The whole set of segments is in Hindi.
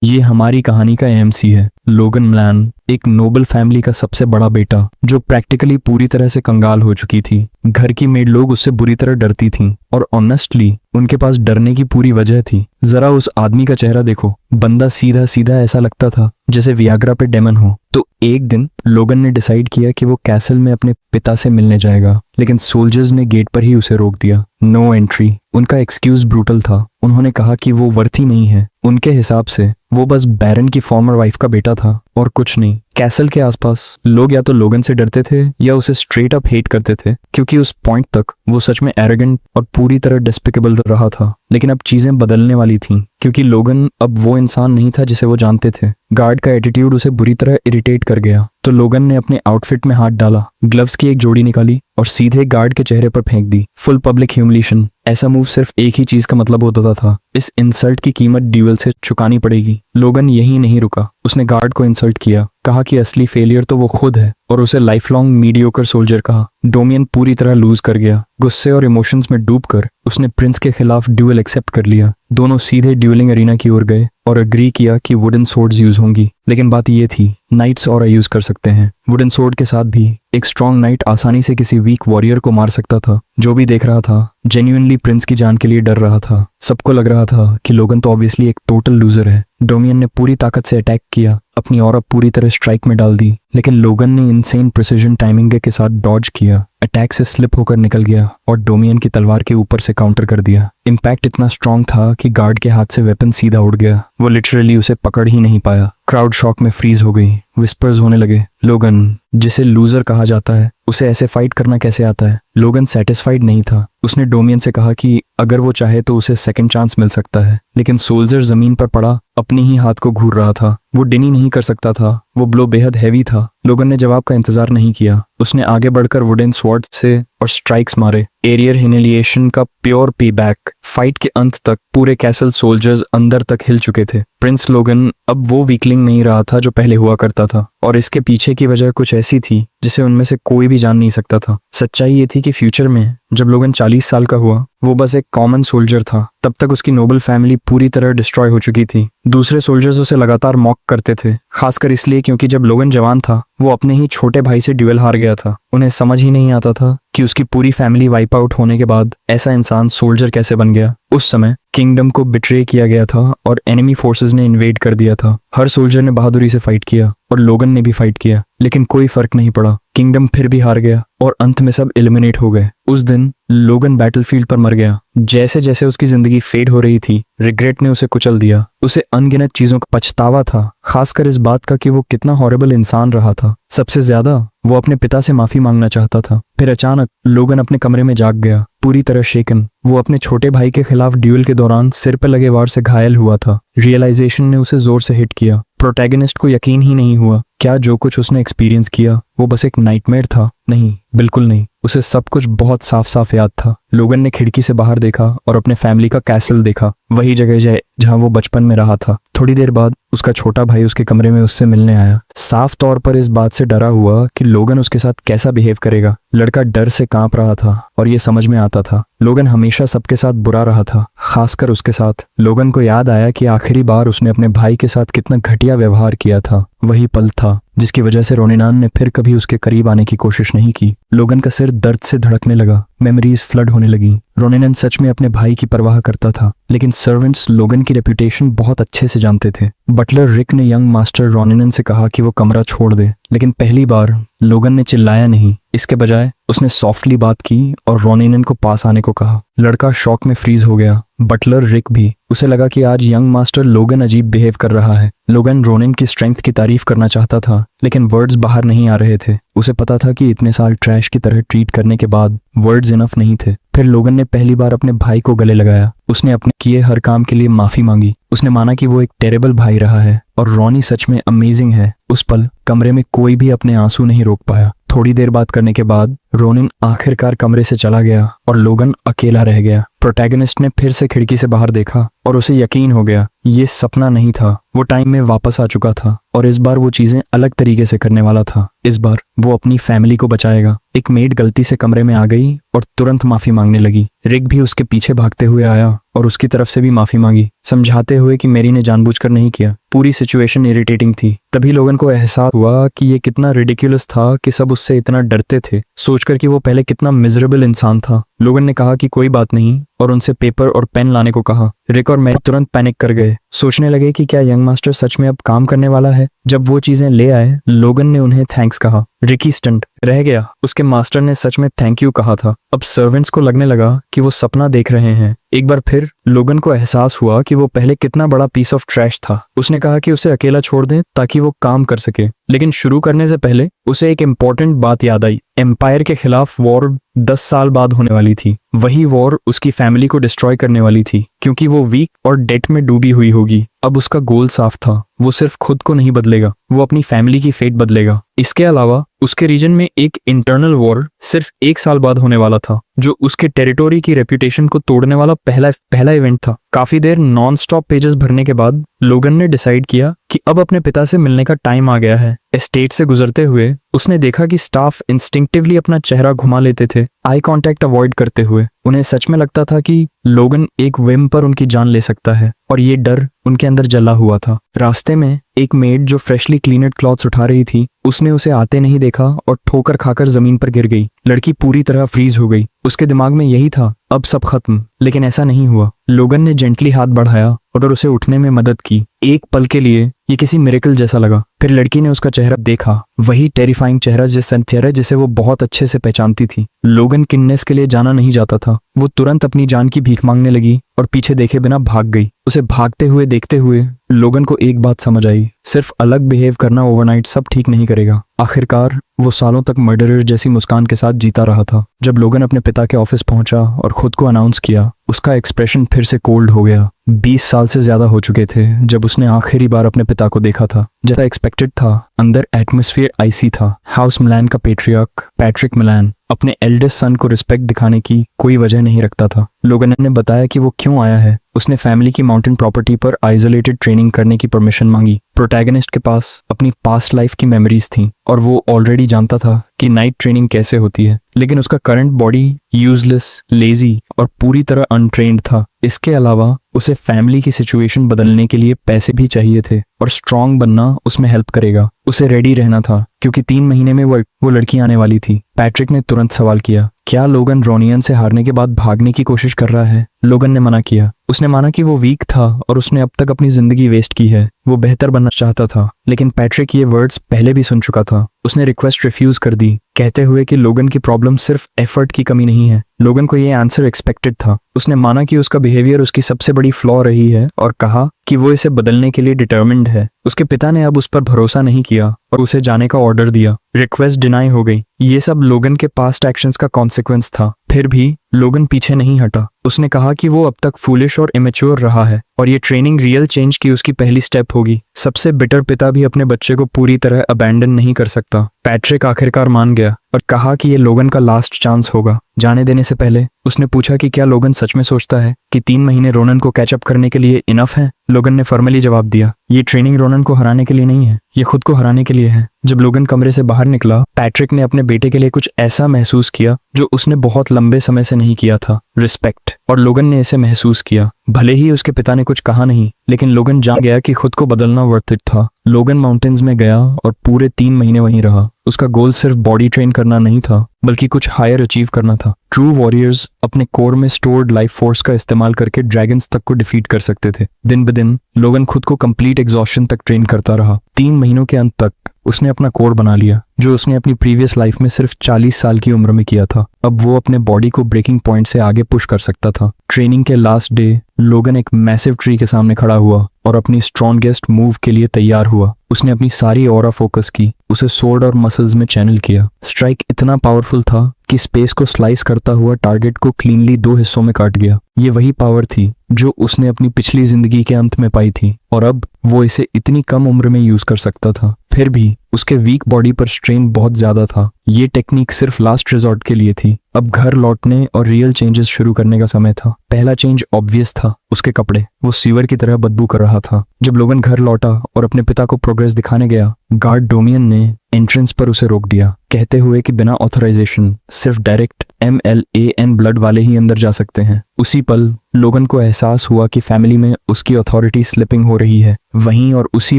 ये हमारी कहानी का एएमसी है। लोगन मैलन एक नोबल फैमिली का सबसे बड़ा बेटा जो प्रैक्टिकली पूरी तरह से कंगाल हो चुकी थी। घर की मेड लोग उससे बुरी तरह डरती थीं और ऑनेस्टली उनके पास डरने की पूरी वजह थी। जरा उस आदमी का चेहरा देखो, बंदा सीधा सीधा ऐसा लगता था जैसे वियाग्रा पे डेमन हो। तो एक दिन लोगन ने डिसाइड किया कि वो कैसल में अपने पिता से मिलने जाएगा, लेकिन सोल्जर्स ने गेट पर ही उसे रोक दिया। No entry. उनका एक्सक्यूज ब्रूटल था। उन्होंने कहा कि वो वर्थी नहीं है। उनके हिसाब से वो बस बैरन की फॉर्मर वाइफ का बेटा था और कुछ नहीं। कैसल के आसपास लोग या तो लोगन से डरते थे या उसे स्ट्रेट अप हेट करते थे, क्योंकि उस पॉइंट तक वो सच में एरोगेंट और पूरी तरह डिस्पिकेबल रहा था। लेकिन अब चीजें बदलने वाली थीं, क्योंकि लोगन अब वो इंसान नहीं था जिसे वो जानते थे। गार्ड का एटीट्यूड उसे बुरी तरह इरिटेट कर गया, तो लोगन ने अपने आउटफिट में हाथ डाला, ग्लव्स की एक जोड़ी निकाली और सीधे गार्ड के चेहरे पर फेंक दी। Full public humiliation. ऐसा मूव सिर्फ एक ही चीज का मतलब होता था, इस इंसल्ट की कीमत ड्यूअल से चुकानी पड़ेगी। लोगन यही नहीं रुका, उसने गार्ड को इंसल्ट किया, कहा कि असली फेलियर तो वो खुद है और उसे लाइफ लॉन्ग मीडियोकर सोल्जर कहा। डोमियन पूरी तरह लूज कर गया। गुस्से और इमोशंस में डूबकर उसने प्रिंस के खिलाफ ड्यूअल एक्सेप्ट कर लिया। दोनों सीधे ड्यूलिंग अरीना की ओर गए और अग्री किया कि वुडन सोर्ड्स यूज होंगी। लेकिन बात ये थी, नाइट्स और यूज कर सकते हैं। वुडन सोर्ड के साथ भी एक स्ट्रॉन्ग नाइट आसानी से किसी वीक वॉरियर को मार सकता था। जो भी देख रहा था जेन्युइनली प्रिंस की जान के लिए डर रहा था। सबको लग रहा था कि लोगन तो ऑब्वियसली एक टोटल लूजर है। डोमियन ने पूरी ताकत से अटैक किया, अपनी औरत पूरी तरह स्ट्राइक में डाल दी, लेकिन लोगन ने इनसेन प्रिसिजन टाइमिंग के साथ डॉज किया, अटैक से स्लिप होकर निकल गया और डोमियन की तलवार के ऊपर से काउंटर कर दिया। इम्पैक्ट इतना स्ट्रांग था कि गार्ड के हाथ से वेपन सीधा उड़ गया। वो लिटरली उसे पकड़ ही नहीं पाया। क्राउड शॉक में फ्रीज हो गई। विस्पर्स होने लगे, लोगन जिसे लूजर कहा जाता है उसे ऐसे फाइट करना कैसे आता है। लोगन सेटिस्फाइड नहीं था। उसने डोमियन से कहा कि अगर वो चाहे तो उसे सेकंड चांस मिल सकता है, लेकिन सोल्जर जमीन पर पड़ा अपनी ही हाथ को घूर रहा था। वो डिनी नहीं कर सकता था। वो ब्लो बेहद हैवी था। लोगन ने जवाब का इंतजार नहीं किया। उसने आगे बढ़कर वुडन स्वॉर्ड से और स्ट्राइक्स मारे। एरियर हिनेलिएशन का प्योर पे बैक। फाइट के अंत तक पूरे कैसल सोल्जर्स अंदर तक हिल चुके थे। प्रिंस लोगन अब वो वीकलिंग नहीं रहा था जो पहले हुआ करता था, और इसके पीछे की वजह कुछ ऐसी थी जिसे उनमें से कोई भी जान नहीं सकता था। सच्चाई ये थी कि फ्यूचर में जब लोगन 40 साल का हुआ, वो बस एक कॉमन सोल्जर था। तब तक उसकी नोबल फैमिली पूरी तरह डिस्ट्रॉय हो चुकी थी। दूसरे सोल्जर्स उसे लगातार मॉक करते थे, खासकर इसलिए क्योंकि जब लोगन जवान था वो अपने ही छोटे भाई से ड्यूएल हार गया था। उन्हें समझ ही नहीं आता था कि उसकी पूरी फैमिली वाइप आउट होने के बाद ऐसा इंसान सोल्जर कैसे बन गया। उस समय किंगडम को बिट्रे किया गया था और एनिमी फोर्सेस ने इन्वेड कर दिया था। हर सोल्जर ने बहादुरी से फाइट किया और लोगन ने भी फाइट किया, लेकिन कोई फर्क नहीं पड़ा। किंगडम फिर भी हार गया और अंत में सब एलिमिनेट हो गए। उस दिन लोगन बैटलफील्ड पर मर गया। जैसे जैसे उसकी जिंदगी फेड हो रही थी, रिग्रेट ने उसे कुचल दिया। उसे अनगिनत चीजों का पछतावा था, खासकर इस बात का कि वो कितना हॉरिबल इंसान रहा था। सबसे ज्यादा वो अपने पिता से माफी मांगना चाहता था। फिर अचानक लोगन अपने कमरे में जाग गया, पूरी तरह शेकन। वो अपने छोटे भाई के खिलाफ ड्यूल के दौरान सिर पर लगे वार से घायल हुआ था। रियलाइजेशन ने उसे जोर से हिट किया। प्रोटैगनिस्ट को यकीन ही नहीं हुआ, क्या जो कुछ उसने एक्सपीरियंस किया वो बस एक नाइटमेयर था? नहीं, बिल्कुल नहीं। उसे सब कुछ बहुत साफ साफ याद था। लोगन ने खिड़की से बाहर देखा और अपने फैमिली का कैसल देखा, वही जगह जहां वो बचपन में रहा था। थोड़ी देर बाद उसका छोटा भाई उसके कमरे में उससे मिलने आया, साफ तौर पर इस बात से डरा हुआ कि लोगन उसके साथ कैसा बिहेव करेगा। लड़का डर से कांप रहा था और ये समझ में आता था लोगन हमेशा सबके साथ बुरा रहा था, खासकर उसके साथ। लोगन को याद आया कि आखिरी बार उसने अपने भाई के साथ कितना घटिया व्यवहार किया था। वही पल था जिसकी वजह से रोनिनान ने फिर कभी उसके करीब आने की कोशिश नहीं की। लोगन का सिर दर्द से धड़कने लगा, मेमोरीज फ्लड होने लगी। रोनिनान सच में अपने भाई की परवाह करता था, लेकिन सर्वेंट्स लोगन की रेपुटेशन बहुत अच्छे से जानते थे। बटलर रिक ने यंग मास्टर रोनिनान से कहा कि वो कमरा छोड़ दे, लेकिन पहली बार लोगन ने चिल्लाया नहीं। इसके बजाय उसने सॉफ्टली बात की और रोनिनान को पास आने को कहा। लड़का शॉक में फ्रीज हो गया, बटलर रिक भी। उसे लगा कि आज यंग मास्टर लोगन अजीब बिहेव कर रहा है। लोगन रोनिन की स्ट्रेंथ की तारीफ करना चाहता था, लेकिन वर्ड्स बाहर नहीं आ रहे थे। उसे पता था कि इतने साल ट्रैश की तरह ट्रीट करने के बाद वर्ड्स इनफ नहीं थे। फिर लोगन ने पहली बार अपने भाई को गले लगाया। उसने अपने किए हर काम के लिए माफी मांगी। उसने माना कि वो एक टेरेबल भाई रहा है और रॉनी सच में अमेजिंग है। उस पल कमरे में कोई भी अपने आंसू नहीं रोक पाया। थोड़ी देर बात करने के बाद रोनिन आखिरकार कमरे से चला गया और लोगन अकेला रह गया। प्रोटैगनिस्ट ने फिर से खिड़की से बाहर देखा और उसे यकीन हो गया ये सपना नहीं था, वो टाइम में वापस आ चुका था और इस बार वो चीजें अलग तरीके से करने वाला था। इस बार वो अपनी फैमिली को बचाएगा। एक मेड गलती से कमरे में आ गई और तुरंत माफी मांगने लगी। रिक भी उसके पीछे भागते हुए आया और उसकी तरफ से भी माफी मांगी, समझाते हुए कि मेरी ने जानबूझकर नहीं किया। पूरी सिचुएशन इरिटेटिंग थी। तभी लोगन को एहसास हुआ कि ये कितना रिडिकुलस था कि सब उससे इतना डरते थे, सोचकर कि वो पहले कितना मिजरेबल इंसान था। लोगन ने कहा कि कोई बात नहीं और उनसे पेपर और पेन लाने को कहा। रिक और मैरी तुरंत पैनिक कर गए, सोचने लगे कि क्या यंग मास्टर सच में अब काम करने वाला है। जब वो चीजें ले आए, लोगन ने उन्हें थैंक्स कहा। रिकी स्टंट रह गया, उसके मास्टर ने सच में थैंक यू कहा था। अब सर्वेंट्स को लगने लगा कि वो सपना देख रहे हैं। एक बार फिर लोगन को एहसास हुआ कि वो पहले कितना बड़ा पीस ऑफ ट्रैश था। उसने कहा कि उसे अकेला छोड़ दें ताकि वो काम कर सके, लेकिन शुरू करने से पहले उसे एक इम्पोर्टेंट बात याद आई। एम्पायर के खिलाफ वॉर 10 साल बाद होने वाली थी। वही वॉर उसकी फैमिली को डिस्ट्रॉय करने वाली थी, क्योंकि वो वीक और डेट में डूबी हुई होगी। अब उसका गोल साफ था, वो सिर्फ खुद को नहीं बदलेगा, वो अपनी फैमिली की फेट बदलेगा। इसके अलावा उसके रीजन में एक इंटरनल वॉर सिर्फ 1 साल बाद होने वाला था, जो उसके टेरिटोरी की रेपुटेशन को तोड़ने वाला पहला इवेंट था। काफी देर नॉन स्टॉप पेजेस भरने के बाद लोगन ने डिसाइड किया कि अब अपने पिता से मिलने का टाइम आ गया है। एस्टेट से गुजरते हुए उसने देखा कि स्टाफ इंस्टिंक्टिवली अपना चेहरा घुमा लेते थे, आई कांटेक्ट अवॉइड करते हुए। उन्हें सच में लगता था कि लोगन एक whim पर उनकी जान ले सकता है, और ये डर उनके अंदर जला हुआ था। रास्ते में एक मेड जो फ्रेशली क्लीनेड क्लॉथ्स उठा रही थी, उसने उसे आते नहीं देखा और ठोकर खाकर जमीन पर गिर गई। लड़की पूरी तरह फ्रीज हो गई। उसके दिमाग में यही था, अब सब खत्म, लेकिन ऐसा नहीं हुआ। लोगन ने जेंटली हाथ बढ़ाया और उसे उठने में मदद की। एक पल के लिए ये किसी मिरेकल जैसा लगा। फिर लड़की ने उसका चेहरा देखा, वही टेरिफाइंग चेहरा जिसे वो बहुत अच्छे से पहचानती थी। लोगन किडनेस के लिए जाना नहीं जाता था। वो तुरंत अपनी जान की भीख मांगने लगी और पीछे देखे बिना भाग गई। उसे भागते हुए देखते हुए लोगन को एक बात समझ आई, सिर्फ अलग बिहेव करना ओवरनाइट सब ठीक नहीं करेगा। आखिरकार वो सालों तक मर्डरर जैसी मुस्कान के साथ जीता रहा था। जब लोगन अपने पिता के ऑफिस पहुंचा और खुद को अनाउंस किया, उसका एक्सप्रेशन फिर से कोल्ड हो गया। 20 साल से ज्यादा हो चुके थे जब उसने आखिरी बार अपने पिता को देखा था। जैसा एक्सपेक्टेड था, अंदर एटमॉस्फेयर आइसी था। हाउस मिलान का पेट्रियार्क पैट्रिक मिलान अपने एल्डेस्ट सन को रिस्पेक्ट दिखाने की कोई वजह नहीं रखता था। लोगन ने बताया कि वो क्यों आया है। उसने फैमिली की माउंटेन प्रॉपर्टी पर आइसोलेटेड ट्रेनिंग करने की परमिशन मांगी। प्रोटैगनिस्ट के पास अपनी पास्ट लाइफ की मेमोरीज थी और वो ऑलरेडी जानता था कि नाइट ट्रेनिंग कैसे होती है, लेकिन उसका करंट बॉडी यूजलेस, लेजी और पूरी तरह अनट्रेन्ड था। इसके अलावा उसे फैमिली की सिचुएशन बदलने के लिए पैसे भी चाहिए थे और स्ट्रांग बनना उसमें हेल्प करेगा। उसे रेडी रहना था क्योंकि 3 महीने में वो लड़की आने वाली थी। पैट्रिक ने तुरंत सवाल किया, क्या लोगन रोनियन से हारने के बाद भागने की कोशिश कर रहा है? लोगन ने मना किया। उसने माना कि वो वीक था और उसने अब तक अपनी जिंदगी वेस्ट की है। वो बेहतर बनना चाहता था, लेकिन पैट्रिक ये वर्ड्स पहले भी सुन चुका था। उसने रिक्वेस्ट रिफ्यूज कर दी, कहते हुए कि लोगन की प्रॉब्लम सिर्फ एफर्ट की कमी नहीं है। लोगन को ये आंसर एक्सपेक्टेड था। उसने माना कि उसका बिहेवियर उसकी सबसे बड़ी फ्लॉ रही है और कहा कि वो इसे बदलने के लिए डिटर्मिन्ड है। उसके पिता ने अब उस पर भरोसा नहीं किया और उसे जाने का ऑर्डर दिया। रिक्वेस्ट डिनाई हो गई। ये सब लोगन के पास्ट एक्शंस का कॉन्सिक्वेंस था। फिर भी लोगन पीछे नहीं हटा। उसने कहा कि वो अब तक फूलिश और इमेच्योर रहा है और ये ट्रेनिंग रियल चेंज की उसकी पहली स्टेप होगी। सबसे बिटर पिता भी अपने बच्चे को पूरी तरह अबैंडन नहीं कर सकता। पैट्रिक आखिरकार मान गया और कहा कि ये लोगन का लास्ट चांस होगा। जाने देने से पहले उसने पूछा कि क्या लोगन सच में सोचता है कि 3 महीने रोनन को कैचअप करने के लिए इनफ है। लोगन ने फॉर्मली जवाब दिया, ये ट्रेनिंग रोनन को हराने के लिए नहीं है, ये खुद को हराने के लिए है। जब लोगन कमरे से बाहर निकला, पैट्रिक ने अपने बेटे के लिए कुछ ऐसा महसूस किया जो उसने बहुत लंबे समय से नहीं किया था, रिस्पेक्ट। और लोगन ने इसे महसूस किया। भले ही उसके पिता ने कुछ कहा नहीं, लेकिन लोगन जान गया कि खुद को बदलना वर्थ इट था। लोगन माउंटेन्स में गया और पूरे 3 महीने वहीं रहा। उसका गोल सिर्फ बॉडी ट्रेन करना नहीं था, बल्कि कुछ हायर अचीव करना था। ट्रू वॉरियर्स अपने कोर में स्टोर्ड लाइफ फोर्स का इस्तेमाल करके ड्रैगन्स तक को डिफीट कर सकते थे। दिन ब दिन लोगन खुद को कंप्लीट एग्जॉस्शन तक ट्रेन करता रहा। 3 महीनों के अंत तक उसने अपना कोर बना लिया, जो उसने अपनी प्रीवियस लाइफ में सिर्फ 40 साल की उम्र में किया था। अब वो अपने बॉडी को ब्रेकिंग पॉइंट से आगे पुश कर सकता था। ट्रेनिंग के लास्ट डे लोगन एक मैसिव ट्री के सामने खड़ा हुआ और अपनी स्ट्रॉन्गेस्ट मूव के लिए तैयार हुआ। उसने अपनी सारी ऑरा फोकस की, उसे सोर्ड और मसल्स में चैनल किया। स्ट्राइक इतना पावरफुल था कि स्पेस को स्लाइस करता हुआ टारगेट को क्लीनली 2 हिस्सों में काट गया। ये वही पावर थी जो उसने अपनी पिछली जिंदगी के अंत में पाई थी और अब वो इसे इतनी कम उम्र में यूज कर सकता था। फिर भी उसके वीक बॉडी पर स्ट्रेन बहुत ज्यादा था। ये टेक्निक सिर्फ लास्ट रिजॉर्ट के लिए थी। अब घर लौटने और रियल चेंजेस शुरू करने का समय था। पहला चेंज ऑब्वियस था, उसके कपड़े। वो सीवर की तरह बदबू कर रहा था। जब लोगन घर लौटा और अपने पिता को प्रोग्रेस दिखाने गया, गार्ड डोमियन ने एंट्रेंस पर उसे रोक दिया, कहते हुए कि बिना ऑथराइजेशन सिर्फ डायरेक्ट MLAN ब्लड वाले ही अंदर जा सकते हैं। उसी पल लोगन को एहसास हुआ कि फैमिली में उसकी अथॉरिटी स्लिपिंग हो रही है। वहीं और उसी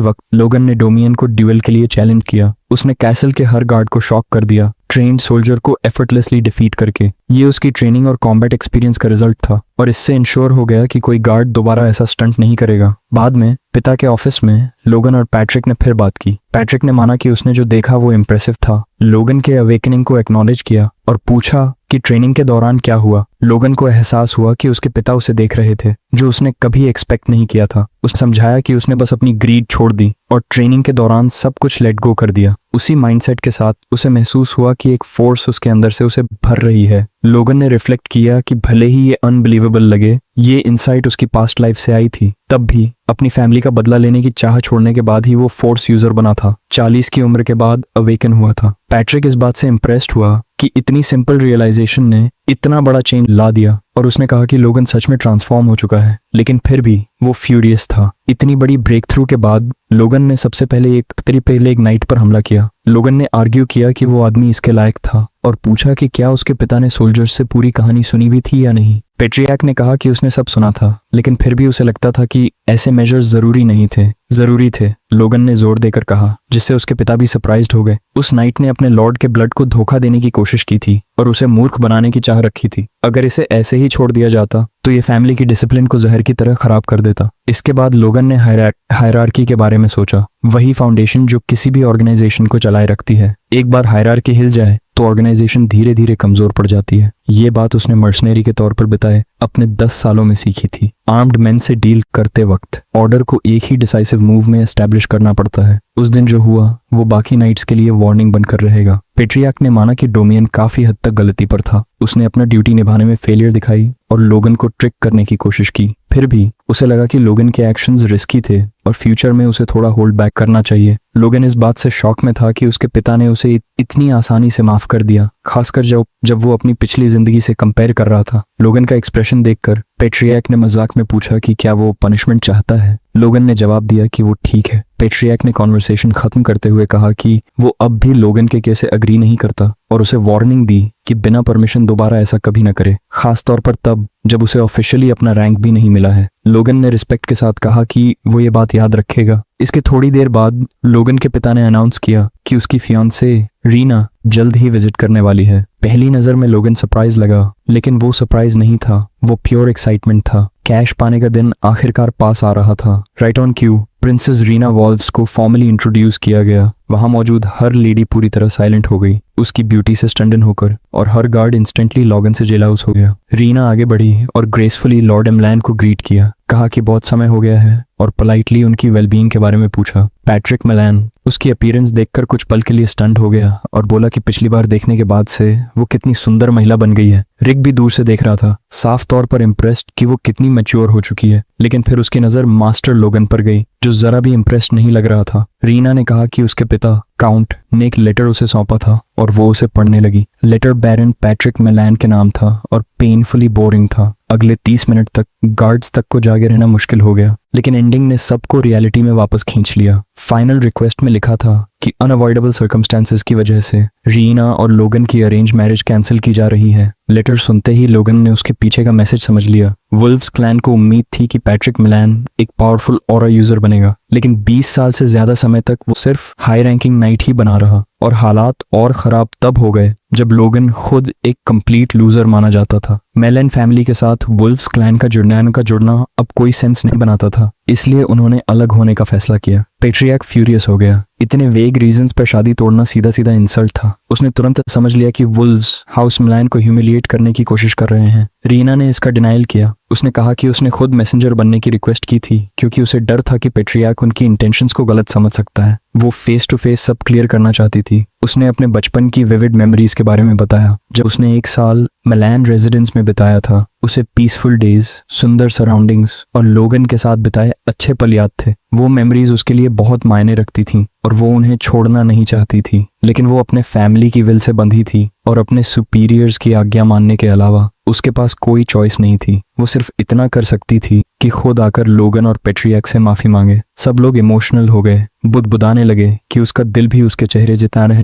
वक्त लोगन ने डोमियन को ड्यूएल के लिए चैलेंज किया। उसने कैसल के हर गार्ड को शॉक कर दिया, ट्रेन्ड सोल्जर को एफर्टलेसली डिफीट करके। ये उसकी ट्रेनिंग और कॉम्बैट एक्सपीरियंस का रिजल्ट था और इससे इंश्योर हो गया कि कोई गार्ड दोबारा ऐसा स्टंट नहीं करेगा। बाद में पिता के ऑफिस में लोगन और पैट्रिक ने फिर बात की। पैट्रिक ने माना कि उसने जो देखा वो इम्प्रेसिव था। लोगन के अवेकनिंग को एक्नॉलेज किया और पूछा कि ट्रेनिंग के दौरान क्या हुआ। लोगन को एहसास हुआ कि उसके पिता उसे देख रहे थे, जो उसने कभी एक्सपेक्ट नहीं किया था। उसने समझाया कि उसने बस अपनी ग्रीड छोड़ दी और ट्रेनिंग के दौरान सब कुछ लेट गो कर दिया। उसी माइंडसेट के साथ उसे महसूस हुआ कि एक फोर्स उसके अंदर से उसे भर रही है। लोगन ने रिफ्लेक्ट किया कि भले ही ये अनबिलीवेबल लगे, ये इंसाइट उसकी पास्ट लाइफ से आई थी। तब भी अपनी फैमिली का बदला लेने की चाह छोड़ने के बाद ही वो फोर्स यूजर बना था। 40 की उम्र के बाद अवेकन हुआ था। पैट्रिक इस बात से इम्प्रेस्ड हुआ कि इतनी सिंपल रियलाइजेशन ने इतना बड़ा चेंज ला दिया और उसने कहा कि लोगन सच में ट्रांसफॉर्म हो चुका है। लेकिन फिर भी वो फ्यूरियस था। इतनी बड़ी ब्रेक थ्रू के बाद लोगन ने सबसे पहले एक नाइट पर हमला किया। लोगन ने आर्ग्यू किया कि वो आदमी इसके लायक था और पूछा कि क्या उसके पिता ने सोल्जर्स से पूरी कहानी सुनी भी थी या नहीं। पेट्रियाक ने कहा कि उसने सब सुना था, लेकिन फिर भी उसे लगता था कि ऐसे मेजर्स जरूरी थे। लोगन ने जोर देकर कहा, जिससे उसके पिता भी सरप्राइज्ड हो गए। उस नाइट ने अपने लॉर्ड के ब्लड को धोखा देने की कोशिश की थी और उसे मूर्ख बनाने की चाह रखी थी। अगर इसे ऐसे ही छोड़ दिया जाता तो ये फैमिली की डिसिप्लिन को जहर की तरह खराब कर देता। इसके बाद लोगन ने हायरार्की के बारे में सोचा, वही फाउंडेशन जो किसी भी ऑर्गेनाइजेशन को चलाए रखती है। एक बार हायरार्की हिल जाए तो ऑर्गेनाइजेशन धीरे धीरे कमजोर पड़ जाती है। ये बात उसने मर्सनरी के तौर पर बिताए अपने 10 सालों में सीखी थी। आर्म्ड मैन से डील करते वक्त ऑर्डर को एक ही डिसाइसिव मूव में एस्टैब्लिश करना पड़ता है। उस दिन जो हुआ वो बाकी नाइट्स के लिए वार्निंग बनकर रहेगा। पेट्रियाक ने माना कि डोमियन काफी हद तक गलती पर था। उसने अपना ड्यूटी निभाने में फेलियर दिखाई और लोगन को ट्रिक करने की कोशिश की। फिर भी उसे लगा कि लोगन के एक्शंस रिस्की थे और फ्यूचर में उसे थोड़ा होल्ड बैक करना चाहिए। लोगन इस बात से शॉक में था कि उसके पिता ने उसे इतनी आसानी से माफ कर दिया, खासकर जब वो अपनी पिछली जिंदगी से कंपेयर कर रहा था। लोगन का एक्सप्रेशन देखकर पेट्रियाक ने मजाक में पूछा कि क्या वो पनिशमेंट चाहता है। लोगन ने जवाब दिया कि वो ठीक है। पेट्रियाक ने कॉन्वर्सेशन खत्म करते हुए कहा कि वो अब भी लोगन के केस से अग्री नहीं करता और उसे वार्निंग दी कि बिना परमिशन दोबारा ऐसा कभी न करे, खास तौर पर तब जब उसे ऑफिशियली अपना रैंक भी नहीं मिला है। लोगन ने रिस्पेक्ट के साथ कहा कि वो ये बात याद रखेगा। इसके थोड़ी देर बाद लोगन के पिता ने अनाउंस किया कि उसकी फियांसे रीना जल्द ही विजिट करने वाली है। पहली नजर में लोगन सरप्राइज लगा, लेकिन वो सरप्राइज नहीं था, वो प्योर एक्साइटमेंट था। कैश पाने का दिन आखिरकार पास आ रहा था। Right on Q princess Reena valves को फॉर्मली इंट्रोड्यूस किया गया। वहां मौजूद हर लेडी पूरी तरह साइलेंट हो गई, उसकी ब्यूटी से स्टंडन होकर, और हर गार्ड इंस्टेंटली लोगन से जेलाउस हो गया। रीना आगे बढ़ी और ग्रेसफुली लॉर्ड एमलैन को ग्रीट किया, कहा कि बहुत समय हो गया है और पोलाइटली उनकी वेलबींग के बारे में पूछा। पैट्रिक मैलान उसकी अपीयरेंस देखकर कुछ पल के लिए स्टंट हो गया और बोला कि पिछली बार देखने के बाद से वो कितनी सुंदर महिला बन गई है। रिक भी दूर से देख रहा था, साफ तौर पर इम्प्रेस्ड कि वो कितनी मैच्योर हो चुकी है। लेकिन फिर उसकी नजर मास्टर लोगन पर गई, जो जरा भी इम्प्रेस्ड नहीं लग रहा था। रीना ने कहा कि उसके पिता काउंट ने एक लेटर उसे सौंपा था और वो उसे पढ़ने लगी। लेटर बैरन पैट्रिक मैलान के नाम था और पेनफुली बोरिंग था। अगले 30 मिनट तक गार्ड्स तक को जागे रहना मुश्किल हो गया, लेकिन एंडिंग ने सबको रियलिटी में वापस खींच लिया। फाइनल रिक्वेस्ट में लिखा था कि अनअवॉइडेबल सर्कमस्टेंसेस की वजह से रीना और लोगन की अरेंज मैरिज कैंसिल की जा रही है। लेटर सुनते ही लोगन ने उसके पीछे का मैसेज समझ लिया। वुल्व्स क्लैन को उम्मीद थी कि पैट्रिक मैलान एक पावरफुल ऑरा यूजर बनेगा, लेकिन 20 साल से ज्यादा समय तक वो सिर्फ हाई रैंकिंग नाइट ही बना रहा। और हालात और खराब तब हो गए जब लोगन खुद एक कंप्लीट लूजर माना जाता था। मैलन फैमिली के साथ वुल्व्स क्लैन का जुड़ना अब कोई सेंस नहीं बनाता था, इसलिए उन्होंने अलग होने का फैसला किया। पेट्रियाक फ्यूरियस हो गया। इतने वेग रीजंस पर शादी तोड़ना सीधा सीधा इंसल्ट था। उसने तुरंत समझ लिया कि वुल्व्स हाउस मैलान को ह्यूमिलिएट करने की कोशिश कर रहे हैं। रीना ने इसका डिनाइल किया। उसने कहा कि उसने खुद मैसेंजर बनने की रिक्वेस्ट की थी क्योंकि उसे डर था कि पेट्रियाक उनकी इंटेंशंस को गलत समझ सकता है। वो फेस टू फेस सब क्लियर करना चाहती थी। उसने अपने बचपन की विविड मेमोरीज के बारे में बताया। जब उसने 1 साल मिलान रेजिडेंस में बिताया था, उसे पीसफुल डेज, सुंदर सराउंडिंग्स और लोगन के साथ बिताए अच्छे पल याद थे। वो मेमोरीज उसके लिए बहुत मायने रखती थीं और वो उन्हें छोड़ना नहीं चाहती थी। लेकिन वो अपने फैमिली की विल से बंधी थी और अपने सुपीरियर्स की आज्ञा मानने के अलावा उसके पास कोई चॉइस नहीं थी। वो सिर्फ इतना कर सकती थी कि खुद आकर लोगन और पेट्रियाक से माफी मांगे। सब लोग इमोशनल हो गए, बुदबुदाने लगे कि उसका दिल भी उसके चेहरे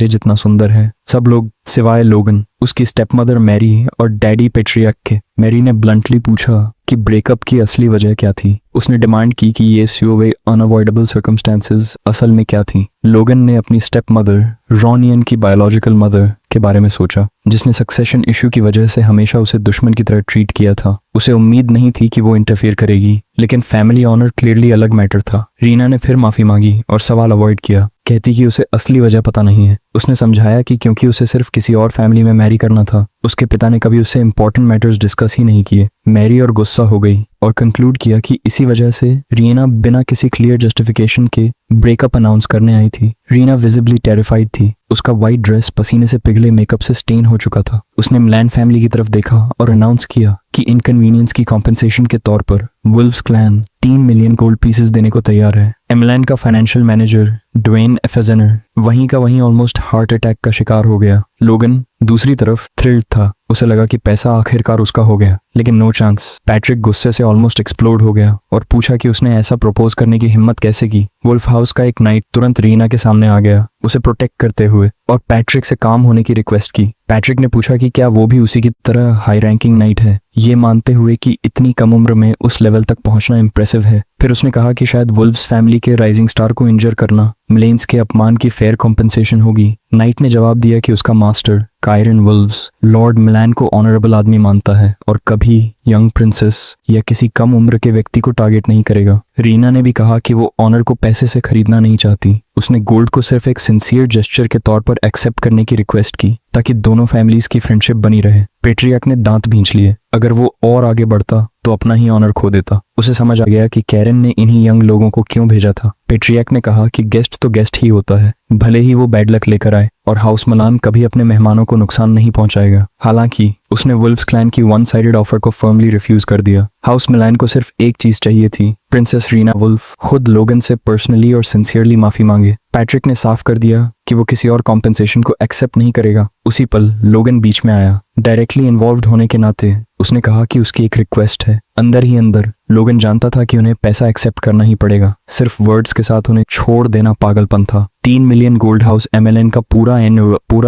जितना सुंदर है। सब लोग सिवाय लोगन, उसकी स्टेपमदर मैरी और डैडी पेट्रियाक के। मैरी ने ब्लंटली पूछा कि ब्रेकअप की असली वजह क्या थी। उसने डिमांड की कि ये वे अनअवॉइडेबल सर्कमस्टेंसेस असल में क्या थी। लोगन ने अपनी स्टेप मदर रॉनियन की बायोलॉजिकल मदर के बारे में सोचा, जिसने सक्सेशन इशू की वजह से हमेशा उसे दुश्मन की तरह ट्रीट किया था। उसे उम्मीद नहीं थी कि वो इंटरफेयर करेगी, लेकिन फैमिली ऑनर क्लियरली अलग मैटर था। रीना ने फिर माफी मांगी और सवाल अवॉइड किया, कहती कि उसे असली वजह पता नहीं है। उसने समझाया कि क्योंकि उसे सिर्फ किसी और फैमिली में मैरी करना था, उसके पिता ने कभी उससे इंपॉर्टेंट मैटर्स डिस्कस ही नहीं किए। मैरी और गुस्सा हो गई और कंक्लूड किया कि इसी वजह से रीना बिना किसी क्लियर जस्टिफिकेशन के ब्रेकअप अनाउंस करने आई थी। रीना विजिबली टेरिफाइड थी। उसका वाइट ड्रेस पसीने से पिघले मेकअप से स्टेन हो चुका था। उसने मिलान फैमिली की तरफ देखा और अनाउंस किया कि इनकन्वीनियंस की कॉम्पेंसेशन के तौर पर Wolves clan 3 million gold pieces देने को तैयार है। एमलैन का फाइनेंशियल मैनेजर ड्वेन एफेजेनर वहीं का वहीं ऑलमोस्ट हार्ट अटैक का शिकार हो गया। लोगन दूसरी तरफ थ्रिल्ड था। उसे लगा कि पैसा आखिरकार उसका हो गया, लेकिन नो चांस। पैट्रिक गुस्से से ऑलमोस्ट एक्सप्लोड हो गया और पूछा कि उसने ऐसा प्रपोज करने की हिम्मत कैसे की। वुल्फ हाउस का एक नाइट तुरंत रीना के सामने आ गया, उसे प्रोटेक्ट करते हुए, और पैट्रिक से काम होने की रिक्वेस्ट की। पैट्रिक ने पूछा कि क्या वो भी उसी की तरह हाई रैंकिंग नाइट है, ये मानते हुए कि इतनी कम उम्र में उस लेवल तक पहुंचना इंप्रेसिव है। फिर उसने कहा कि शायद वुल्व्स फैमिली के राइजिंग स्टार को इंजर करना मिलेन्स के अपमान की फेयर कॉम्पेंसेशन होगी। नाइट ने जवाब दिया कि उसका मास्टर कायरन वुल्व्स लॉर्ड मिलान को ऑनरेबल आदमी मानता है और कभी यंग प्रिंसेस या किसी कम उम्र के व्यक्ति को टारगेट नहीं करेगा। रीना ने भी कहा कि वो ऑनर को पैसे से खरीदना नहीं चाहती। उसने गोल्ड को सिर्फ एक सिंसियर जेस्चर के तौर पर एक्सेप्ट करने की रिक्वेस्ट की ताकि दोनों फैमिलीज की फ्रेंडशिप बनी रहे। पेट्रियाक ने दांत भींच लिए। अगर वो और आगे बढ़ता तो अपना ही ऑनर खो देता। उसे समझ आ गया कि कैरन ने इन्हीं यंग लोगों को क्यों भेजा था। पेट्रियाक ने कहा कि गेस्ट तो गेस्ट ही होता है, भले ही वो बैड लक लेकर आए, और हाउस मिलान कभी अपने मेहमानों को नुकसान नहीं पहुंचाएगा। हालांकि उसने वुल्व्स क्लैन की वन साइडेड ऑफर को फर्मली रिफ्यूज कर दिया। हाउस मिलान को सिर्फ एक चीज चाहिए थी, प्रिंसेस रीना वुल्फ खुद लोगन से पर्सनली और सिंसियरली माफी मांगे। पैट्रिक ने साफ कर दिया कि वो किसी और कॉम्पेंसेशन को एक्सेप्ट नहीं करेगा। उसी पल लोगन बीच में आया। डायरेक्टली इन्वॉल्व्ड होने के नाते उसने कहा कि उसकी एक रिक्वेस्ट है। अंदर ही अंदर लोगन जानता था कि उन्हें पैसा एक्सेप्ट करना ही पड़ेगा। सिर्फ वर्ड्स के साथ उन्हें छोड़ देना पागलपन था। 3 मिलियन गोल्ड हाउस एमएलएन का पूरा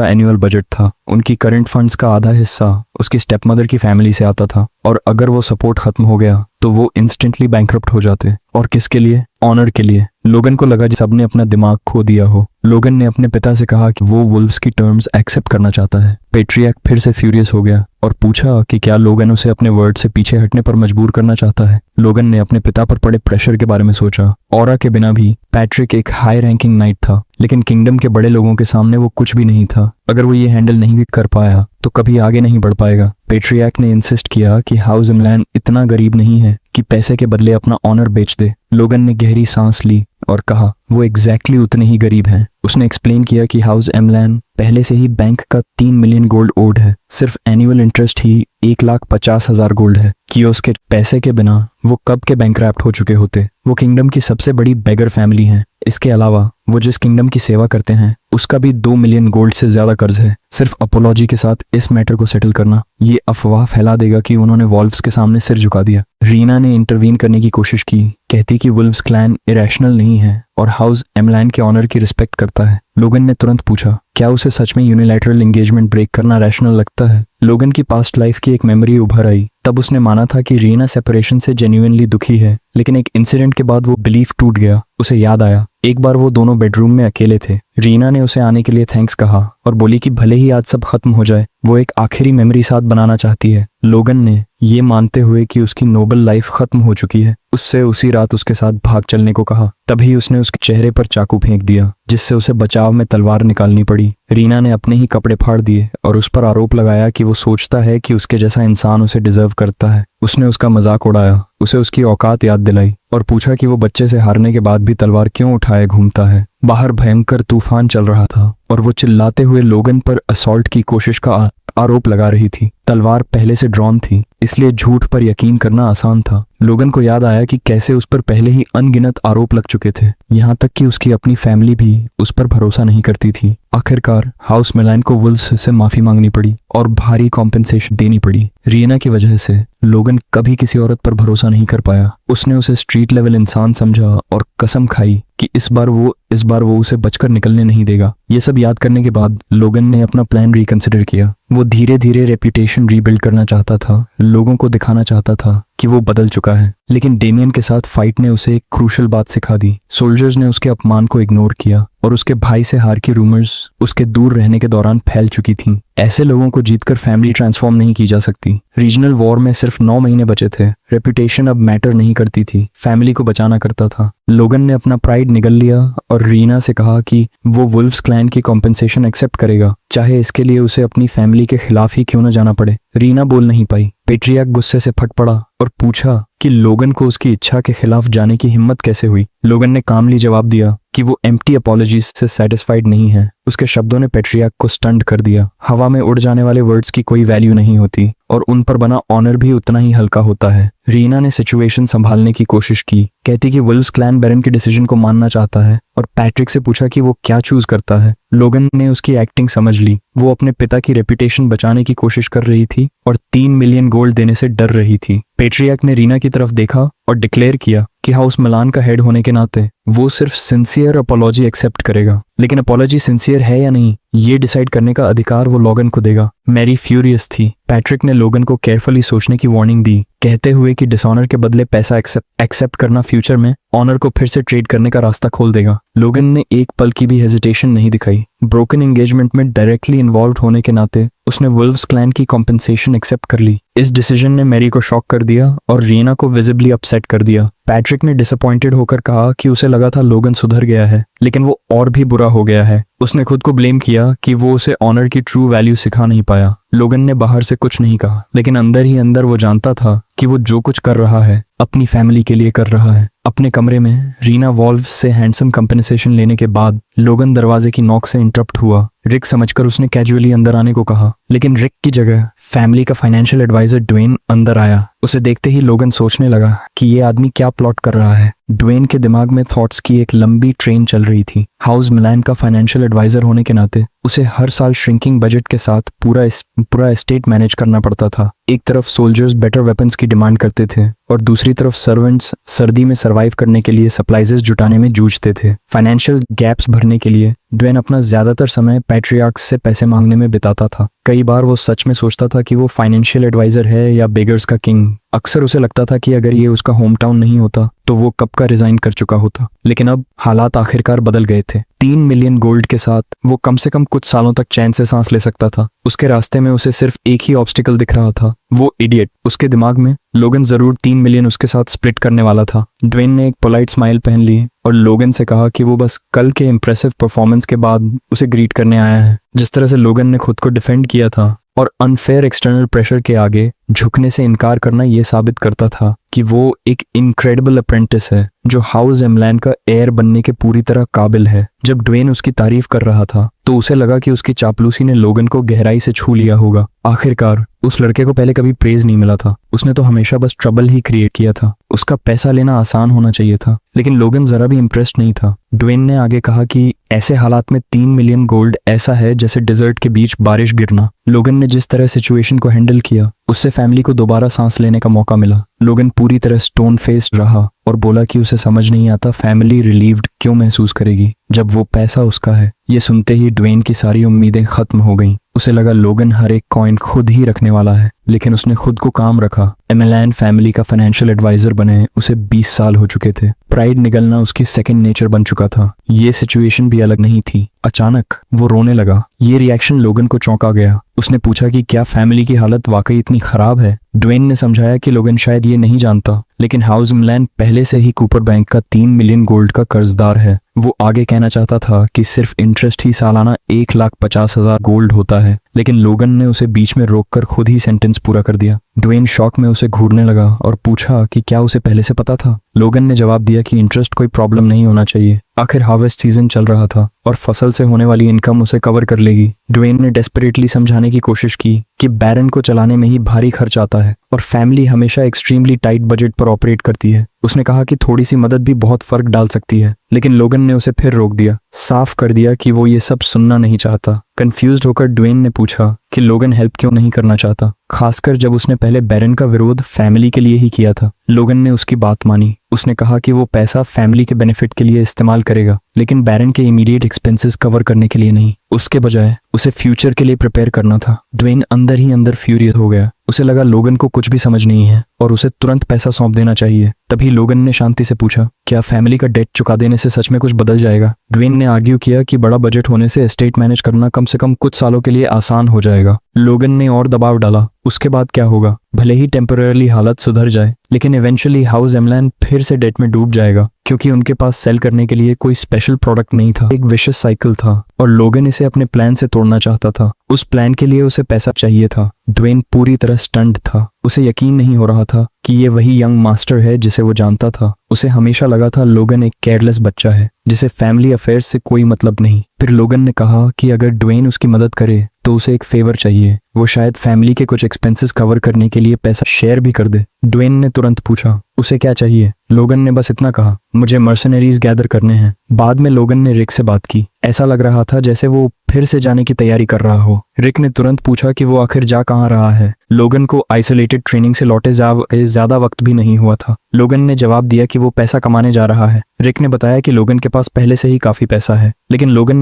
एनुअल बजट था। उनकी करंट फंड्स का आधा हिस्सा उसकी स्टेपमदर की फैमिली से आता था, और अगर वो सपोर्ट खत्म हो गया तो वो इंस्टेंटली बैंकरप्ट हो जाते। और किसके लिए? ऑनर के लिए। लोगन को लगा जैसे सबने अपना दिमाग खो दिया हो। लोगन ने अपने पिता से कहा कि वो वुल्व्स की टर्म्स एक्सेप्ट करना चाहता है। पेट्रियाक फिर से फ्यूरियस हो गया और पूछा कि क्या लोगन उसे अपने वर्ड से पीछे हटने पर मजबूर करना चाहता है। लोगन ने अपने पिता पर पड़े प्रेशर के बारे में सोचा। ऑरा के बिना भी पैट्रिक एक हाई रैंकिंग नाइट था, लेकिन किंगडम के बड़े लोगों के सामने वो कुछ भी नहीं था। अगर वो ये हैंडल नहीं कर पाया तो कभी आगे नहीं बढ़ पाएगा। पेट्रियाक ने इंसिस्ट किया कि हाउस इमलैन इतना गरीब नहीं है कि पैसे के बदले अपना ऑनर बेच दे। लोगन ने गहरी सांस ली और कहा वो एग्जैक्टली उतने ही गरीब हैं। उसने एक्सप्लेन किया कि हाउस एमलैन पहले से ही बैंक का 3 मिलियन गोल्ड ओड है। सिर्फ एनुअल इंटरेस्ट ही 1,50,000 गोल्ड है कि उसके पैसे के बिना वो कब के बैंकरप्ट हो चुके होते। वो किंगडम की सबसे बड़ी बेगर फैमिली है। इसके अलावा वो जिस किंगडम की सेवा करते हैं उसका भी 2 मिलियन गोल्ड से ज्यादा कर्ज है। सिर्फ अपोलॉजी के साथ इस मैटर को सेटल करना ये अफवाह फैला देगा कि उन्होंने वॉल्व्स के सामने सिर झुका दिया। रीना ने इंटरवीन करने की कोशिश की, कहती कि वुल्व्स क्लैन इरेशनल नहीं है और हाउस एमलैन के ऑनर की रिस्पेक्ट करता है। लोगन ने तुरंत पूछा क्या उसे सच में यूनिलैटरल एंगेजमेंट ब्रेक करना रैशनल लगता है। लोगन की पास्ट लाइफ की एक मेमोरी उभर आई। तब उसने माना था कि रीना सेपरेशन से जेन्युइनली दुखी है, लेकिन एक इंसिडेंट के बाद वो बिलीफ टूट गया। उसे याद आया एक बार वो दोनों बेडरूम में अकेले थे। रीना ने उसे आने के लिए थैंक्स कहा और बोली कि भले ही आज सब खत्म हो जाए, वो एक आखिरी मेमोरी साथ बनाना चाहती है। लोगन ने ये मानते हुए कि उसकी नोबल लाइफ खत्म हो चुकी है, उससे उसी रात उसके साथ भाग चलने को कहा। तभी उसने उसके चेहरे पर चाकू फेंक दिया, जिससे उसे बचाव में तलवार निकालनी पड़ी। रीना ने अपने ही कपड़े फाड़ दिए और उस पर आरोप लगाया कि वो सोचता है कि उसके जैसा इंसान उसे डिजर्व करता है। उसने उसका मजाक उड़ाया, उसे उसकी औकात याद दिलाई और पूछा कि वो बच्चे से हारने के बाद भी तलवार क्यों उठाए घूमता है। बाहर भयंकर तूफान चल रहा था और वो चिल्लाते हुए लोगन पर असॉल्ट की कोशिश का आरोप लगा रही थी। तलवार पहले से ड्रॉन थी, इसलिए झूठ पर यकीन करना आसान था। लोगन को याद आया कि कैसे उस पर पहले ही अनगिनत आरोप लग चुके थे, यहाँ तक कि उसकी अपनी फैमिली भी उस पर भरोसा नहीं करती थी। आखिरकार हाउस मिलान को वुल्व्स से माफी मांगनी पड़ी और भारी कॉम्पेंसेशन देनी पड़ी। रियना की वजह से लोगन कभी किसी औरत पर भरोसा नहीं कर पाया। उसने उसे स्ट्रीट लेवल इंसान समझा और कसम खाई कि इस बार वो उसे बचकर निकलने नहीं देगा। ये सब याद करने के बाद लोगन ने अपना प्लान रिकंसिडर किया। वो धीरे धीरे रेपुटेशन रीबिल्ड करना चाहता था, लोगों को दिखाना चाहता था कि वो बदल चुका है। लेकिन डेमियन के साथ फाइट ने उसे एक क्रूशल बात सिखा दी। सोल्जर्स ने उसके अपमान को इग्नोर किया और उसके भाई से हार की रूमर्स उसके दूर रहने के दौरान फैल चुकी थीं। ऐसे लोगों को जीतकर फैमिली ट्रांसफॉर्म नहीं की जा सकती। रीजनल वॉर में सिर्फ 9 महीने बचे थे। रेपुटेशन अब मैटर नहीं करती थी, फैमिली को बचाना करता था। लोगन ने अपना प्राइड निगल लिया और रीना से कहा कि वो वुल्व्स क्लैन की कॉम्पेंसेशन एक्सेप्ट करेगा, चाहे इसके लिए उसे अपनी फैमिली के खिलाफ ही क्यों न जाना पड़े। रीना बोल नहीं पाई। पेट्रियार्क गुस्से से फट पड़ा और पूछा कि लोगन को उसकी इच्छा के खिलाफ जाने की हिम्मत कैसे हुई। लोगन ने कामली जवाब दिया कि वो एम्प्टी अपॉलॉजीज से सेटिस्फाइड नहीं है। उसके शब्दों ने पेट्रियार्क को स्टंट कर दिया। हवा में उड़ जाने वाले वर्ड्स की कोई वैल्यू नहीं होती और उन पर बना ऑनर भी उतना ही हल्का होता है। रीना ने सिचुएशन संभालने की कोशिश की, कहती कि वुल्व्स क्लैन बैरन के डिसीजन को मानना चाहता है और पैट्रिक से पूछा कि वो क्या चूज करता है। लोगन ने उसकी एक्टिंग समझ ली। वो अपने पिता की रेपुटेशन बचाने की कोशिश कर रही थी और 3 मिलियन गोल्ड देने से डर रही थी। पेट्रियार्क ने रीना की तरफ देखा और डिक्लेयर किया कि हाउस मिलान का हेड होने के नाते वो सिर्फ सिंसियर अपॉलॉजी एक्सेप्ट करेगा, लेकिन अपॉलॉजी सिंसियर है या नहीं ये डिसाइड करने का अधिकार वो लोगन को देगा। मैरी फ्यूरियस थी। पैट्रिक ने लोगन को केयरफुली सोचने की वार्निंग दी, कहते हुए कि डिसऑनर के बदले पैसा एक्सेप्ट करना फ्यूचर में ऑनर को फिर से ट्रेड करने का रास्ता खोल देगा। लोगन ने एक पल की भी हेजिटेशन नहीं दिखाई। ब्रोकन एंगेजमेंट में डायरेक्टली इन्वॉल्व होने के नाते उसने वुल्व्स क्लैन की कॉम्पेंसेशन एक्सेप्ट कर ली। इस डिसीजन ने मैरी को शॉक कर दिया और रीना को विजिबली अपसेट कर दिया। पैट्रिक ने डिसअपॉइंटेड होकर कहा कि उसे लगा था लोगन सुधर गया है, लेकिन वो और भी बुरा हो गया है। उसने खुद को ब्लेम किया कि वो उसे ऑनर की ट्रू वैल्यू सिखा नहीं पाया। लोगन ने बाहर से कुछ नहीं कहा, लेकिन अंदर ही अंदर वो जानता था कि वो जो कुछ कर रहा है अपनी फैमिली के लिए कर रहा है। अपने कमरे में रीना वॉल्व्स से हैंडसम कंपनसेशन लेने के बाद लोगन दरवाजे की नॉक से इंटरप्ट हुआ। रिक समझकर उसने कैजुअली अंदर आने को कहा, लेकिन रिक की जगह फैमिली का फाइनेंशियल एडवाइजर ड्वेन अंदर आया। उसे देखते ही लोगन सोचने लगा कि ये आदमी क्या प्लॉट कर रहा है। ड्वेन के दिमाग में थॉट्स की एक लंबी ट्रेन चल रही थी। हाउस मिलान का फाइनेंशियल एडवाइजर होने के नाते उसे हर साल श्रिंकिंग बजट के साथ पूरा एस्टेट मैनेज करना पड़ता था। एक तरफ सोल्जर्स बेटर वेपन्स की डिमांड करते थे और दूसरी तरफ सर्वेंट्स सर्दी में सर्वाइव करने के लिए सप्लाइजेस जुटाने में जूझते थे। फाइनेंशियल गैप्स भरने के लिए ड्वेन अपना ज्यादातर समय पैट्रियार्क्स से पैसे मांगने में बिताता था। कई बार वो सच में सोचता था कि वो फाइनेंशियल एडवाइजर है या बेगर्स का किंग। अक्सर उसे लगता था कि अगर ये उसका होम टाउन नहीं होता तो वो कब का रिजाइन कर चुका होता। लेकिन अब हालात आखिरकार बदल गए थे। 3 मिलियन गोल्ड के साथ वो कम से कम कुछ सालों तक चैन से सांस ले सकता था। उसके रास्ते में उसे सिर्फ एक ही ऑब्स्टिकल दिख रहा था, वो इडियट। उसके दिमाग में लोगन जरूर 3 मिलियन उसके साथ स्प्लिट करने वाला था। ड्वेन ने एक पोलाइट स्माइल पहन ली और लोगन से कहा कि वो बस कल के इम्प्रेसिव परफॉर्मेंस के बाद उसे ग्रीट करने आया है। जिस तरह से लोगन ने खुद को डिफेंड किया था और अनफेयर एक्सटर्नल प्रेशर के आगे झुकने से इनकार करना यह साबित करता था कि वो एक इनक्रेडिबल अप्रेंटिस है जो हाउस एमलैन का एयर बनने के पूरी तरह काबिल है। जब ड्वेन उसकी तारीफ कर रहा था तो उसे लगा कि उसकी चापलूसी ने लोगन को गहराई से छू लिया होगा। आखिरकार उस लड़के को पहले कभी प्रेज नहीं मिला था, उसने तो हमेशा बस ट्रबल ही क्रिएट किया था। उसका पैसा लेना आसान होना चाहिए था, लेकिन लोगन जरा भी इम्प्रेस्ड नहीं था। ड्वेन ने आगे कहा कि ऐसे हालात में 3 मिलियन गोल्ड ऐसा है जैसे डिजर्ट के बीच बारिश गिरना। लोगन ने जिस तरह सिचुएशन को हैंडल किया उससे फैमिली को दोबारा सांस लेने का मौका मिला। लोगन पूरी तरह स्टोन फेस्ड रहा और बोला कि उसे समझ नहीं आता फैमिली रिलीव्ड क्यों महसूस करेगी जब वो पैसा उसका है। ये सुनते ही ड्वेन की सारी उम्मीदें खत्म हो गईं। उसे लगा लोगन हर एक कॉइन खुद ही रखने वाला है, लेकिन उसने खुद को काम रखा। एमलैन फैमिली का फाइनेंशियल एडवाइजर बने उसे 20 साल हो चुके थे। प्राइड निगलना उसकी सेकंड नेचर बन चुका था। ये सिचुएशन भी अलग नहीं थी। अचानक वो रोने लगा। ये रिएक्शन लोगन को चौंका गया। उसने पूछा कि क्या फैमिली की हालत वाकई इतनी खराब है। ड्वेन ने समझाया कि लोगन शायद ये नहीं जानता, लेकिन हाउस मिलान पहले से ही कूपर बैंक का 3 मिलियन गोल्ड का कर्जदार है। वो आगे कहना चाहता था कि सिर्फ इंटरेस्ट ही सालाना 1,50,000 गोल्ड होता है, लेकिन लोगन ने उसे बीच में रोककर खुद ही सेंटेंस पूरा कर दिया। ड्वेन शॉक में उसे घूरने लगा और पूछा कि क्या उसे पहले से पता था। लोगन ने जवाब दिया कि इंटरेस्ट कोई प्रॉब्लम नहीं होना चाहिए, आखिर हार्वेस्ट सीजन चल रहा था और फसल से होने वाली इनकम उसे कवर कर लेगी। ड्वेन ने डेस्परेटली समझाने की कोशिश की कि बैरन को चलाने में ही भारी खर्च आता है और फैमिली हमेशा एक्सट्रीमली टाइट बजट पर ऑपरेट करती है। उसने कहा कि थोड़ी सी मदद भी बहुत फर्क डाल सकती है, लेकिन लोगन ने उसे फिर रोक दिया, साफ कर दिया कि वो ये सब सुनना नहीं चाहता। कंफ्यूज्ड होकर ड्वेन ने पूछा कि लोगन हेल्प क्यों नहीं करना चाहता, खासकर जब उसने पहले बैरन का विरोध फैमिली के लिए ही किया था। लोगन ने उसकी बात मानी। उसने कहा कि वो पैसा फैमिली के बेनिफिट के लिए इस्तेमाल करेगा, लेकिन बैरन के इमीडिएट एक्सपेंसेस कवर करने के लिए नहीं। उसके बजाय उसे फ्यूचर के लिए प्रिपेयर करना था। ड्वेन अंदर ही अंदर फ्यूरियस हो गया। उसे लगा लोगन को कुछ भी समझ नहीं है और उसे तुरंत पैसा सौंप देना चाहिए। तभी लोगन ने शांति से पूछा, क्या फैमिली का डेट चुका देने से सच में कुछ बदल जाएगा? ड्वेन ने आर्ग्यू किया कि बड़ा बजट होने से एस्टेट मैनेज करना कम से कम कुछ सालों के लिए आसान हो जाएगा। लोगन ने और दबाव डाला, उसके बाद क्या होगा? भले ही टेम्पररी हालत सुधर जाए, लेकिन इवेंचुअली हाउस एमलैन फिर से डेट में डूब जाएगा, क्योंकि उनके पास सेल करने के लिए कोई स्पेशल प्रोडक्ट नहीं था। एक विशियस साइकिल था और लोगन इसे अपने प्लान से तोड़ना चाहता था। उस प्लान के लिए उसे पैसा चाहिए था। ड्वेन पूरी तरह स्टन्ड था। उसे यकीन नहीं हो रहा था कि ये वही यंग मास्टर है जिसे वो जानता था। उसे हमेशा लगा था लोगन एक केयरलेस बच्चा है जिसे फैमिली अफेयर्स से कोई मतलब नहीं। फिर लोगन ने कहा कि अगर ड्वेन उसकी मदद करे तो उसे एक फेवर चाहिए। वो शायद फैमिली के कुछ एक्सपेंसेस कवर करने के लिए पैसा शेयर भी कर दे। ड्वेन ने तुरंत पूछा, उसे क्या चाहिए? लोगन ने बस इतना कहा, मुझे मर्सनरीज गैदर करने हैं। बाद में लोगन ने रिक से बात की। ऐसा लग रहा था जैसे वो फिर से जाने की तैयारी कर रहा हो। रिक ने तुरंत पूछा कि वो आखिर जा कहाँ रहा है। लोगन को आइसोलेटेड ट्रेनिंग से लौटे ज्यादा वक्त भी नहीं हुआ था। लोगन ने जवाब दिया कि वो पैसा कमाने जा रहा है। रिक ने बताया कि लोगन के पास पहले से ही काफी पैसा है, लेकिन लोगन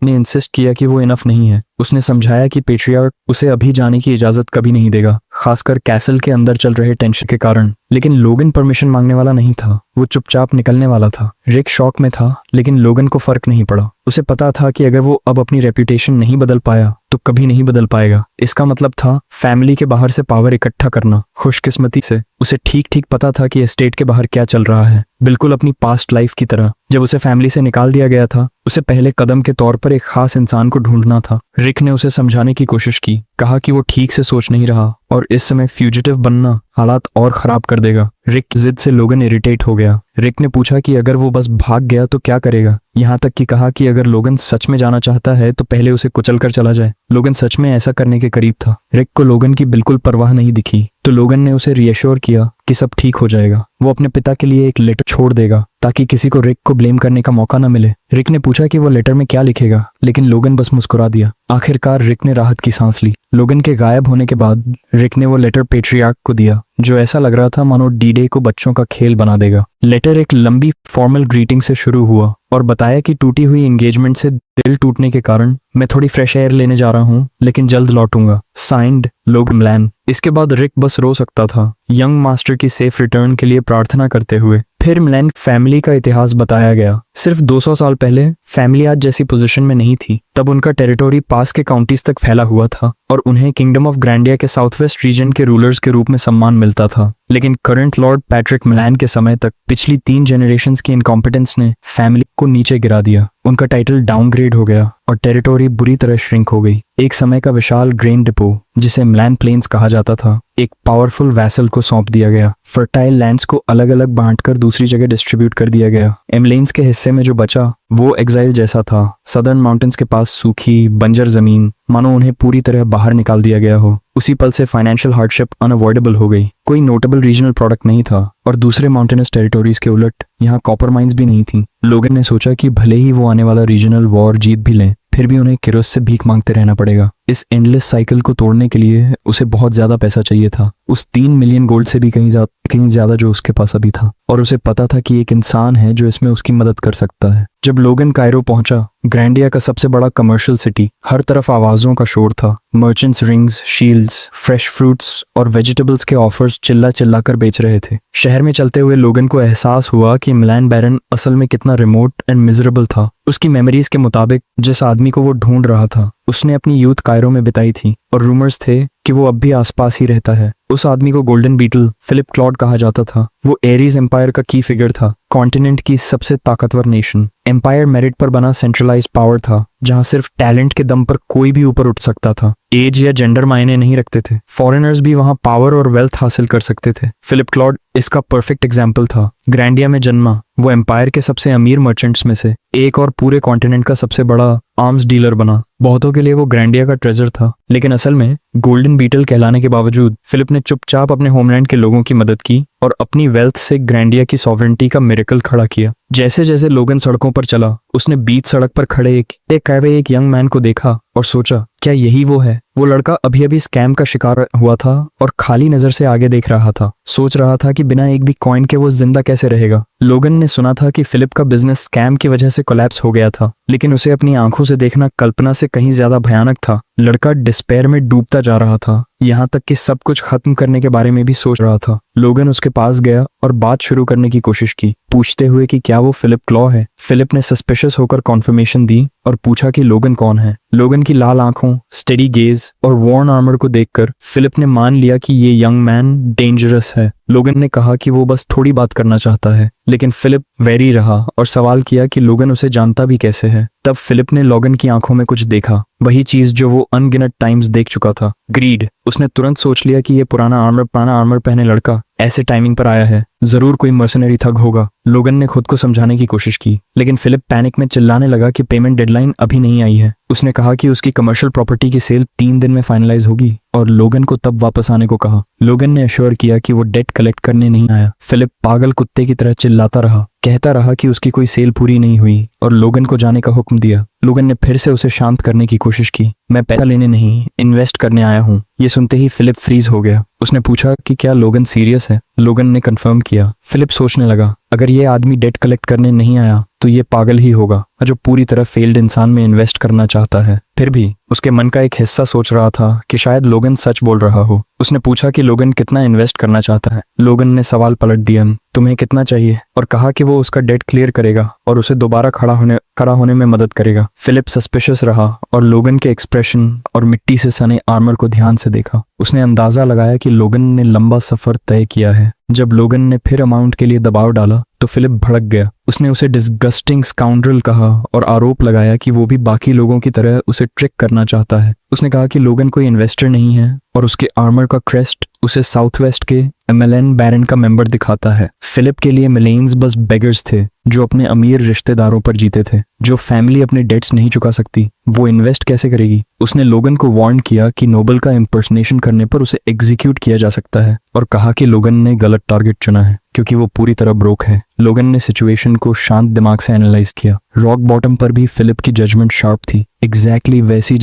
ने इंसिस्ट किया कि वो इनफ नहीं है। उसने समझाया कि पेट्रियार्क उसे अभी जाने की इजाजत कभी नहीं देगा, खासकर कैसल के अंदर चल रहे टेंशन के कारण। लेकिन लोगन परमिशन मांगने वाला नहीं था, वो चुपचाप निकलने वाला था। रिक शॉक में था, लेकिन लोगन को फर्क नहीं पड़ा। उसे पता था कि अगर वो अब अपनी रेपुटेशन नहीं बदल पाया तो कभी नहीं बदल पाएगा। इसका मतलब था फैमिली के बाहर से पावर इकट्ठा करना। खुशकिस्मती से उसे ठीक ठीक पता था कि एस्टेट के बाहर क्या चल रहा है, बिल्कुल अपनी पास्ट लाइफ की तरह। जब उसे फैमिली से निकाल दिया गया था, उसे पहले कदम के तौर पर एक खास इंसान को ढूंढना था। रिक ने उसे समझाने की कोशिश की, कहा कि वो ठीक से सोच नहीं रहा और इस समय फ्यूजिटिव बनना हालात और खराब कर देगा। रिक की जिद से लोगन इरिटेट हो गया। रिक ने पूछा कि अगर वो बस भाग गया तो क्या करेगा, यहाँ तक कि कहा कि अगर लोगन सच में जाना चाहता है तो पहले उसे कुचल कर चला जाए। लोगन सच में ऐसा करने के करीब था। रिक को लोगन की बिल्कुल परवाह नहीं दिखी, तो लोगन ने उसे रिएश्योर किया कि सब ठीक हो जाएगा। वो अपने पिता के लिए एक लेटर छोड़ देगा ताकि किसी को रिक को ब्लेम करने का मौका न मिले। रिक ने पूछा कि वो लेटर में क्या लिखेगा, लेकिन लोगन बस मुस्कुरा दिया। आखिरकार रिक ने राहत की सांस ली। लोगन के गायब होने के बाद रिक ने वो लेटर पेट्रियार्क को दिया, जो ऐसा लग रहा था मानो डी-डे को बच्चों का खेल बना देगा। लेटर एक लंबी फॉर्मल ग्रीटिंग से शुरू हुआ और बताया कि टूटी हुई एंगेजमेंट से दिल टूटने के कारण मैं थोड़ी फ्रेश एयर लेने जा रहा हूँ, लेकिन जल्द लौटूंगा। साइंड लोगन म्लैन। इसके बाद रिक बस रो सकता था, यंग मास्टर की सेफ रिटर्न के लिए प्रार्थना करते हुए। फिर म्लैन फैमिली का इतिहास बताया गया। सिर्फ 200 साल पहले फैमिली आज जैसी पोजीशन में नहीं थी। तब उनका टेरिटोरी पास के काउंटीज तक फैला हुआ था और उन्हें किंगडम ऑफ ग्रैंडिया के साउथ वेस्ट रीजन के रूलर्स के रूप में सम्मान मिलता था। लेकिन करंट लॉर्ड पैट्रिक म्लैन के समय तक पिछली 3 जनरेशंस की इनकॉम्पिटेंस ने फैमिली को नीचे गिरा दिया। उनका टाइटल डाउनग्रेड हो गया और टेरिटोरी बुरी तरह श्रिंक हो गई। एक समय का विशाल ग्रेन डिपो, जिसे म्लैन प्लेन्स कहा जाता था, एक पावरफुल वैसल को सौंप दिया गया। फर्टाइल लैंड्स को अलग अलग बांटकर दूसरी जगह डिस्ट्रीब्यूट कर दिया गया। एमलेन्स के हिस्से में जो बचा वो एग्जाइल जैसा था। सदर्न माउंटेन्स के पास सूखी बंजर जमीन, मानो उन्हें पूरी तरह बाहर निकाल दिया गया हो। उसी पल से फाइनेंशियल हार्डशिप अनअवॉइडेबल हो गई। कोई नोटेबल रीजनल प्रोडक्ट नहीं था और दूसरे माउंटेनस टेरिटोरीज के उलट यहाँ कॉपर माइंस भी नहीं थी। लोगन ने सोचा कि भले ही वो आने वाला रीजनल वॉर जीत भी लें, फिर भी उन्हें किरोस से भीख मांगते रहना पड़ेगा। इस एंडलेस साइकिल को तोड़ने के लिए उसे बहुत ज्यादा पैसा चाहिए था, उस 3 मिलियन गोल्ड से भी कहीं ज्यादा जो उसके पास अभी था। और उसे पता था कि एक इंसान है जो इसमें उसकी मदद कर सकता है। जब लोगन कायरो पहुंचा, ग्रैंडिया का सबसे बड़ा कमर्शियल सिटी, हर तरफ आवाजों का शोर था। Merchants rings, shields, fresh fruits और वेजिटेबल्स के ऑफर्स चिल्ला चिल्ला कर बेच रहे थे। शहर में चलते हुए लोगन को एहसास हुआ कि म्लैन बैरन असल में कितना रिमोट एंड मिजरेबल था। उसकी मेमोरीज के मुताबिक जिस आदमी को वो ढूंढ रहा था, उसने अपनी यूथ कायरो में बिताई थी और रूमर्स थे कि वो अब भी आसपास ही रहता है। उस आदमी को गोल्डन बीटल फिलिप क्लॉड कहा जाता था। वो एरीज एम्पायर का की फिगर था, कॉन्टिनेंट की सबसे ताकतवर नेशन। एम्पायर मेरिट पर बना सेंट्रलाइज्ड पावर था, जहां सिर्फ टैलेंट के दम पर कोई भी ऊपर उठ सकता था। एज या जेंडर मायने नहीं रखते थे, फॉरेनर्स भी वहां पावर और वेल्थ हासिल कर सकते थे। फिलिप क्लॉड इसका परफेक्ट एग्जाम्पल था। ग्रैंडिया में जन्मा, वो एम्पायर के सबसे अमीर मर्चेंट्स में से एक और पूरे कॉन्टिनेंट का सबसे बड़ा आर्म्स डीलर बना। बहुतों के लिए वो ग्रैंडिया का ट्रेजर था, लेकिन असल में गोल्डन बीटल कहलाने के बावजूद फिलिप ने चुपचाप अपने होमलैंड के लोगों की मदद की और अपनी वेल्थ से ग्रैंडिया की सॉवरेंटी का मिरेकल खड़ा किया। जैसे जैसे लोगन सड़कों पर चला, उसने बीच सड़क पर खड़े एक यंग मैन को देखा और सोचा, क्या यही वो है? वो लड़का अभी अभी स्कैम का शिकार हुआ था और खाली नजर से आगे देख रहा था। सोच रहा था कि बिना एक भी कॉइन के वो जिंदा कैसे रहेगा। लोगन ने सुना था कि फिलिप का बिजनेस स्कैम की वजह से कोलैप्स हो गया था, लेकिन उसे अपनी आंखों से देखना कल्पना से कहीं ज्यादा भयानक था। लड़का डिस्पेयर में डूबता जा रहा था, यहाँ तक कि सब कुछ खत्म करने के बारे में भी सोच रहा था। लोगन उसके पास गया और बात शुरू करने की कोशिश की, पूछते हुए कि क्या वो फिलिप क्लॉ है। फिलिप ने सस्पिशियस होकर कॉन्फर्मेशन दी और पूछा कि लोगन कौन है। लोगन की लाल आंखों, स्टेडी गेज और वॉर्न आर्मर को देखकर फिलिप ने मान लिया कि ये यंग मैन डेंजरस है। लोगन ने कहा कि वो बस थोड़ी बात करना चाहता है, लेकिन फिलिप वेरी रहा और सवाल किया कि लोगन उसे जानता भी कैसे है। तब फिलिप ने लोगन की आंखों में कुछ देखा, वही चीज जो वो अनगिनत टाइम्स देख चुका था, ग्रीड। उसने तुरंत सोच लिया कि ये पुराना आर्मर पहने लड़का ऐसे टाइमिंग पर आया है, जरूर कोई मर्सनरी थग होगा। लोगन ने खुद को समझाने की कोशिश की, लेकिन फिलिप पैनिक में चिल्लाने लगा कि पेमेंट डेडलाइन अभी नहीं आई है। उसने कहा कि उसकी कमर्शियल प्रॉपर्टी की सेल 3 दिन में फाइनलाइज होगी और लोगन को तब वापस आने को कहा। लोगन ने अश्योर किया कि वो डेट कलेक्ट करने नहीं आया। फिलिप पागल कुत्ते की तरह चिल्लाता रहा, कहता रहा कि उसकी कोई सेल पूरी नहीं हुई और लोगन को जाने का हुक्म दिया। लोगन ने फिर से उसे शांत करने की कोशिश की। मैं पैसा लेने नहीं, इन्वेस्ट करने आया हूँ। ये सुनते ही फिलिप फ्रीज हो गया। उसने पूछा कि क्या लोगन सीरियस है। लोगन ने कंफर्म किया। फिलिप सोचने लगा, अगर ये आदमी डेट कलेक्ट करने नहीं आया तो ये पागल ही होगा जो पूरी तरह फेल्ड इंसान में इन्वेस्ट करना चाहता है। फिर भी उसके मन का एक हिस्सा सोच रहा था कि शायद लोगन सच बोल रहा हो। उसने पूछा कि लोगन कितना इन्वेस्ट करना चाहता है। लोगन ने सवाल पलट दिया, तुम्हें कितना चाहिए, और कहा कि वो उसका डेट क्लियर करेगा और उसे दोबारा खड़ा होने में मदद करेगा। फिलिप सस्पिशियस रहा और लोगन के एक्सप्रेशन और मिट्टी से सने आर्मर को ध्यान से देखा। उसने अंदाजा लगाया कि लोगन ने लंबा सफर तय किया है। जब लोगन ने फिर अमाउंट के लिए दबाव डाला तो फिलिप भड़क गया। उसने उसे डिस्गस्टिंग स्काउंड्रल कहा और आरोप लगाया कि वो भी बाकी लोगों की तरह उसे ट्रिक करना चाहता है। उसने कहा कि लोगन कोई इन्वेस्टर नहीं है और उसके आर्मर का क्रेस्ट उसे साउथ वेस्ट के एमएलएन बैरन का मेंबर दिखाता है। फिलिप के लिए मिलेन्स बस बेगर्स थे जो अपने अमीर रिश्तेदारों पर जीते थे। जो फैमिली अपने डेट्स नहीं चुका सकती, वो इन्वेस्ट कैसे करेगी। उसने लोगन को वार्न किया कि नोबल का इम्पर्सनेशन करने पर उसे एग्जीक्यूट किया जा सकता है और कहा कि लोगन ने गलत टारगेट चुना है क्योंकि वो पूरी तरह ब्रोक है। लोगन ने सिचुएशन को शांत दिमाग से एनालाइज किया। रॉक बॉटम पर भी फिलिप की जजमेंट शार्प थी, एग्जैक्टली वैसी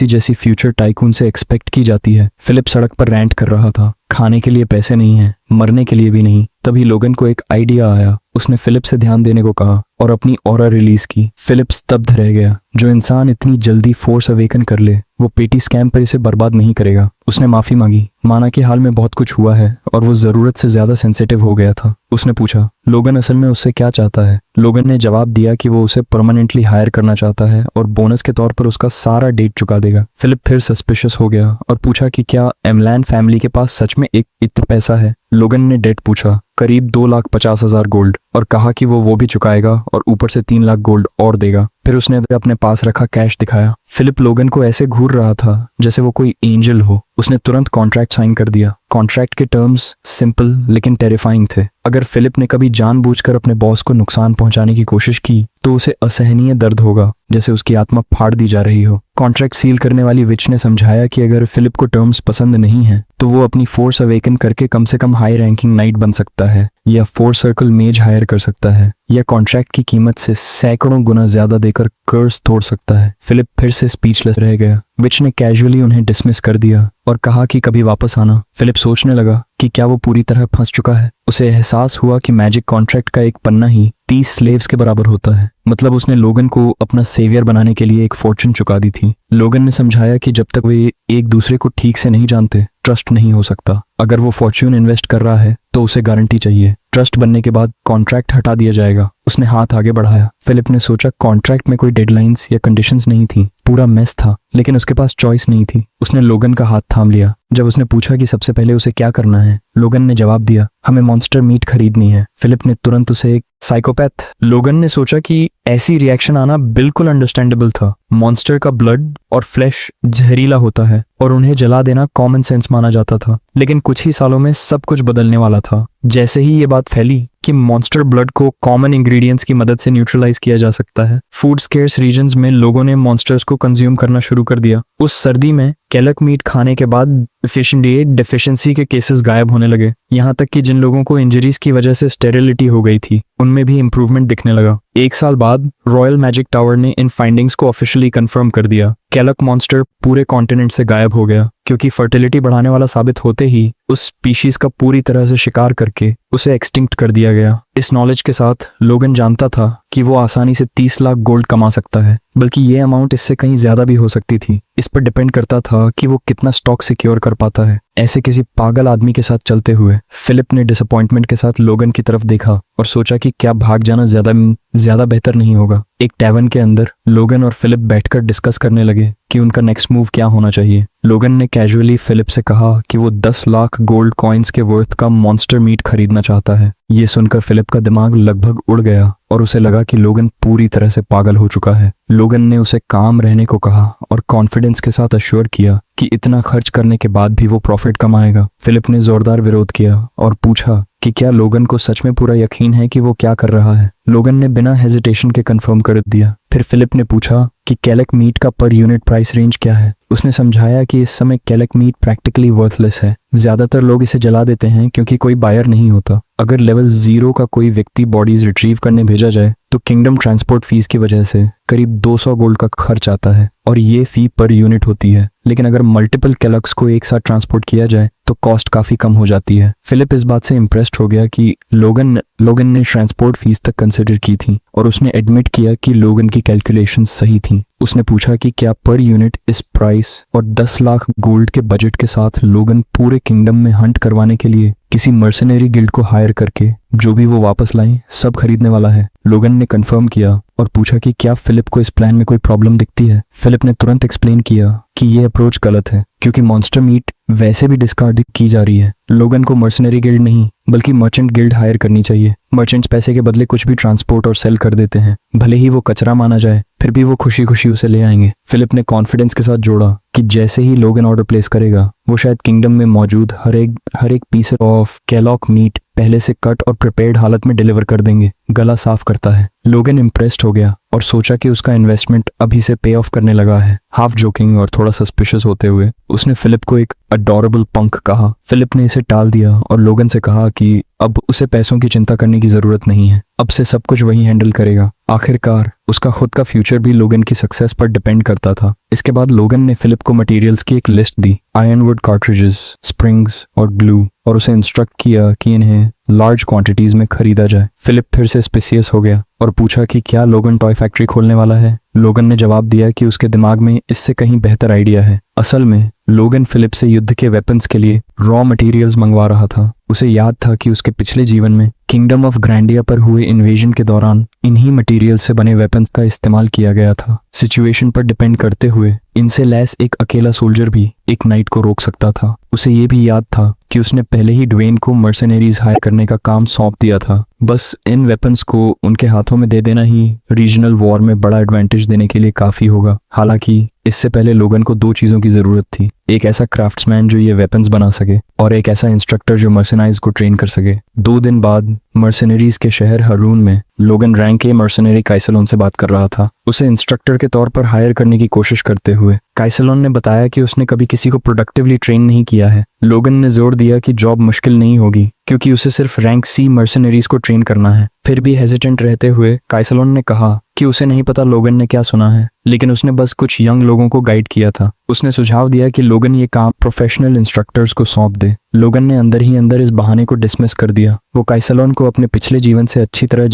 जैसी फ्यूचर टाइकून से एक्सपेक्ट की जाती है। फिलिप सड़क पर रैंट कर रहा था, खाने के लिए पैसे नहीं है, मरने के लिए भी नहीं। तभी लोगन को एक आइडिया आया। उसने फिलिप से ध्यान देने को कहा और अपनी ऑरा रिलीज की। फिलिप स्तब्ध रह गया। जो इंसान इतनी जल्दी फोर्स अवेकन कर ले वो पेटी स्कैम पर इसे बर्बाद नहीं करेगा। उसने माफी मांगी, माना कि हाल में बहुत कुछ हुआ है और वो जरूरत से ज्यादा सेंसिटिव हो गया था। उसने पूछा लोगन असल में उससे क्या चाहता है। लोगन ने जवाब दिया कि वो उसे परमानेंटली हायर करना चाहता है और बोनस के तौर पर उसका सारा डेट चुका देगा। फिलिप फिर सस्पिशियस हो गया और पूछा कि क्या एमलैन फैमिली के पास सच में इतना पैसा है। लोगन ने डेट पूछा, करीब 2,50,000 गोल्ड, और कहा कि वो भी चुकाएगा और ऊपर से 3 लाख गोल्ड और देगा। फिर उसने अपने पास रखा कैश दिखाया। फिलिप लोगन को ऐसे घूर रहा था जैसे वो कोई एंजल हो। उसने तुरंत कॉन्ट्रैक्ट साइन कर दिया। कॉन्ट्रैक्ट के टर्म्स सिंपल लेकिन टेरिफाइंग थे। अगर फिलिप ने कभी जानबूझकर अपने बॉस को नुकसान पहुंचाने की कोशिश की तो उसे असहनीय दर्द होगा, जैसे उसकी आत्मा फाड़ दी जा रही हो। कॉन्ट्रैक्ट सील करने वाली विच ने समझाया कि अगर फिलिप को टर्म्स पसंद नहीं है तो वो अपनी फोर्स अवेकन करके कम से कम हाई रैंकिंग नाइट बन सकता है या 4 सर्कल मेज हायर कर सकता है या कॉन्ट्रैक्ट की कीमत से सैकड़ों गुना ज्यादा देकर कर्ज तोड़ सकता है। फिलिप फिर से स्पीचलेस रह गया। विच ने कैजुअली उन्हें डिसमिस कर दिया और कहा कि कभी वापस आना। फिलिप सोचने लगा कि क्या वो पूरी तरह फंस चुका है। उसे एहसास हुआ कि मैजिक कॉन्ट्रैक्ट का एक पन्ना ही 30 स्लेव्स के बराबर होता है। मतलब उसने लोगन को अपना सेवियर बनाने के लिए एक फॉर्चून चुका दी थी। लोगन ने समझाया कि जब तक वे एक दूसरे को ठीक से नहीं जानते ट्रस्ट नहीं हो सकता। अगर वो फॉर्च्यून इन्वेस्ट कर रहा है तो उसे गारंटी चाहिए। ट्रस्ट बनने के बाद कॉन्ट्रैक्ट हटा दिया जाएगा। उसने हाथ आगे बढ़ाया। फिलिप ने सोचा कॉन्ट्रैक्ट में कोई डेडलाइंस या कंडीशंस नहीं थी, पूरा मेस था, लेकिन उसके पास चॉइस नहीं थी। उसने लोगन का हाथ थाम लिया। जब उसने पूछा कि सबसे पहले उसे क्या करना है, लोगन ने जवाब दिया, हमें मॉन्स्टर मीट खरीदनी है। फिलिप ने तुरंत उसे एक साइकोपैथ। लोगन ने सोचा कि ऐसी रिएक्शन आना बिल्कुल अंडरस्टैंडेबल था। मॉन्स्टर का ब्लड और फ्लैश जहरीला होता है और उन्हें जला देना कॉमन सेंस माना जाता था, लेकिन कुछ ही सालों में सब कुछ बदलने वाला था। जैसे ही ये बात फैली कि मॉन्स्टर ब्लड को कॉमन इंग्रेडिएंट्स की मदद से न्यूट्रलाइज किया जा सकता है, फूड स्केर्स रीजन्स में लोगों ने मॉन्स्टर्स को कंज्यूम करना शुरू कर दिया। उस सर्दी में कैलक मीट खाने के बाद डेफिशिएंसी के केसेस गायब होने लगे। यहाँ तक कि जिन लोगों को इंजरीज की वजह से स्टेरिलिटी हो गई थी, उनमें भी इंप्रूवमेंट दिखने लगा। एक साल बाद रॉयल मैजिक टावर ने इन फाइंडिंग्स को ऑफिशियली कंफर्म कर दिया। कैलक मॉन्स्टर पूरे कॉन्टिनेंट से गायब हो गया, क्योंकि फर्टिलिटी बढ़ाने वाला साबित होते ही उस स्पीशीज का पूरी तरह से शिकार करके उसे एक्सटिंक्ट कर दिया गया। इस नॉलेज के साथ लोगन जानता था कि वो आसानी से 30 लाख गोल्ड कमा सकता है, बल्कि ये अमाउंट इससे कहीं ज्यादा भी हो सकती थी। इस पर डिपेंड करता था कि वो कितना स्टॉक सिक्योर कर पाता है। ऐसे किसी पागल आदमी के साथ चलते हुए फिलिप ने डिसअपॉइंटमेंट के साथ लोगन की तरफ देखा और सोचा कि क्या भाग जाना ज्यादा बेहतर नहीं होगा। एक टैवर्न के अंदर लोगन और फिलिप बैठकर डिस्कस करने लगे कि उनका नेक्स्ट मूव क्या होना चाहिए। लोगन ने कैजुअली फिलिप से कहा कि वो 10 लाख गोल्ड कॉइन्स के वर्थ का मॉन्स्टर मीट खरीदना चाहता है। ये सुनकर फिलिप का दिमाग लगभग उड़ गया और उसे लगा कि लोगन पूरी तरह से पागल हो चुका है। लोगन ने उसे काम रहने को कहा और कॉन्फिडेंस के साथ अश्योर किया कि इतना खर्च करने के बाद भी वो प्रॉफिट कमाएगा। फिलिप ने जोरदार विरोध किया और पूछा कि क्या लोगन को सच में पूरा यकीन है कि वो क्या कर रहा है। लोगन ने बिना हेजिटेशन के कंफर्म कर दिया। फिर फिलिप ने पूछा कि कैलक मीट का पर यूनिट प्राइस रेंज क्या है। उसने समझाया कि इस समय कैलक मीट प्रैक्टिकली वर्थलेस है। ज्यादातर लोग इसे जला देते हैं क्योंकि कोई बायर नहीं होता। अगर लेवल 0 का कोई व्यक्ति बॉडीज रिट्रीव करने भेजा जाए तो किंगडम ट्रांसपोर्ट फीस की वजह से करीब 200 गोल्ड का खर्च आता है और ये फी पर यूनिट होती है। लेकिन अगर मल्टीपल कैलक्स को एक साथ ट्रांसपोर्ट किया जाए तो कॉस्ट काफी कम हो जाती है। फिलिप इस बात से इम्प्रेस्ड हो गया कि लोगन ने ट्रांसपोर्ट फीस तक कंसिडर की थी और उसने एडमिट किया कि लोगन की कैलकुलेशन सही थी। उसने पूछा कि क्या पर यूनिट इस प्राइस और 10 लाख गोल्ड के बजट के साथ लोगन पूरे किंगडम में हंट करवाने के लिए किसी मर्सनरी गिल्ड को हायर करके जो भी वो वापस लाएं सब खरीदने वाला है। लोगन ने कंफर्म किया और पूछा कि क्या फिलिप को इस प्लान में कोई प्रॉब्लम दिखती है। फिलिप ने तुरंत एक्सप्लेन किया कि यह अप्रोच गलत है, क्योंकि मॉन्स्टर मीट वैसे भी डिस्कार्ड की जा रही है। लोगन को मर्सनरी गिल्ड नहीं बल्कि मर्चेंट गिल्ड हायर करनी चाहिए। मर्चेंट्स पैसे के बदले कुछ भी ट्रांसपोर्ट और सेल कर देते हैं, भले ही वो कचरा माना जाए, फिर भी वो खुशी खुशी उसे ले आएंगे। फिलिप ने कॉन्फिडेंस के साथ जोड़ा कि जैसे ही लोगन ऑर्डर प्लेस करेगा वो शायद किंगडम में मौजूद हर एक पीस ऑफ कैलॉक मीट पहले से कट और प्रिपेयर्ड हालत में डिलीवर कर देंगे। गला साफ करता है। लोगन इम्प्रेस्ड हो गया और सोचा कि उसका इन्वेस्टमेंट अभी से पे ऑफ करने लगा है। हाफ जोकिंग और थोड़ा सस्पिशियस होते हुए उसने फिलिप को एक अडोरेबल पंक कहा। फिलिप ने इसे टाल दिया और लोगन से कहा कि अब उसे पैसों की चिंता करने की जरूरत नहीं है, अब से सब कुछ वही हैंडल करेगा। आखिरकार उसका खुद का फ्यूचर भी लोगन की सक्सेस पर डिपेंड करता था। इसके बाद लोगन ने फिलिप को मटेरियल्स की एक लिस्ट दी, आयरनवुड कार्ट्रिजेस, स्प्रिंग्स और ग्लू, और उसे इंस्ट्रक्ट किया कि इन्हें लार्ज क्वांटिटीज में खरीदा जाए। फिलिप फिर से स्पेसियस हो गया और पूछा कि क्या लोगन टॉय फैक्ट्री खोलने वाला है। लोगन ने जवाब दिया कि उसके दिमाग में इससे कहीं बेहतर आइडिया है। असल में लोगन फिलिप से युद्ध के वेपन्स के लिए रॉ मटेरियल्स मंगवा रहा था। उसे याद था कि उसके पिछले जीवन में किंगडम ऑफ ग्रैंडिया पर हुए इन्वेजन के दौरान इन्हीं मटेरियल्स से बने वेपन्स का इस्तेमाल किया गया था। सिचुएशन पर डिपेंड करते हुए इनसे लैस एक अकेला सोल्जर भी एक नाइट को रोक सकता था। उसे ये भी याद था कि उसने पहले ही ड्वेन को मर्सनरीज हायर करने का काम सौंप दिया था। बस इन वेपन्स को उनके हाथों में दे देना ही रीजनल वॉर में बड़ा एडवांटेज देने के लिए काफी होगा। हालांकि इससे पहले लोगन को 2 चीजों की जरूरत थी, एक ऐसा क्राफ्ट्समैन जो ये वेपन्स बना सके और एक ऐसा इंस्ट्रक्टर जो मर्सनाइज को ट्रेन कर सके। 2 दिन बाद मर्सनरीज के शहर हरून में लोगन रैंक के मर्सनरी काइसलोन से बात कर रहा था, उसे इंस्ट्रक्टर के तौर पर हायर करने की कोशिश करते हुए। काइसलोन ने बताया कि उसने कभी किसी को प्रोडक्टिवली ट्रेन नहीं किया है। लोगन ने जोर दिया कि जॉब मुश्किल नहीं होगी क्योंकि उसे सिर्फ रैंक C मर्सनरीज को ट्रेन करना है। फिर भी हेजिटेंट रहते हुए काइसलोन ने कहा कि उसे नहीं पता लोगन ने क्या सुना है, लेकिन उसने बस कुछ यंग लोगों को गाइड किया था। उसने सुझाव दिया कि लोगन ये काम प्रोफेशनल इंस्ट्रक्टर्स को सौंप दे। लोगन ने अंदर ही अंदर इस बहाने को डिसमिस कर दिया। वो काइसलोन को अपने पिछले जीवन से अच्छी तरह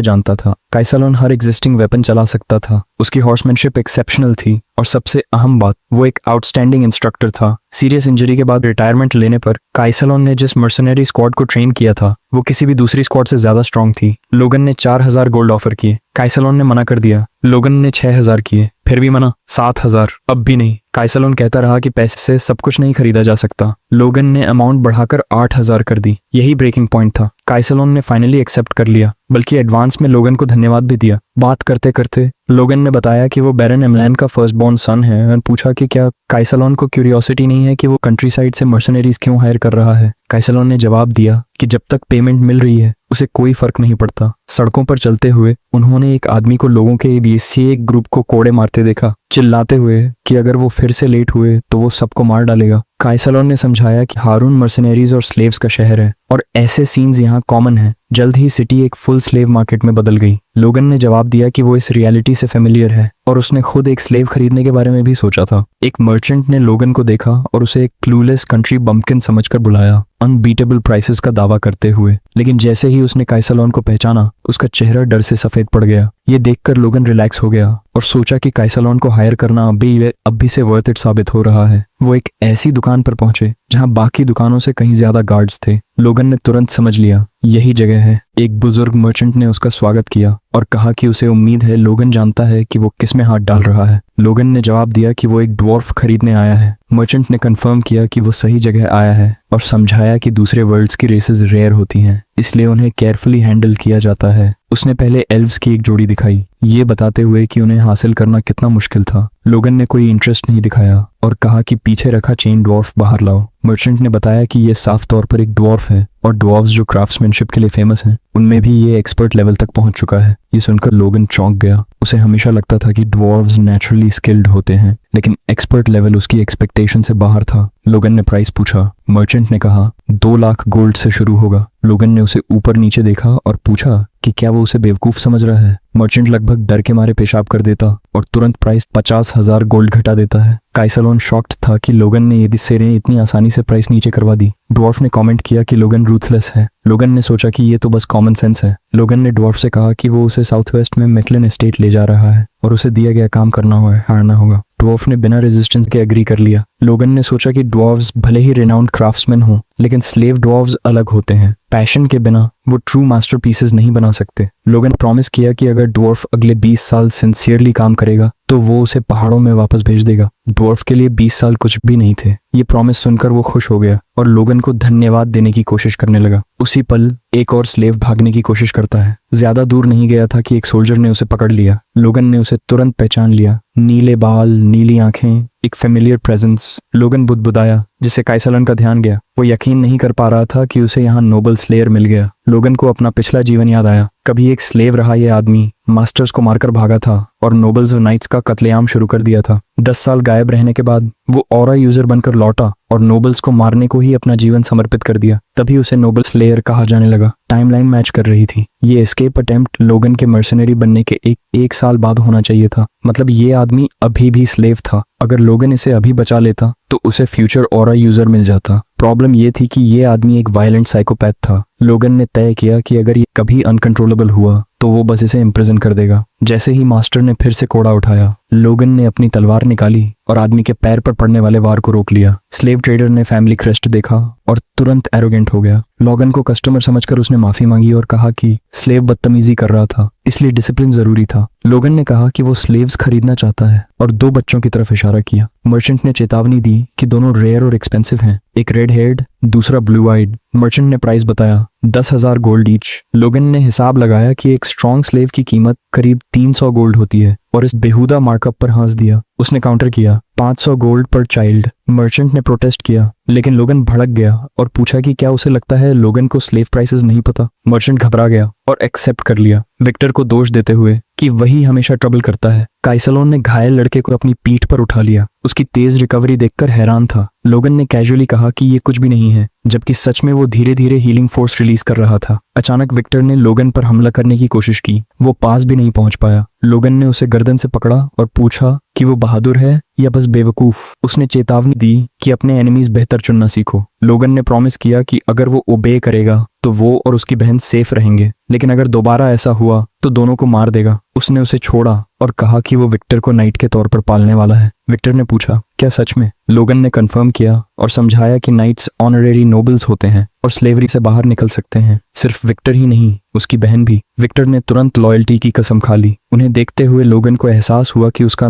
जानता था काइसलोन हर एग्जिस्टिंग वेपन चला सकता था, उसकी हॉर्समैनशिप एक्सेप्शनल थी और सबसे अहम बात, वो एक आउटस्टैंडिंग इंस्ट्रक्टर था। सीरियस इंजरी के बाद रिटायरमेंट लेने पर काइसलोन ने जिस मर्सनरी स्क्वाड को ट्रेन किया था वो किसी भी दूसरी स्क्वाड से ज्यादा स्ट्रांग थी। लोगन ने 4000 गोल्ड ऑफर किए, काइसलोन ने मना कर दिया। लोगन ने 6000 किए, फिर भी मना। 7000, अब भी नहीं। काइसलोन कहता रहा कि पैसे से सब कुछ नहीं खरीदा जा सकता। लोगन ने अमाउंट बढ़ाकर 8000 कर दी। यही ब्रेकिंग पॉइंट था। काइसलोन ने फाइनली एक्सेप्ट कर लिया, बल्कि एडवांस में लोगन को धन्यवाद भी दिया। बात करते करते लोगन ने बताया कि वो बैरन एमलैन का फर्स्ट बॉर्न सन है और पूछा कि क्या काइसलोन को क्यूरियोसिटी नहीं है कि वो कंट्री साइड से मर्सनरीज क्यों हायर कर रहा है। काइसलोन ने जवाब दिया कि जब तक पेमेंट मिल रही है उसे कोई फर्क नहीं पड़ता। सड़कों पर चलते हुए उन्होंने एक आदमी को लोगों के बीच एक ग्रुप को कोड़े मारते देखा, चिल्लाते हुए कि अगर वो फिर से लेट हुए तो वो सबको मार डालेगा। काइसलोन ने समझाया कि हारून मर्सनरीज और स्लेव्स का शहर है और ऐसे सीन्स यहाँ कॉमन है। जल्द ही सिटी एक फुल स्लेव मार्केट में बदल गई। लोगन ने जवाब दिया कि वो इस रियलिटी से फेमिलियर है और उसने खुद एक स्लेव खरीदने के बारे में भी सोचा था। एक मर्चेंट ने लोगन को देखा और उसे एक क्लूलेस कंट्री बम्पकिन समझकर बुलाया, अनबीटेबल प्राइसेस का दावा करते हुए। लेकिन जैसे ही उसने काइसलोन को पहचाना उसका चेहरा डर से सफेद पड़ गया। ये देखकर लोगन रिलैक्स हो गया और सोचा कि काइसलोन को हायर करना अभी से वर्थ इट साबित हो रहा है। वो एक ऐसी दुकान पर पहुंचे जहां बाकी दुकानों से कहीं ज्यादा गार्ड्स थे। लोगन ने तुरंत समझ लिया यही जगह है। एक बुजुर्ग मर्चेंट ने उसका स्वागत किया और कहा कि उसे उम्मीद है लोगन जानता है कि वो किस में हाथ डाल रहा है। लोगन ने जवाब दिया कि वो एक ड्वार्फ खरीदने आया है। मर्चेंट ने कंफर्म किया कि वो सही जगह आया है और समझाया कि दूसरे वर्ल्ड्स की रेसेस रेयर होती हैं, इसलिए उन्हें केयरफुली हैंडल किया जाता है। उसने पहले एल्व्स की एक जोड़ी दिखाई, ये बताते हुए कि उन्हें हासिल करना कितना मुश्किल था। लोगन ने कोई इंटरेस्ट नहीं दिखाया और कहा कि पीछे रखा चेन ड्वार्फ बाहर लाओ। मर्चेंट ने बताया कि ये साफ तौर पर एक ड्वार्फ है और ड्वार्फ्स जो क्राफ्ट्समैनशिप के लिए फेमस हैं उनमें भी ये एक्सपर्ट लेवल तक पहुंच चुका है। ये सुनकर लोगन चौंक गया। उसे हमेशा लगता था कि ड्वार्फ्स नेचुरली स्किल्ड होते हैं, लेकिन एक्सपर्ट लेवल उसकी एक्सपेक्टेशन से बाहर था। लोगन ने प्राइस पूछा। मर्चेंट ने कहा 2 लाख गोल्ड से शुरू होगा। लोगन ने उसे ऊपर नीचे देखा और पूछा कि क्या वो उसे बेवकूफ समझ रहा है। मर्चेंट लगभग डर के मारे पेशाब कर देता और तुरंत प्राइस 50,000 गोल्ड घटा देता है। काइसलोन शॉक्ड था कि लोगन ने इतनी आसानी से प्राइस नीचे करवा दी। ड्वार्फ ने कमेंट किया कि लोगन रूथलेस है। लोगन ने सोचा कि ये तो बस कॉमन सेंस है। लोगन ने ड्वार्फ से कहा कि वो उसे साउथ वेस्ट में मैकलन एस्टेट ले जा रहा है और उसे दिया गया काम करना होगा, हारना होगा। ड्वार्फ ने बिना रेजिस्टेंस के एग्री कर लिया। लोगन ने सोचा कि ड्वार्फ्स भले ही रिनाउंड क्राफ्ट्समैन हों, लेकिन स्लेव ड्वार्फ्स अलग होते हैं। पैशन के बिना वो ट्रू मास्टरपीसेस नहीं बना सकते। लोगन प्रॉमिस किया कि अगर ड्वार्फ अगले 20 साल सिंसियरली काम करेगा तो वो उसे पहाड़ों में वापस भेज देगा। ड्वार्फ के लिए 20 साल कुछ भी नहीं थे। ये प्रॉमिस सुनकर वो खुश हो गया और लोगन को धन्यवाद देने की कोशिश करने लगा। उसी पल एक और स्लेव भागने की कोशिश करता है। ज्यादा दूर नहीं गया था कि एक सोल्जर ने उसे पकड़ लिया। लोगन ने उसे तुरंत पहचान लिया। नीले बाल, नीली आंखें, एक फेमिलियर प्रेजेंस। लोगन बुदबुदाया, जिससे काइसलोन का ध्यान गया। वो यकीन नहीं कर पा रहा था कि उसे यहाँ नोबल स्लेयर मिल गया। लोगन को अपना पिछला जीवन याद आया। कभी एक स्लेव रहा ये आदमी, मास्टर्स को मारकर भागा था और नोबल्स और नाइट्स का कत्लेआम शुरू कर दिया था। 10 साल गायब रहने के बाद वो ऑरा यूजर बनकर लौटा और नोबल्स को मारने को ही अपना जीवन समर्पित कर दिया। तभी उसे नोबल स्लेयर कहा जाने लगा। टाइमलाइन मैच कर रही थी। ये एस्केप अटेम्प्ट लोगन के मर्सनरी बनने के एक साल बाद होना चाहिए था। मतलब ये आदमी अभी भी स्लेव था। अगर लोगन इसे अभी बचा लेता तो उसे फ्यूचर ऑरा यूजर मिल जाता। प्रॉब्लम ये थी कि ये आदमी एक वायलेंट साइकोपैथ था। लोगन ने तय किया कि अगर ये कभी अनकंट्रोलेबल हुआ तो वो बस इसे इम्प्रिजन कर देगा। जैसे ही मास्टर ने फिर से कोड़ा उठाया, लोगन ने अपनी तलवार निकाली और आदमी के पैर पर पड़ने वाले वार को रोक लिया। स्लेव ट्रेडर ने फैमिली क्रेस्ट देखा और तुरंत एरोगेंट हो गया। लोगन को कस्टमर समझकर उसने माफी मांगी और कहा कि स्लेव बदतमीजी कर रहा था, इसलिए डिसिप्लिन जरूरी था। लोगन ने कहा कि वो स्लेव्स खरीदना चाहता है और 2 बच्चों की तरफ इशारा किया। मर्चेंट ने चेतावनी दी कि दोनों रेयर और एक्सपेंसिव हैं, एक रेड हेयर्ड, दूसरा ब्लू आइड। मर्चेंट ने प्राइस बताया 10,000 गोल्ड ईच। लोगन ने हिसाब लगाया कि एक स्ट्रॉन्ग स्लेव की कीमत करीब 300 गोल्ड होती है और इस बेहुदा मार्कअप पर हंस दिया। उसने काउंटर किया 500 गोल्ड पर चाइल्ड। मर्चेंट ने प्रोटेस्ट किया, लेकिन लोगन भड़क गया और पूछा कि क्या उसे लगता है लोगन को स्लेव प्राइसेस नहीं पता। मर्चेंट घबरा गया और एक्सेप्ट कर लिया, विक्टर को दोष देते हुए कि वही हमेशा ट्रबल करता है। काइसलोन ने घायल लड़के को अपनी पीठ पर उठा लिया। उसकी तेज रिकवरी देखकर हैरान था। लोगन ने कैजुअली कहा कि ये कुछ भी नहीं है, जबकि सच में वो धीरे धीरे हीलिंग फोर्स रिलीज कर रहा था। अचानक विक्टर ने लोगन पर हमला करने की कोशिश की। वो पास भी नहीं पहुंच पाया। लोगन ने उसे गर्दन से पकड़ा और पूछा कि वो बहादुर है या बस बेवकूफ। उसने चेतावनी दी कि अपने एनिमीज बेहतर चुनना सीखो। लोगन ने प्रॉमिस किया कि अगर वो ओबे करेगा तो वो और उसकी बहन सेफ रहेंगे, लेकिन अगर दोबारा ऐसा हुआ तो दोनों को मार देगा। उसने उसे छोड़ा और कहा कि वो विक्टर को नाइट के तौर पर पालने वाला है। विक्टर ने पूछा, क्या सच में? लोगन ने कंफर्म किया और समझाया कि नाइट्स ऑनरेरी नोबल्स होते हैं और स्लेवरी से बाहर निकल सकते हैं। सिर्फ विक्टर ही नहीं, उसकी बहन भी। विक्टर ने तुरंत लॉयल्टी की कसम खा ली। उन्हें देखते हुए लोगन को एहसास हुआ कि उसका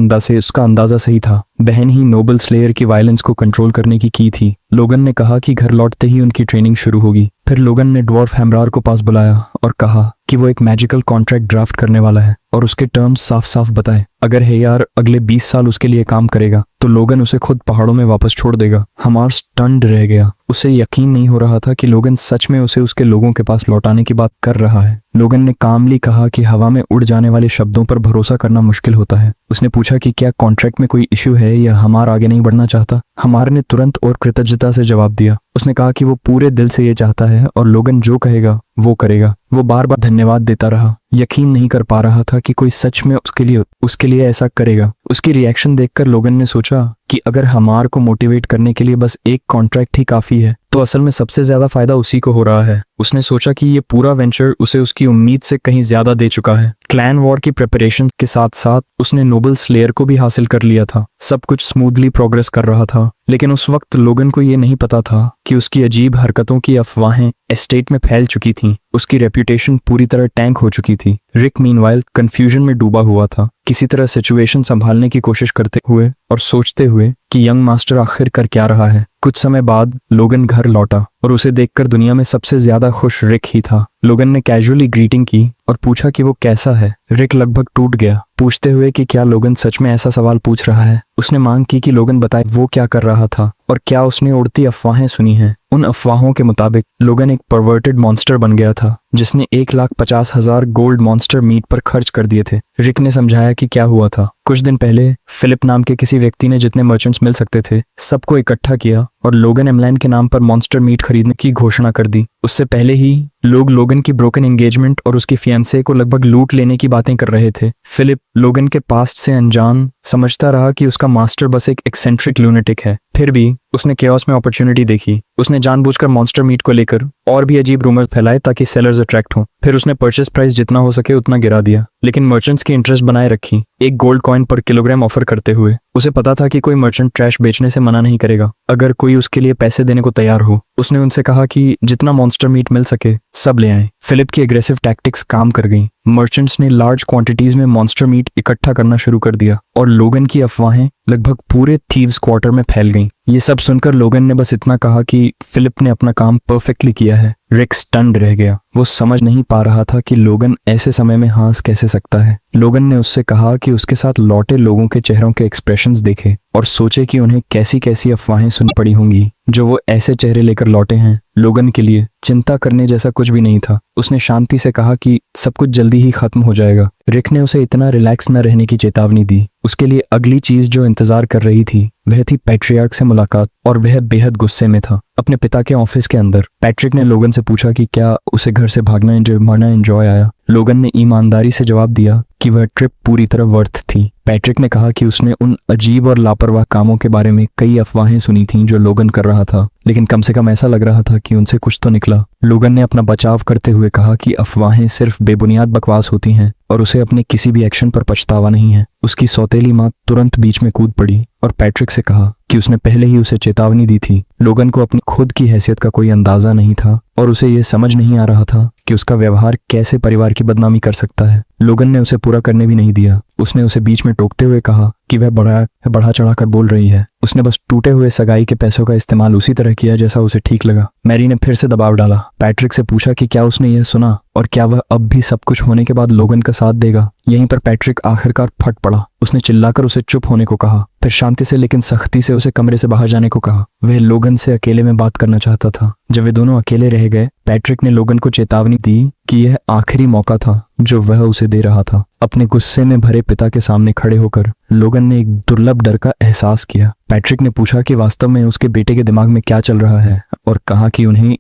अंदाजा सही था। बहन ही नोबल स्लेयर की वायलेंस को कंट्रोल करने की थी। लोगन ने कहा कि घर लौटते ही उनकी ट्रेनिंग शुरू होगी। फिर लोगन ने ड्वार्फ हैमरार को पास बुलाया और कहा कि वो एक मैजिकल कॉन्ट्रैक्ट ड्राफ्ट करने वाला है और उसके टर्म्स साफ साफ बताए। अगर हेयार अगले 20 साल उसके लिए काम करेगा तो लोगन उसे खुद पहाड़ों में वापस छोड़ देगा। हमार स्टन्ड रह गया। उसे यकीन नहीं हो रहा था कि लोगन सच में उसे उसके लोगों के पास लौटाने की बात कर रहा है। लोगन ने कामली कहा कि हवा में उड़ जाने वाले शब्दों पर भरोसा करना मुश्किल होता है। उसने पूछा कि क्या कॉन्ट्रैक्ट में कोई इश्यू है या हमार आगे नहीं बढ़ना चाहता। हमार ने तुरंत और कृतज्ञता से जवाब दिया। उसने कहा कि वो पूरे दिल से ये चाहता है और लोगन जो कहेगा वो करेगा। वो बार बार धन्यवाद देता रहा। यकीन नहीं कर पा रहा था कि कोई सच में उसके लिए ऐसा करेगा। उसकी रिएक्शन देखकर लोगन ने सोचा कि अगर हमार को मोटिवेट करने के लिए बस एक कॉन्ट्रैक्ट ही काफी है तो असल में सबसे ज्यादा फायदा उसी को हो रहा है। उसने सोचा कि ये पूरा वेंचर उसे उसकी उम्मीद से कहीं ज्यादा दे चुका है। क्लैन वॉर की प्रिपरेशन के साथ साथ उसने नोबल स्लेयर को भी हासिल कर लिया था। सब कुछ स्मूथली प्रोग्रेस कर रहा था, लेकिन उस वक्त लोगन को ये नहीं पता था कि उसकी अजीब हरकतों की अफवाहें एस्टेट में फैल चुकी थीं। उसकी रेप्यूटेशन पूरी तरह टैंक हो चुकी थी। रिक मीनवाइल कंफ्यूजन में डूबा हुआ था, किसी तरह सिचुएशन संभालने की कोशिश करते हुए और सोचते हुए कि यंग मास्टर आखिर कर क्या रहा है। कुछ समय बाद लोगन घर लौटा और उसे देखकर दुनिया में सबसे ज्यादा खुश रिक ही था। लोगन ने कैजुअली ग्रीटिंग की और पूछा कि वो कैसा है। रिक लगभग टूट गया, पूछते हुए कि क्या लोगन सच में ऐसा सवाल पूछ रहा है। उसने मांग की कि लोगन बताए वो क्या कर रहा था और क्या उसने उड़ती अफवाहें सुनी हैं। उन अफवाहों के मुताबिक लोगन एक परवर्टेड मॉन्स्टर बन गया था जिसने 1,50,000 गोल्ड मॉन्स्टर मीट पर खर्च कर दिए थे। रिक ने समझाया कि क्या हुआ था। कुछ दिन पहले फिलिप नाम के किसी व्यक्ति ने जितने मर्चेंट्स मिल सकते थे सबको इकट्ठा किया और लोगन एमलैंड के नाम पर मॉन्स्टर मीट खरीदने की घोषणा कर दी। उससे पहले ही लोग लोगन की ब्रोकन एंगेजमेंट और उसकी फियांसे को लगभग लूट लेने की बातें कर रहे थे। फिलिप लोगन के पास्ट से अनजान समझता रहा कि उसका मास्टर बस एक एक्सेंट्रिक लूनेटिक है। फिर भी उसने केओस में अपॉर्चुनिटी देखी। उसने जानबूझकर मॉन्स्टर मीट को लेकर और भी अजीब रूमर्स फैलाए ताकि सेलर्स अट्रैक्ट हों। फिर उसने परचेस प्राइस जितना हो सके उतना गिरा दिया, लेकिन मर्चेंट्स की इंटरेस्ट बनाए रखी, एक गोल्ड कॉइन पर किलोग्राम ऑफर करते हुए। उसे पता था कि कोई मर्चेंट ट्रैश बेचने से मना नहीं करेगा अगर कोई उसके लिए पैसे देने को तैयार हो। उसने उनसे कहा कि जितना मॉन्स्टर मीट मिल सके सब ले आए। फिलिप की एग्रेसिव टैक्टिक्स काम कर गई। मर्चेंट्स ने लार्ज क्वांटिटीज में मॉन्स्टर मीट इकट्ठा करना शुरू कर दिया और लोगन की अफवाहें लगभग पूरे थीव्स क्वार्टर में फैल गईं। ये सब सुनकर लोगन ने बस इतना कहा कि फिलिप ने अपना काम परफेक्टली किया है। रिक स्टन्ड रह गया। वो समझ नहीं पा रहा था कि लोगन ऐसे समय में हंस कैसे सकता है। लोगन ने उससे कहा कि उसके साथ लौटे लोगों के चेहरों के एक्सप्रेशंस देखे और सोचे कि उन्हें कैसी कैसी अफवाहें सुन पड़ी होंगी जो वो ऐसे चेहरे लेकर लौटे हैं। लोगन के लिए चिंता करने जैसा कुछ भी नहीं था। उसने शांति से कहा कि सब कुछ जल्दी ही खत्म हो जाएगा। रिक ने उसे इतना रिलैक्स न रहने की चेतावनी दी। उसके लिए अगली चीज जो इंतजार कर रही थी वह थी पैट्रियार्क से मुलाकात और वह बेहद गुस्से में था। अपने पिता के ऑफिस के अंदर पैट्रिक ने लोगन से पूछा कि क्या उसे घर से मरना एंजॉय आया। लोगन ने ईमानदारी से जवाब दिया कि वह ट्रिप पूरी तरह वर्थ थी। पैट्रिक ने कहा कि उसने उन अजीब और लापरवाह कामों के बारे में कई अफवाहें सुनी थीं जो लोगन कर रहा था, लेकिन कम से कम ऐसा लग रहा था कि उनसे कुछ तो निकला। लोगन ने अपना बचाव करते हुए कहा कि अफवाहें सिर्फ बेबुनियाद बकवास होती हैं और उसे अपने किसी भी एक्शन पर पछतावा नहीं है। उसकी सौतेली माँ तुरंत बीच में कूद पड़ी और पैट्रिक से कहा कि उसने पहले ही उसे चेतावनी दी थी। लोगन को अपनी खुद की हैसियत का कोई अंदाजा नहीं था और उसे ये समझ नहीं आ रहा था कि उसका व्यवहार कैसे परिवार की बदनामी कर सकता है। लोगन ने उसे पूरा करने भी नहीं दिया। उसने उसे बीच में टोकते हुए कहा कि वह बढ़ा चढ़ाकर बोल रही है। उसने बस टूटे हुए सगाई के पैसों का इस्तेमाल उसी तरह किया जैसा उसे ठीक लगा। मैरी ने फिर से दबाव डाला। पैट्रिक से पूछा कि क्या उसने यह सुना और क्या वह अब भी सब कुछ होने के बाद लोगन का साथ देगा। यहीं पर पैट्रिक आखिरकार फट पड़ा। उसने चिल्लाकर उसे चुप होने को कहा, फिर शांति से लेकिन सख्ती से उसे कमरे से बाहर जाने को कहा। वह लोगन से अकेले में बात करना चाहता था। जब वे दोनों अकेले रह गए, पैट्रिक ने लोगन को चेतावनी दी कि यह आखिरी मौका था जो वह उसे दे रहा था। अपने गुस्से में भरे पिता के सामने खड़े होकर लोगन ने एक दुर्लभ डर का एहसास किया। पैट्रिक ने पूछा कि वास्तव में उसके बेटे के दिमाग में क्या चल रहा है और कहा कि उन्हें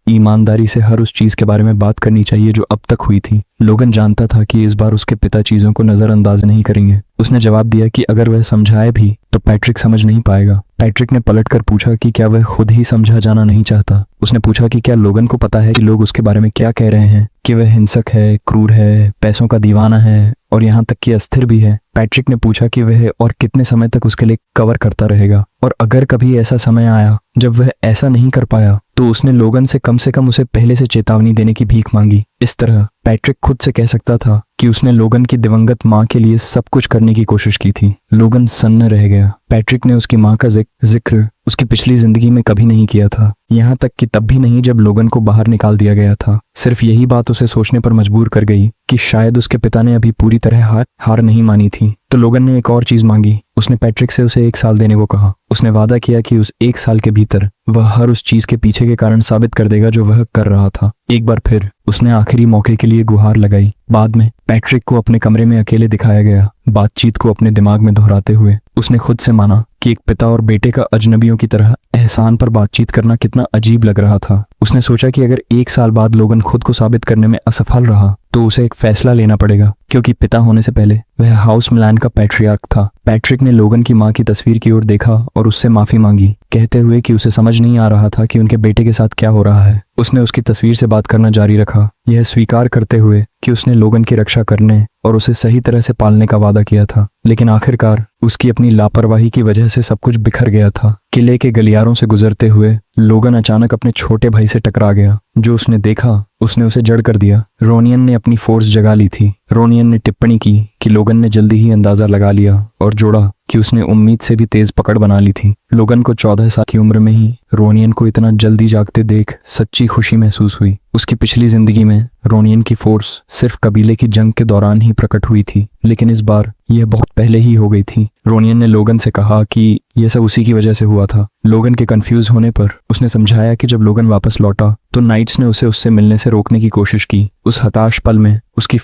ईमानदारी से हर उस चीज के बारे में बात करनी चाहिए जो अब तक हुई थी। लोगन जानता था कि इस बार उसके पिता चीजों को नजरअंदाज नहीं करेंगे। उसने जवाब दिया कि अगर वह समझाए भी तो पैट्रिक समझ नहीं पाएगा। पैट्रिक ने पलटकर पूछा कि क्या वह खुद ही समझा जाना नहीं चाहता। उसने पूछा कि क्या लोगन को पता है कि लोग उसके बारे में क्या कह रहे हैं, कि वह हिंसक है, क्रूर है, पैसों का दीवाना है और यहाँ तक कि अस्थिर भी है। पैट्रिक ने पूछा कि वह और कितने समय तक उसके लिए कवर करता रहेगा, और अगर कभी ऐसा समय आया जब वह ऐसा नहीं कर पाया तो उसने लोगन से कम उसे पहले से चेतावनी देने की भीख मांगी। इस तरह पैट्रिक खुद से कह सकता था कि उसने लोगन की दिवंगत माँ के लिए सब कुछ करने की कोशिश की थी। लोगन सन्न रह गया। पैट्रिक ने उसकी माँ का जिक्र उसकी पिछली जिंदगी में कभी नहीं किया था, यहाँ तक कि तब भी नहीं जब लोगन को बाहर निकाल दिया गया था। सिर्फ यही बात उसे सोचने पर मजबूर कर गई कि शायद उसके पिता ने अभी पूरी तरह हार नहीं मानी थी। तो लोगन ने एक और चीज मांगी। उसने पैट्रिक से उसे 1 साल देने को कहा। उसने वादा किया कि उस 1 साल के भीतर वह हर उस चीज के पीछे के कारण साबित कर देगा जो वह कर रहा था। एक बार फिर उसने आखिरी मौके के लिए गुहार लगाई। बाद में पैट्रिक को अपने कमरे में अकेले दिखाया गया, बातचीत को अपने दिमाग में दोहराते हुए। उसने खुद से माना कि एक पिता और बेटे का अजनबियों की तरह एहसान पर बातचीत करना कितना अजीब लग रहा था। उसने सोचा कि अगर 1 साल बाद लोगन खुद को साबित करने में असफल रहा तो उसे एक फैसला लेना पड़ेगा, क्योंकि पिता होने से पहले वह हाउस मिलान का पैट्रियार्क था। पैट्रिक ने लोगन की माँ की तस्वीर की ओर देखा और उससे माफी मांगी, कहते हुए कि उसे समझ नहीं आ रहा था कि उनके बेटे के साथ क्या हो रहा है। उसने उसकी तस्वीर से बात करना जारी रखा, यह स्वीकार करते हुए कि उसने लोगन की रक्षा करने और उसे सही तरह से पालने का वादा किया था, लेकिन आखिरकार उसकी अपनी लापरवाही की वजह से सब कुछ बिखर गया था। किले के गलियारों से गुजरते हुए लोगन अचानक अपने छोटे भाई से टकरा गया। जो उसने देखा उसने उसे जड़ कर दिया। रोनियन ने अपनी फोर्स जगा ली थी। रोनियन ने टिप्पणी की कि लोगन ने जल्दी ही अंदाजा लगा लिया और जोड़ा कि उसने उम्मीद से भी तेज पकड़ बना ली थी। लोगन को 14 साल की उम्र में ही रोनियन को इतना जल्दी जागते देख सच्ची खुशी महसूस हुई। उसकी पिछली जिंदगी में रोनियन की फोर्स सिर्फ कबीले की जंग के दौरान ही प्रकट हुई थी, लेकिन इस बार यह बहुत पहले ही हो गई थी। रोनियन ने लोगन से कहा कि यह सब उसी की वजह से हुआ था। लोगन के कंफ्यूज होने पर उसने समझाया कि जब लोगन वापस लौटा तो नाइट्स ने उसे उससे मिलने से रोकने की कोशिश की। उस हताश पल में उसकी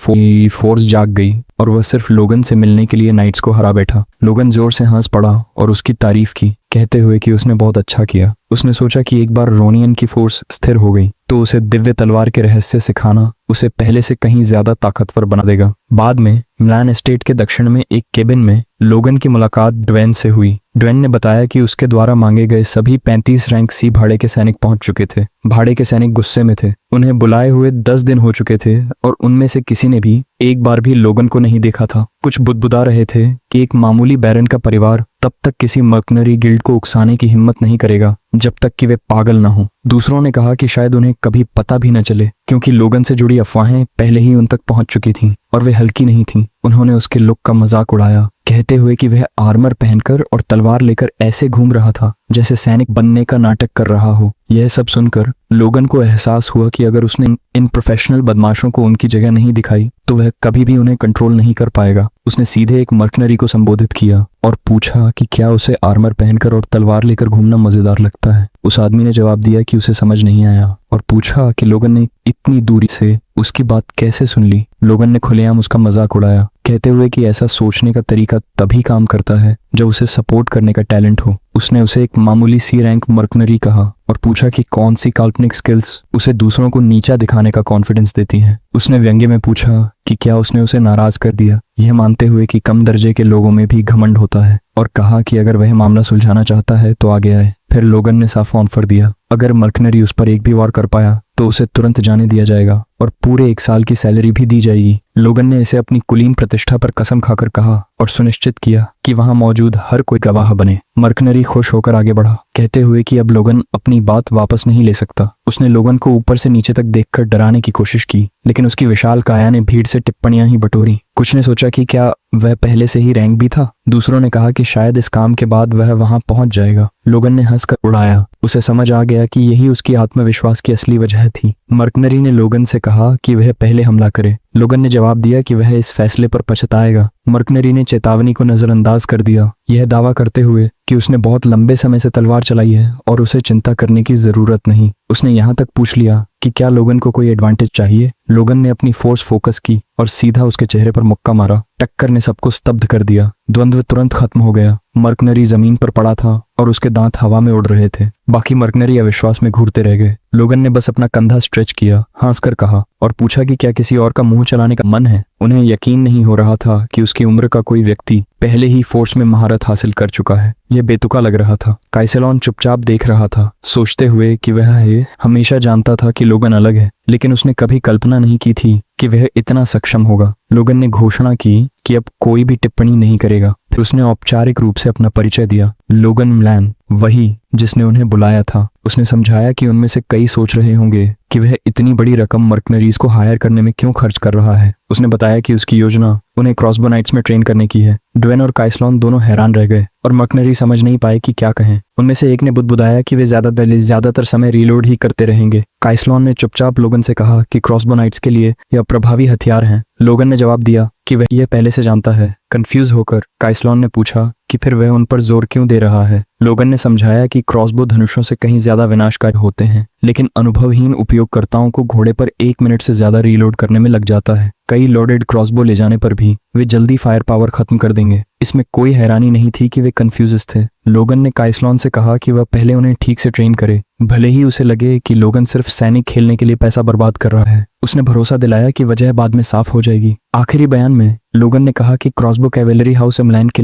फोर्स जाग गई और वह सिर्फ लोगन से मिलने के लिए नाइट्स को हरा बैठा। लोगन जोर से हंस पड़ा और उसकी तारीफ की, कहते हुए कि उसने बहुत अच्छा किया। उसने सोचा कि एक बार रोनियन की फोर्स स्थिर हो गई तो उसे दिव्य तलवार के रहस्य सिखाना उसे पहले से कहीं ज्यादा ताकतवर बना देगा। बाद में मिलान एस्टेट के दक्षिण में एक केबिन में लोगन की मुलाकात ड्वेन से हुई। ड्वेन ने बताया कि उसके द्वारा मांगे गए सभी 35 रैंक सी भाड़े के सैनिक पहुंच चुके थे। भाड़े के सैनिक गुस्से में थे। उन्हें बुलाए हुए 10 दिन हो चुके थे और उनमें से किसी ने भी एक बार भी लोगन को नहीं देखा था। कुछ बुदबुदा रहे थे कि एक मामूली बैरन का परिवार तब तक किसी मर्कनरी गिल्ड को उकसाने की हिम्मत नहीं करेगा जब तक कि वे पागल न हो। दूसरों ने कहा कि शायद उन्हें कभी पता भी न चले, क्योंकि लोगन से जुड़ी अफवाहें पहले ही उन तक पहुंच चुकी थीं और वे हल्की नहीं थीं। उन्होंने उसके लुक का मजाक उड़ाया, कहते हुए कि वह आर्मर पहनकर और तलवार लेकर ऐसे घूम रहा था जैसे सैनिक बनने का नाटक कर रहा हो। यह सब सुनकर लोगन को एहसास हुआ कि अगर उसने इन प्रोफेशनल बदमाशों को उनकी जगह नहीं दिखाई तो वह कभी भी उन्हें कंट्रोल नहीं कर पाएगा। उसने सीधे एक मर्कनरी को संबोधित किया और पूछा कि क्या उसे आर्मर पहनकर और तलवार लेकर घूमना मजेदार लगता है। उस आदमी ने जवाब दिया कि उसे समझ नहीं आया और पूछा कि लोगन ने इतनी दूरी से उसकी बात कैसे सुन ली। लोगन ने खुलेआम उसका मजाक उड़ाया, कहते हुए कि ऐसा सोचने का तरीका तभी काम करता है जब उसे सपोर्ट करने का टैलेंट हो। उसने उसे एक मामूली सी रैंक मर्कनरी कहा और पूछा कि कौन सी काल्पनिक स्किल्स उसे दूसरों को नीचा दिखाने का कॉन्फिडेंस देती हैं। उसने व्यंग्य में पूछा कि क्या उसने उसे नाराज कर दिया, यह मानते हुए कि कम दर्जे के लोगों में भी घमंड होता है, और कहा कि अगर वह मामला सुलझाना चाहता है तो आगे आए। फिर लोगन ने साफ ऑफर दिया, अगर मर्कनरी उस पर एक भी वार कर पाया तो उसे तुरंत जाने दिया जाएगा और पूरे 1 साल की सैलरी भी दी जाएगी। लोगन ने इसे अपनी कुलीन प्रतिष्ठा पर कसम खाकर कहा और सुनिश्चित किया कि वहां मौजूद हर कोई गवाह बने। मर्कनरी खुश होकर आगे बढ़ा, कहते हुए कि अब लोगन अपनी बात वापस नहीं ले सकता। उसने लोगन को ऊपर से नीचे तक देखकर डराने की कोशिश की, लेकिन उसकी विशाल काया ने भीड़ से टिप्पणियां ही बटोरी। कुछ ने सोचा कि क्या वह पहले से ही रैंक भी था। दूसरों ने कहा कि शायद इस काम के बाद वह वहां पहुंच जाएगा। लोगन ने हंसकर उड़ाया। उसे समझ आ गया कि यही उसकी आत्मविश्वास की असली वजह थी। मर्कनरी ने लोगन से कहा कि वह पहले हमला करे। लोगन ने जवाब दिया कि वह इस फैसले पर पछताएगा। मर्कनरी ने चेतावनी को नजरअंदाज कर दिया, यह दावा करते हुए कि उसने बहुत लंबे समय से तलवार चलाई है और उसे चिंता करने की जरूरत नहीं। उसने यहाँ तक पूछ लिया कि क्या लोगन को कोई एडवांटेज चाहिए। लोगन ने अपनी फोर्स फोकस की और सीधा उसके चेहरे पर मुक्का मारा। टक्कर ने सबको स्तब्ध कर दिया। द्वंद्व तुरंत खत्म हो गया। मर्कनरी जमीन पर पड़ा था और उसके दांत हवा में उड़ रहे थे। बाकी मर्कनरी अविश्वास में घूरते रह गए। लोगन ने बस अपना कंधा स्ट्रेच किया, हंसकर कहा और पूछा कि क्या किसी और का मुंह चलाने का मन है। उन्हें यकीन नहीं हो रहा था कि उसकी उम्र का कोई व्यक्ति पहले ही फोर्स में महारत हासिल कर चुका है। यह बेतुका लग रहा था। काइसेलॉन चुपचाप देख रहा था, सोचते हुए कि वह ये हमेशा जानता था कि लोगन अलग है, लेकिन उसने कभी कल्पना नहीं की थी कि वह इतना सक्षम होगा। लोगन ने घोषणा की कि अब कोई भी टिप्पणी नहीं करेगा। फिर उसने औपचारिक रूप से अपना परिचय दिया। लोगन म्लैन, वही जिसने उन्हें बुलाया था। उसने समझाया कि उनमें से कई सोच रहे होंगे कि वह इतनी बड़ी रकम मर्कनरीज को हायर करने में क्यों खर्च कर रहा है। उसने बताया कि उसकी योजना उन्हें क्रॉसबो नाइट्स में ट्रेन करने की है। ड्वेन और काइसलॉन दोनों हैरान रह गए और मर्कनरी समझ नहीं पाए कि क्या कहें। उनमें से एक ने बुदबुदाया कि वे ज्यादातर समय रीलोड ही करते रहेंगे। काइसलॉन ने चुपचाप लोगन से कहा कि क्रॉसबो नाइट्स के लिए यह प्रभावी हथियार हैं। लोगन ने जवाब दिया कि वह यह पहले से जानता है। कंफ्यूज होकर काइसलॉन ने पूछा कि फिर वह उन पर जोर क्यों दे रहा है। लोगन ने समझाया कि क्रॉसबो धनुषों से कहीं ज्यादा विनाशकारी होते हैं, लेकिन अनुभवहीन उपयोगकर्ताओं को घोड़े पर 1 मिनट से ज्यादा रीलोड करने में लग जाता है। कई लोडेड क्रॉसबो ले जाने पर भी वे जल्दी फायर पावर खत्म कर देंगे। इसमें कोई हैरानी नहीं थी कि वे कंफ्यूज थे। लोगन ने काइसलॉन से कहा कि वह पहले उन्हें ठीक से ट्रेन करे, भले ही उसे लगे कि लोगन सिर्फ सैनिक खेलने के लिए पैसा बर्बाद कर रहा है। उसने भरोसा दिलाया कि वजह बाद में साफ हो जाएगी। आखिरी बयान में लोगन ने कहा कि क्रॉसबो कैवेलरी हाउस म्लैन के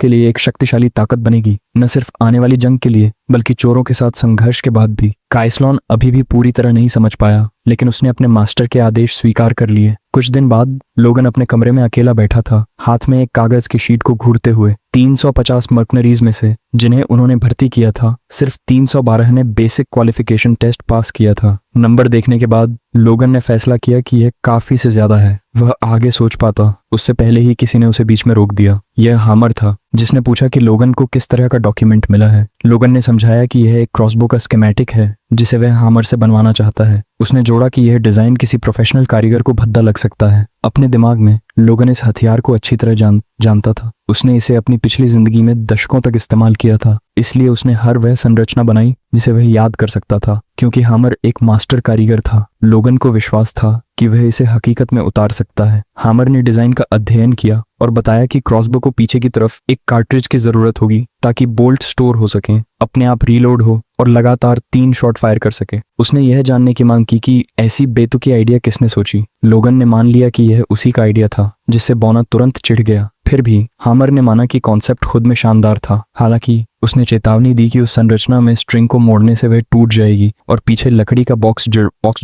लिए एक शक्तिशाली ताकत बनेगी, न सिर्फ आने वाली जंग के लिए बल्कि चोरों के साथ संघर्ष के बाद भी। काइसलॉन अभी भी पूरी तरह नहीं समझ पाया, लेकिन उसने अपने मास्टर के आदेश स्वीकार कर लिए। कुछ दिन बाद लोगन अपने कमरे में अकेला बैठा था, हाथ में एक कागज की शीट को घूरते हुए। 350 मर्कनरीज में से जिन्हें उन्होंने भर्ती किया था, सिर्फ 312 ने बेसिक क्वालिफिकेशन टेस्ट पास किया था। नंबर देखने के बाद लोगन ने फैसला किया कि यह काफी से ज्यादा है। वह आगे सोच पाता, उससे पहले ही किसी ने उसे बीच में रोक दिया। यह हामर था, जिसने पूछा कि लोगन को किस तरह का डॉक्यूमेंट मिला है। लोगन ने समझाया कि यह एक क्रॉसबो का स्कीमेटिक है जिसे वह हामर से बनवाना चाहता है। उसने जोड़ा कि यह डिजाइन किसी प्रोफेशनल कारीगर को भद्दा लग सकता है। अपने दिमाग में लोगन इस हथियार को अच्छी तरह जानता था। उसने इसे अपनी पिछली जिंदगी में दशकों तक इस्तेमाल किया था, इसलिए उसने हर वह संरचना बनाई जिसे वह याद कर सकता था। क्योंकि हामर एक मास्टर कारीगर था, लोगन को विश्वास था कि वह इसे हकीकत में उतार सकता है। हामर ने डिजाइन का अध्ययन किया और बताया कि क्रॉसबो को पीछे की तरफ एक कार्ट्रिज की जरूरत होगी ताकि बोल्ट स्टोर हो सके, अपने आप रीलोड हो और लगातार 3 शॉट फायर कर सके। उसने यह जानने की मांग की कि ऐसी बेतुकी आइडिया किसने सोची। लोगन ने मान लिया कि यह उसी का आइडिया था, जिससे बोना तुरंत चिढ़ गया। फिर भी हामर ने माना कि कॉन्सेप्ट खुद में शानदार था। हालांकि उसने चेतावनी दी कि उस संरचना में स्ट्रिंग को मोड़ने से वह टूट जाएगी और पीछे लकड़ी का बॉक्स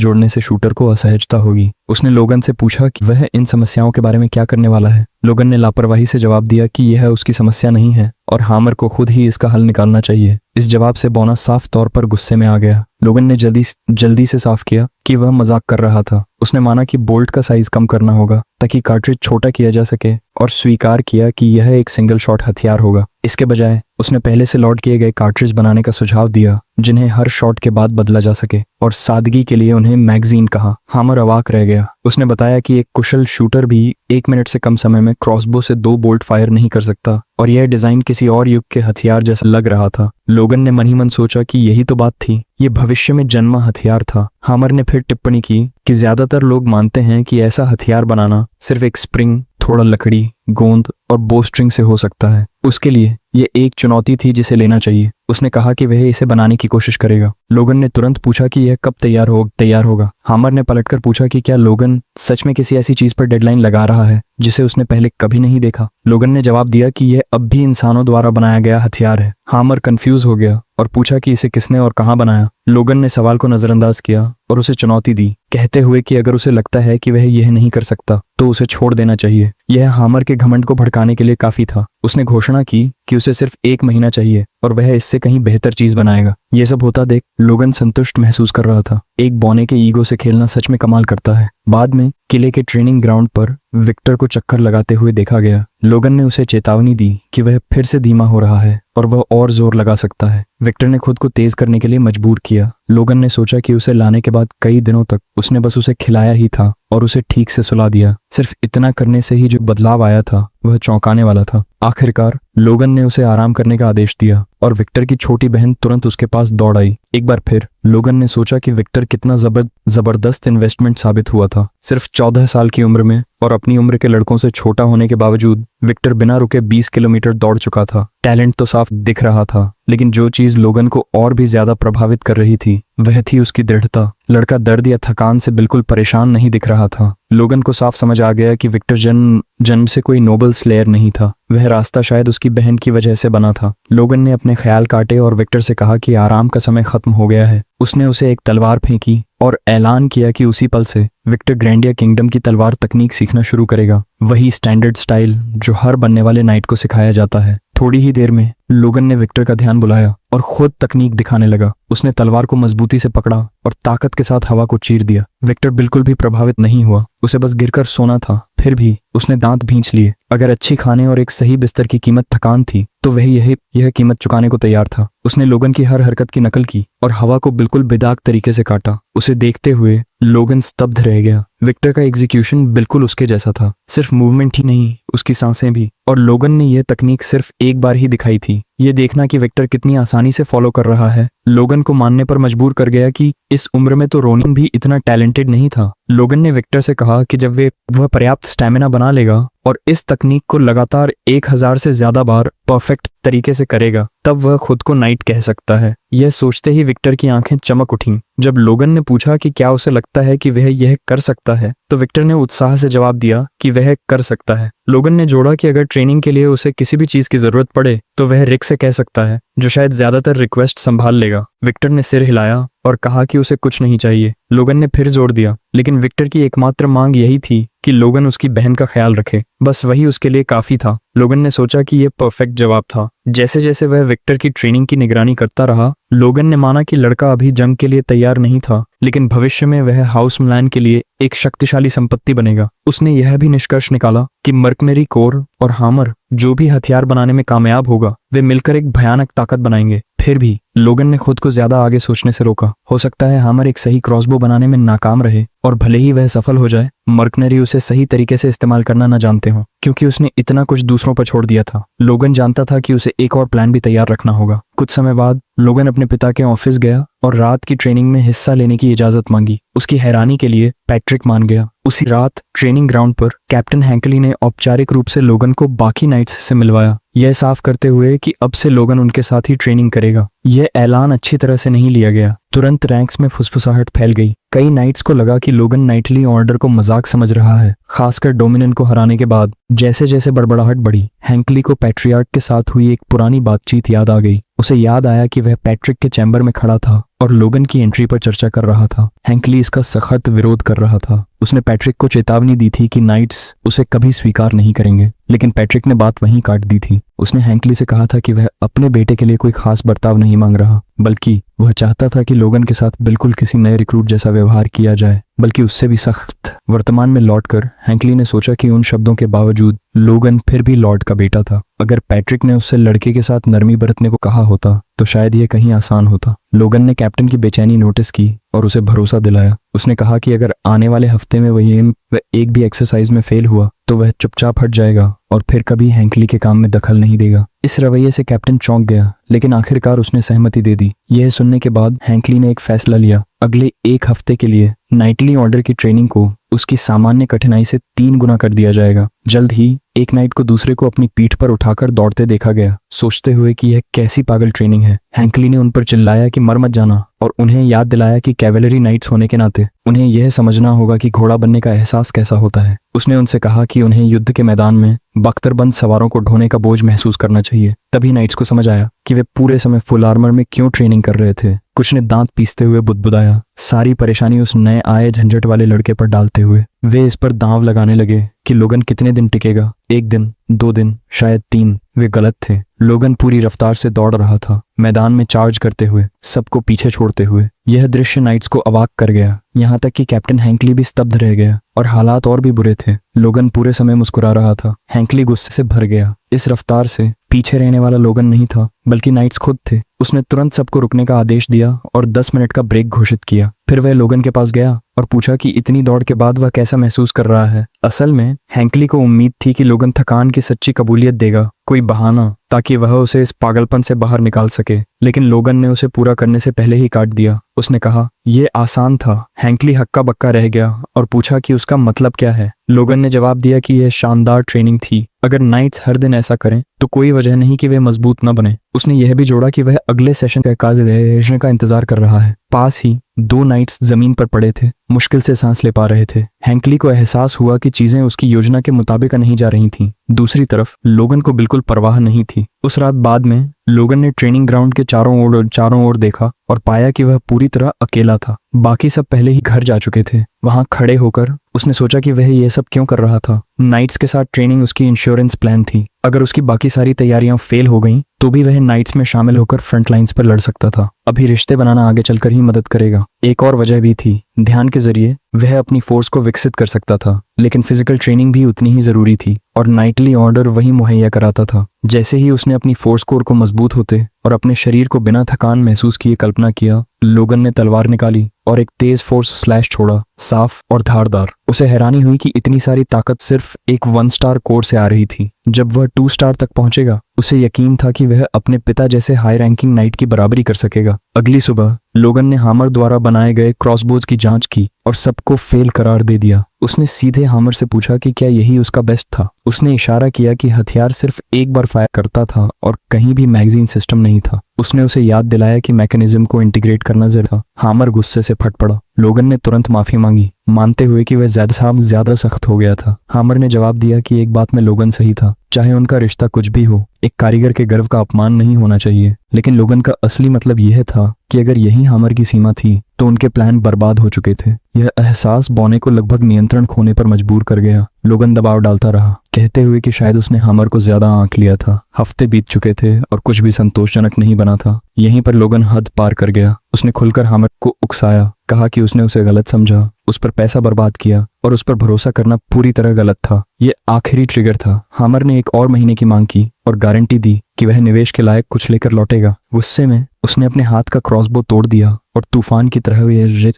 जोड़ने से शूटर को असहजता होगी। उसने लोगन से पूछा कि वह इन समस्याओं के बारे में क्या करने वाला है। लोगन ने लापरवाही से जवाब दिया कि यह उसकी समस्या नहीं है और हामर को खुद ही इसका हल निकालना चाहिए। इस जवाब से बोना साफ तौर पर गुस्से में आ गया। लोगन ने जल्दी से साफ किया कि वह मजाक कर रहा था। उसने माना कि बोल्ट का साइज कम करना होगा ताकि कार्ट्रिज छोटा किया जा सके और स्वीकार किया कि यह एक सिंगल शॉट हथियार होगा। इसके बजाय उसने पहले से लॉड किए गए कार्ट्रिज बनाने का सुझाव दिया जिन्हें हर शॉट के बाद बदला जा सके, और सादगी के लिए उन्हें मैगजीन कहा। हामर अवाक रह गया। उसने बताया कि एक कुशल शूटर भी 1 मिनट से कम समय में क्रॉसबो से 2 बोल्ट फायर नहीं कर सकता और यह डिजाइन किसी और युग के हथियार जैसा लग रहा था। लोगन ने मन ही मन सोचा कि यही तो बात थी, ये भविष्य में जन्मा हथियार था। हामर ने फिर टिप्पणी की कि ज्यादातर लोग मानते हैं कि ऐसा हथियार बनाना सिर्फ एक स्प्रिंग, थोड़ा लकड़ी, गोंद और बो स्ट्रिंग से हो सकता है। उसके लिए यह एक चुनौती थी जिसे लेना चाहिए। उसने कहा कि वह इसे बनाने की कोशिश करेगा। लोगन ने तुरंत पूछा कि यह कब तैयार होगा। हामर ने पलटकर पूछा कि क्या लोगन सच में किसी ऐसी चीज पर डेडलाइन लगा रहा है जिसे उसने पहले कभी नहीं देखा। लोगन ने जवाब दिया कि यह अब भी इंसानों द्वारा बनाया गया हथियार है। हामर कंफ्यूज हो गया और पूछा कि इसे किसने और कहां बनाया। लोगन ने सवाल को नजरअंदाज किया और उसे चुनौती दी, कहते हुए कि अगर उसे लगता है कि वह यह नहीं कर सकता तो उसे छोड़ देना चाहिए। यह हामर के घमंड को भड़काने के लिए काफी था। उसने घोषणा की कि उसे सिर्फ 1 महीना चाहिए और वह इससे कहीं बेहतर चीज बनाएगा। यह सब होता देख लोगन संतुष्ट महसूस कर रहा था। एक बौने के ईगो से खेलना सच में कमाल करता है। बाद में किले के ट्रेनिंग ग्राउंड पर विक्टर को चक्कर लगाते हुए देखा गया। लोगन ने उसे चेतावनी दी कि वह फिर से धीमा हो रहा है और वह और जोर लगा सकता है। विक्टर ने खुद को तेज करने के लिए मजबूर किया। लोगन ने सोचा कि उसे लाने के बाद कई दिनों तक उसने बस उसे खिलाया ही था और उसे ठीक से सुला दिया। सिर्फ इतना करने से ही जो बदलाव आया था वह चौंकाने वाला था। आखिरकार लोगन ने उसे आराम करने का आदेश दिया और विक्टर की छोटी बहन तुरंत उसके पास दौड़ आई। एक बार फिर लोगन ने सोचा कि विक्टर कितना जबरदस्त इन्वेस्टमेंट साबित हुआ था। सिर्फ 14 साल की उम्र में और अपनी उम्र के लड़कों से छोटा होने के बावजूद विक्टर बिना रुके 20 किलोमीटर दौड़ चुका था। टैलेंट तो साफ दिख रहा था, लेकिन जो चीज लोगन को और भी ज्यादा प्रभावित कर रही थी वह थी उसकी दृढ़ता। लड़का दर्द या थकान से बिल्कुल परेशान नहीं दिख रहा था। लोगन को साफ समझ आ गया कि विक्टर जन्म से कोई नोबल स्लेयर नहीं था। वह रास्ता शायद उसकी बहन की वजह से बना था। लोगन ने अपने ख्याल काटे और विक्टर से कहा कि आराम का समय खत्म हो गया है। उसने उसे एक तलवार फेंकी और ऐलान किया कि उसी पल से विक्टर ग्रैंडिया किंगडम की तलवार तकनीक सीखना शुरू करेगा, वही स्टैंडर्ड स्टाइल जो हर बनने वाले नाइट को सिखाया जाता है। थोड़ी ही देर में लोगन ने विक्टर का ध्यान बुलाया और खुद तकनीक दिखाने लगा। उसने तलवार को मजबूती से पकड़ा और ताकत के साथ हवा को चीर दिया। विक्टर बिल्कुल भी प्रभावित नहीं हुआ, उसे बस गिरकर सोना था। फिर भी उसने दांत भींच लिए। अगर अच्छी खाने और एक सही बिस्तर की कीमत थकान थी तो वह यह कीमत चुकाने को तैयार था। उसने लोगन की हर हरकत की नकल की और हवा को बिल्कुल बेदाग तरीके से काटा। उसे देखते हुए लोगन स्तब्ध रह गया। विक्टर का एग्जीक्यूशन बिल्कुल उसके जैसा था, सिर्फ मूवमेंट ही नहीं, उसकी सांसें भी। और लोगन ने यह तकनीक सिर्फ एक बार ही दिखाई थी। यह देखना कि विक्टर कितनी आसानी से फॉलो कर रहा है लोगन को मानने पर मजबूर कर गया कि इस उम्र में तो रोनिन भी इतना टैलेंटेड नहीं था। लोगन ने विक्टर से कहा कि जब वह पर्याप्त स्टैमिना बना लेगा और इस तकनीक को लगातार 1000 से ज्यादा बार परफेक्ट तरीके से करेगा, तब वह खुद को नाइट कह सकता है। यह सोचते ही विक्टर की आंखें चमक उठीं। जब लोगन ने पूछा कि क्या उसे लगता है कि वह यह कर सकता है, तो विक्टर ने उत्साह से जवाब दिया कि वह कर सकता है। लोगन ने जोड़ा कि अगर ट्रेनिंग के लिए उसे किसी भी चीज की जरूरत पड़े तो वह रिक से कह सकता है, जो शायद ज्यादातर रिक्वेस्ट संभाल लेगा। विक्टर ने सिर हिलाया और कहा कि उसे कुछ नहीं चाहिए। लोगन ने फिर जोर दिया, लेकिन विक्टर की एकमात्र मांग यही थी कि लोगन उसकी बहन का ख्याल रखे। बस वही उसके लिए काफी था। लोगन ने सोचा कि यह परफेक्ट जवाब था। जैसे जैसे वह विक्टर की ट्रेनिंग की निगरानी करता रहा, लोगन ने माना कि लड़का अभी जंग के लिए तैयार नहीं था, लेकिन भविष्य में वह हाउस मिलान के लिए एक शक्तिशाली संपत्ति बनेगा। उसने यह भी निष्कर्ष निकाला कि मर्कनरी कोर और हामर जो भी हथियार बनाने में कामयाब होगा, वे मिलकर एक भयानक ताकत बनाएंगे। फिर भी लोगन ने खुद को ज्यादा आगे सोचने से रोका। हो सकता है हामर एक सही क्रॉसबो बनाने में नाकाम रहे, और भले ही वह सफल हो जाए, मर्कनरी उसे सही तरीके से इस्तेमाल करना न जानते हो, क्योंकि उसने इतना कुछ दूसरों पर छोड़ दिया था। लोगन जानता था कि उसे एक और प्लान भी तैयार रखना होगा। कुछ समय बाद लोगन अपने पिता के ऑफिस गया और रात की ट्रेनिंग में हिस्सा लेने की इजाजत मांगी। उसकी हैरानी के लिए पैट्रिक मान गया। उसी रात ट्रेनिंग ग्राउंड पर कैप्टन हैंकली ने औपचारिक रूप से लोगन को बाकी नाइट्स से मिलवाया, यह साफ करते हुए कि अब से लोगन उनके साथ ही ट्रेनिंग करेगा। यह ऐलान अच्छी तरह से नहीं लिया गया। तुरंत रैंक्स में फुसफुसाहट फैल गई। कई नाइट्स को लगा कि लोगन नाइटली ऑर्डर को मजाक समझ रहा है, खासकर डोमिनियन को हराने के बाद। जैसे जैसे बड़बड़ाहट बढ़ी, हैंकली को पैट्रियार्क के साथ हुई एक पुरानी बातचीत याद आ गई। उसे याद आया कि वह पैट्रिक के चैम्बर में खड़ा था और लोगन की एंट्री पर चर्चा कर रहा था। हैंकली इसका सख्त विरोध कर रहा था। उसने पैट्रिक को चेतावनी दी थी कि नाइट्स उसे कभी स्वीकार नहीं करेंगे, लेकिन पैट्रिक ने बात वहीं काट दी थी। उसने हैंकली से कहा था कि वह अपने बेटे के लिए कोई खास बर्ताव नहीं मांग रहा, बल्कि वह चाहता था कि लोगन के साथ बिल्कुल किसी नए रिक्रूट जैसा व्यवहार किया जाए, बल्कि उससे भी सख्त। वर्तमान में लौटकर हैंकली ने सोचा कि उन शब्दों के बावजूद लोगन फिर भी लॉर्ड का बेटा था। अगर पैट्रिक ने उससे लड़के के साथ नरमी बरतने को कहा होता तो शायद यह कहीं आसान होता। लोगन ने कैप्टन की बेचैनी नोटिस की और उसे भरोसा दिलाया। उसने कहा कि अगर आने वाले हफ्ते में वह एक भी एक्सरसाइज में फेल हुआ तो वह चुपचाप हट जाएगा और फिर कभी हैंकली के काम में दखल नहीं देगा। इस रवैये से कैप्टन चौंक गया, लेकिन आखिरकार उसने सहमति दे दी। यह सुनने के बाद हैंकली ने एक फैसला लिया। अगले एक हफ्ते के लिए नाइटली ऑर्डर की ट्रेनिंग को उसकी सामान्य कठिनाई से 3 गुना कर दिया जाएगा। जल्द ही एक नाइट को दूसरे को अपनी पीठ पर उठाकर दौड़ते देखा गया, सोचते हुए कि यह कैसी पागल ट्रेनिंग है। हैंकली ने उन पर चिल्लाया कि मर मत जाना, और उन्हें याद दिलाया कि कैवेलरी नाइट्स होने के नाते उन्हें यह समझना होगा कि घोड़ा बनने का एहसास कैसा होता है। उसने उनसे कहा कि उन्हें युद्ध के मैदान में बख्तरबंद सवारों को ढोने का बोझ महसूस करना चाहिए। तभी नाइट्स को समझ आया कि वे पूरे समय फुल आर्मर में क्यों ट्रेनिंग कर रहे थे। कुछ ने दांत पीसते हुए बुदबुदाया, सारी परेशानी उस नए आए झंझट वाले लड़के पर डालते हुए। वे इस पर दांव लगाने लगे कि लोगन कितने दिन टिकेगा, 1 दिन, 2 दिन, शायद 3। वे गलत थे। लोगन पूरी रफ्तार से दौड़ रहा था, मैदान में चार्ज करते हुए, सबको पीछे छोड़ते हुए। यह दृश्य नाइट्स को अवाक कर गया, यहाँ तक कि कैप्टन हैंकली भी स्तब्ध रह गया, और हालात और भी बुरे थे। लोगन पूरे समय मुस्कुरा रहा था। हैंकली गुस्से से भर गया। इस रफ्तार से पीछे रहने वाला लोगन नहीं था, बल्कि नाइट्स खुद थे। उसने तुरंत सबको रुकने का आदेश दिया और 10 मिनट का ब्रेक घोषित किया। फिर वह लोगन के पास गया और पूछा कि इतनी दौड़ के बाद वह कैसा महसूस कर रहा है। असल में हैंकली को उम्मीद थी कि लोगन थकान की सच्ची कबूलियत देगा, कोई बहाना, ताकि वह उसे इस पागलपन से बाहर निकाल सके। लेकिन लोगन ने उसे पूरा करने से पहले ही काट दिया। उसने कहा, यह आसान था। हैंकली हक्का बक्का रह गया और पूछा कि उसका मतलब क्या है। लोगन ने जवाब दिया कि यह शानदार ट्रेनिंग थी। अगर नाइट्स हर दिन ऐसा करें तो कोई वजह नहीं कि वे मजबूत न बने। उसने यह भी जोड़ा कि वह अगले सेशन का इंतजार कर रहा है। पास ही 2 नाइट्स जमीन पर पड़े थे, मुश्किल से सांस ले पा रहे थे। हैंकली को एहसास हुआ कि चीजें उसकी योजना के मुताबिक नहीं जा रही थीं। दूसरी तरफ लोगन को बिल्कुल परवाह नहीं थी। उस रात बाद में लोगन ने ट्रेनिंग ग्राउंड के चारों ओर देखा और पाया कि वह पूरी तरह अकेला था। बाकी सब पहले ही घर जा चुके थे। वहां खड़े होकर उसने सोचा कि वह यह सब क्यों कर रहा था। नाइट्स के साथ ट्रेनिंग उसकी इंश्योरेंस प्लान थी। अगर उसकी बाकी सारी तैयारियां फेल हो गईं तो भी वह नाइट्स में शामिल होकर फ्रंट लाइंस पर लड़ सकता था। अभी रिश्ते बनाना आगे चलकर ही मदद करेगा। एक और वजह भी थी, ध्यान के जरिए वह अपनी फोर्स को विकसित कर सकता था, लेकिन फिजिकल ट्रेनिंग भी उतनी ही जरूरी थी और नाइटली ऑर्डर वही मुहैया कराता था। जैसे ही उसने अपनी फोर्स कोर को मजबूत होते और अपने शरीर को बिना थकान महसूस किए कल्पना किया, लोगन ने तलवार निकाली और एक तेज फोर्स स्लैश छोड़ा, साफ और धारदार। उसे हैरानी हुई कि इतनी सारी ताकत सिर्फ एक 1 स्टार कोर से आ रही थी। जब वह 2 स्टार तक पहुंचेगा उसे यकीन था कि वह अपने पिता जैसे हाई रैंकिंग नाइट की बराबरी कर सकेगा। अगली सुबह लोगन ने हामर द्वारा बनाए गए क्रॉसबोज की जांच की और सबको फेल करार दे दिया। उसने सीधे हामर से पूछा कि क्या यही उसका बेस्ट था। उसने इशारा किया कि हथियार सिर्फ एक बार फायर करता था और कहीं भी मैगजीन सिस्टम नहीं था। उसने उसे याद दिलाया कि मैकेनिज्म को इंटीग्रेट करना जरूरी था। हामर गुस्से से फट पड़ा। लोगन ने तुरंत माफी मांगी, मानते हुए कि वह ज्यादा सख्त हो गया था। हामर ने जवाब दिया कि एक बात में लोगन सही था, चाहे उनका रिश्ता कुछ भी हो, एक कारीगर के गर्व का अपमान नहीं होना चाहिए। लेकिन लोगन का असली मतलब यह था कि अगर यही हामर की सीमा थी तो उनके प्लान बर्बाद हो चुके थे। यह एहसास बॉने को लगभग नियंत्रण खोने पर मजबूर कर गया। लोगन दबाव डालता रहा, कहते हुए कि शायद उसने हामर को ज्यादा आंक लिया था। हफ्ते बीत चुके थे और कुछ भी संतोषजनक नहीं बना था। यहीं पर लोगन हद पार कर गया। उसने खुलकर हामर को उकसाया, कहा कि उसने उसे गलत समझा, उस पर पैसा बर्बाद किया और उस पर भरोसा करना पूरी तरह गलत था। यह आखिरी ट्रिगर था। हामर ने 1 और महीने की मांग की और गारंटी दी कि वह निवेश के लायक कुछ लेकर लौटेगा। गुस्से में उसने अपने हाथ का क्रॉसबो तोड़ दिया और तूफान की तरह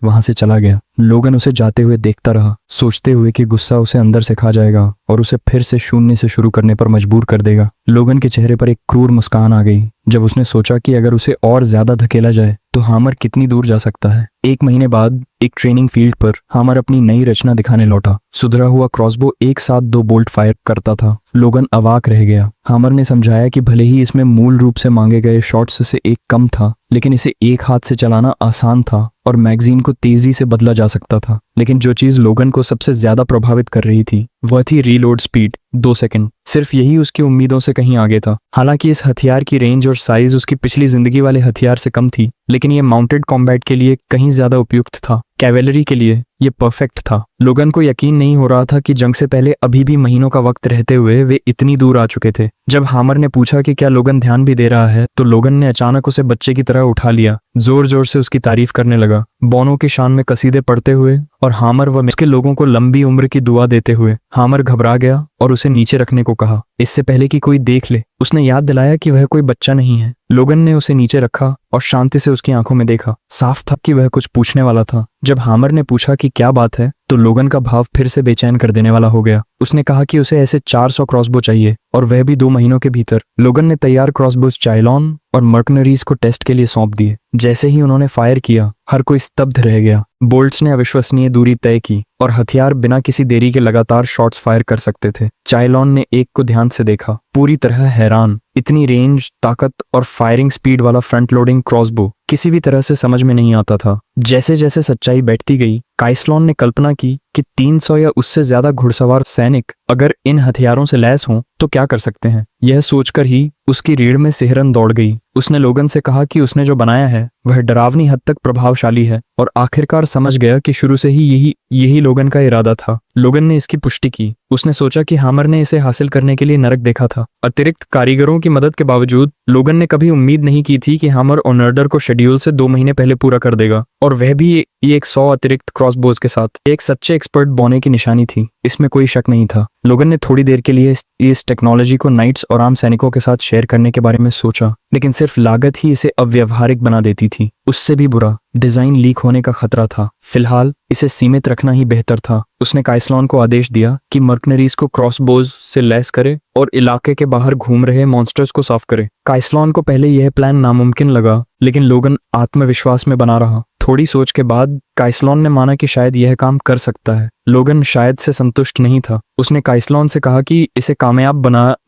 वहां से चला गया। लोगन उसे जाते हुए देखता रहा, सोचते हुए कि गुस्सा उसे अंदर से खा जाएगा और उसे फिर से शून्य से शुरू करने पर मजबूर कर देगा। लोगन के चेहरे पर एक क्रूर मुस्कान आ गई जब उसने सोचा कि अगर उसे और ज्यादा धकेला जाए तो हामर कितनी दूर जा सकता है। 1 महीने बाद एक ट्रेनिंग फील्ड पर हामर अपनी नई रचना दिखाने लौटा। सुधरा हुआ क्रॉसबो एक साथ 2 बोल्ट फायर करता था। लोगन अवाक रह गया। हामर ने समझाया कि भले ही इसमें मूल रूप से मांगे गए शॉट्स से एक कम था, लेकिन इसे एक हाथ से चलाना आसान था और मैगजीन को तेजी से बदला जा सकता था। लेकिन जो चीज लोगन को सबसे ज्यादा प्रभावित कर रही थी वह थी रीलोड स्पीड, 2 सेकंड। सिर्फ यही उसकी उम्मीदों से कहीं आगे था। हालांकि इस हथियार की रेंज और साइज उसकी पिछली जिंदगी वाले हथियार से कम थी, लेकिन यह माउंटेड कॉम्बैट के लिए कहीं ज्यादा उपयुक्त था। कैवेलरी के लिए यह परफेक्ट था। लोगन को यकीन नहीं हो रहा था कि जंग से पहले अभी भी महीनों का वक्त रहते हुए वे इतनी दूर आ चुके थे। जब हामर ने पूछा कि क्या लोगन ध्यान भी दे रहा है तो लोगन ने अचानक उसे बच्चे की तरह उठा लिया, जोर जोर से उसकी तारीफ करने लगा, बॉनो की शान में कसीदे पढ़ते हुए और हामर व उसके लोगों को लंबी उम्र की दुआ देते हुए। हामर घबरा गया और उसे नीचे रखने को कहा, इससे पहले कि कोई देख ले। उसने याद दिलाया कि वह कोई बच्चा नहीं है। लोगन ने उसे नीचे रखा और शांति से उसकी आंखों में देखा। साफ था कि वह कुछ पूछने वाला था। जब हामर ने पूछा कि क्या बात है तो लोगन का भाव फिर से बेचैन कर देने वाला हो गया। उसने कहा कि उसे ऐसे 400 क्रॉसबो चाहिए और वह भी 2 महीनों के भीतर। लोगन ने तैयार क्रॉसबोज चाइलॉन और मर्कनरीज को टेस्ट के लिए सौंप दिए। जैसे ही उन्होंने फायर किया हर कोई स्तब्ध रह गया। बोल्ट्स ने अविश्वसनीय दूरी तय की और हथियार बिना किसी देरी के लगातार शॉट्स फायर कर सकते थे। चाइलॉन ने एक को ध्यान से देखा, पूरी तरह हैरान। इतनी रेंज, ताकत और फायरिंग स्पीड वाला फ्रंट लोडिंग क्रॉसबो किसी भी तरह से समझ में नहीं आता था। जैसे जैसे सच्चाई बैठती गई, काइस्लॉन ने कल्पना की कि 300 या उससे ज्यादा घुड़सवार सैनिक अगर इन हथियारों से लैस हों तो क्या कर सकते हैं। यह सोचकर ही उसकी रीढ़ में सिहरन दौड़ गई। उसने लोगन से कहा कि उसने जो बनाया है वह डरावनी हद तक प्रभावशाली है और आखिरकार समझ गया कि शुरू से ही यही लोगन का इरादा था। लोगन ने इसकी पुष्टि की। उसने सोचा कि हामर ने इसे हासिल करने के लिए नरक देखा था। अतिरिक्त कारीगरों की मदद के बावजूद लोगन ने कभी उम्मीद नहीं की थी कि हामर ऑनर्डर को शेड्यूल से 2 महीने पहले पूरा कर देगा, और वह भी ये 100 अतिरिक्त क्रॉसबोज के साथ। एक सच्चे एक्सपर्ट बॉने की निशानी थी। इसमें कोई शक नहीं था। लोगन ने थोड़ी देर के लिए इस टेक्नोलॉजी को नाइट्स और आम सैनिकों के साथ शेयर करने के बारे में सोचा, लेकिन सिर्फ लागत ही इसे अव्यवहारिक बना देती थी। उससे भी बुरा, डिजाइन लीक होने का खतरा था। फिलहाल इसे सीमित रखना ही बेहतर था। उसने काइसलॉन को आदेश दिया कि मर्कनरीज को क्रॉसबोज से लैस करे और इलाके के बाहर घूम रहे मॉन्स्टर्स को साफ करे। काइसलॉन को पहले यह प्लान नामुमकिन लगा, लेकिन लोगन आत्मविश्वास में बना रहा। थोड़ी सोच के बाद काइसलॉन ने माना कि शायद यह काम कर सकता है। लोगन शायद से संतुष्ट नहीं था। उसने काइसलॉन से कहा कि इसे कामयाब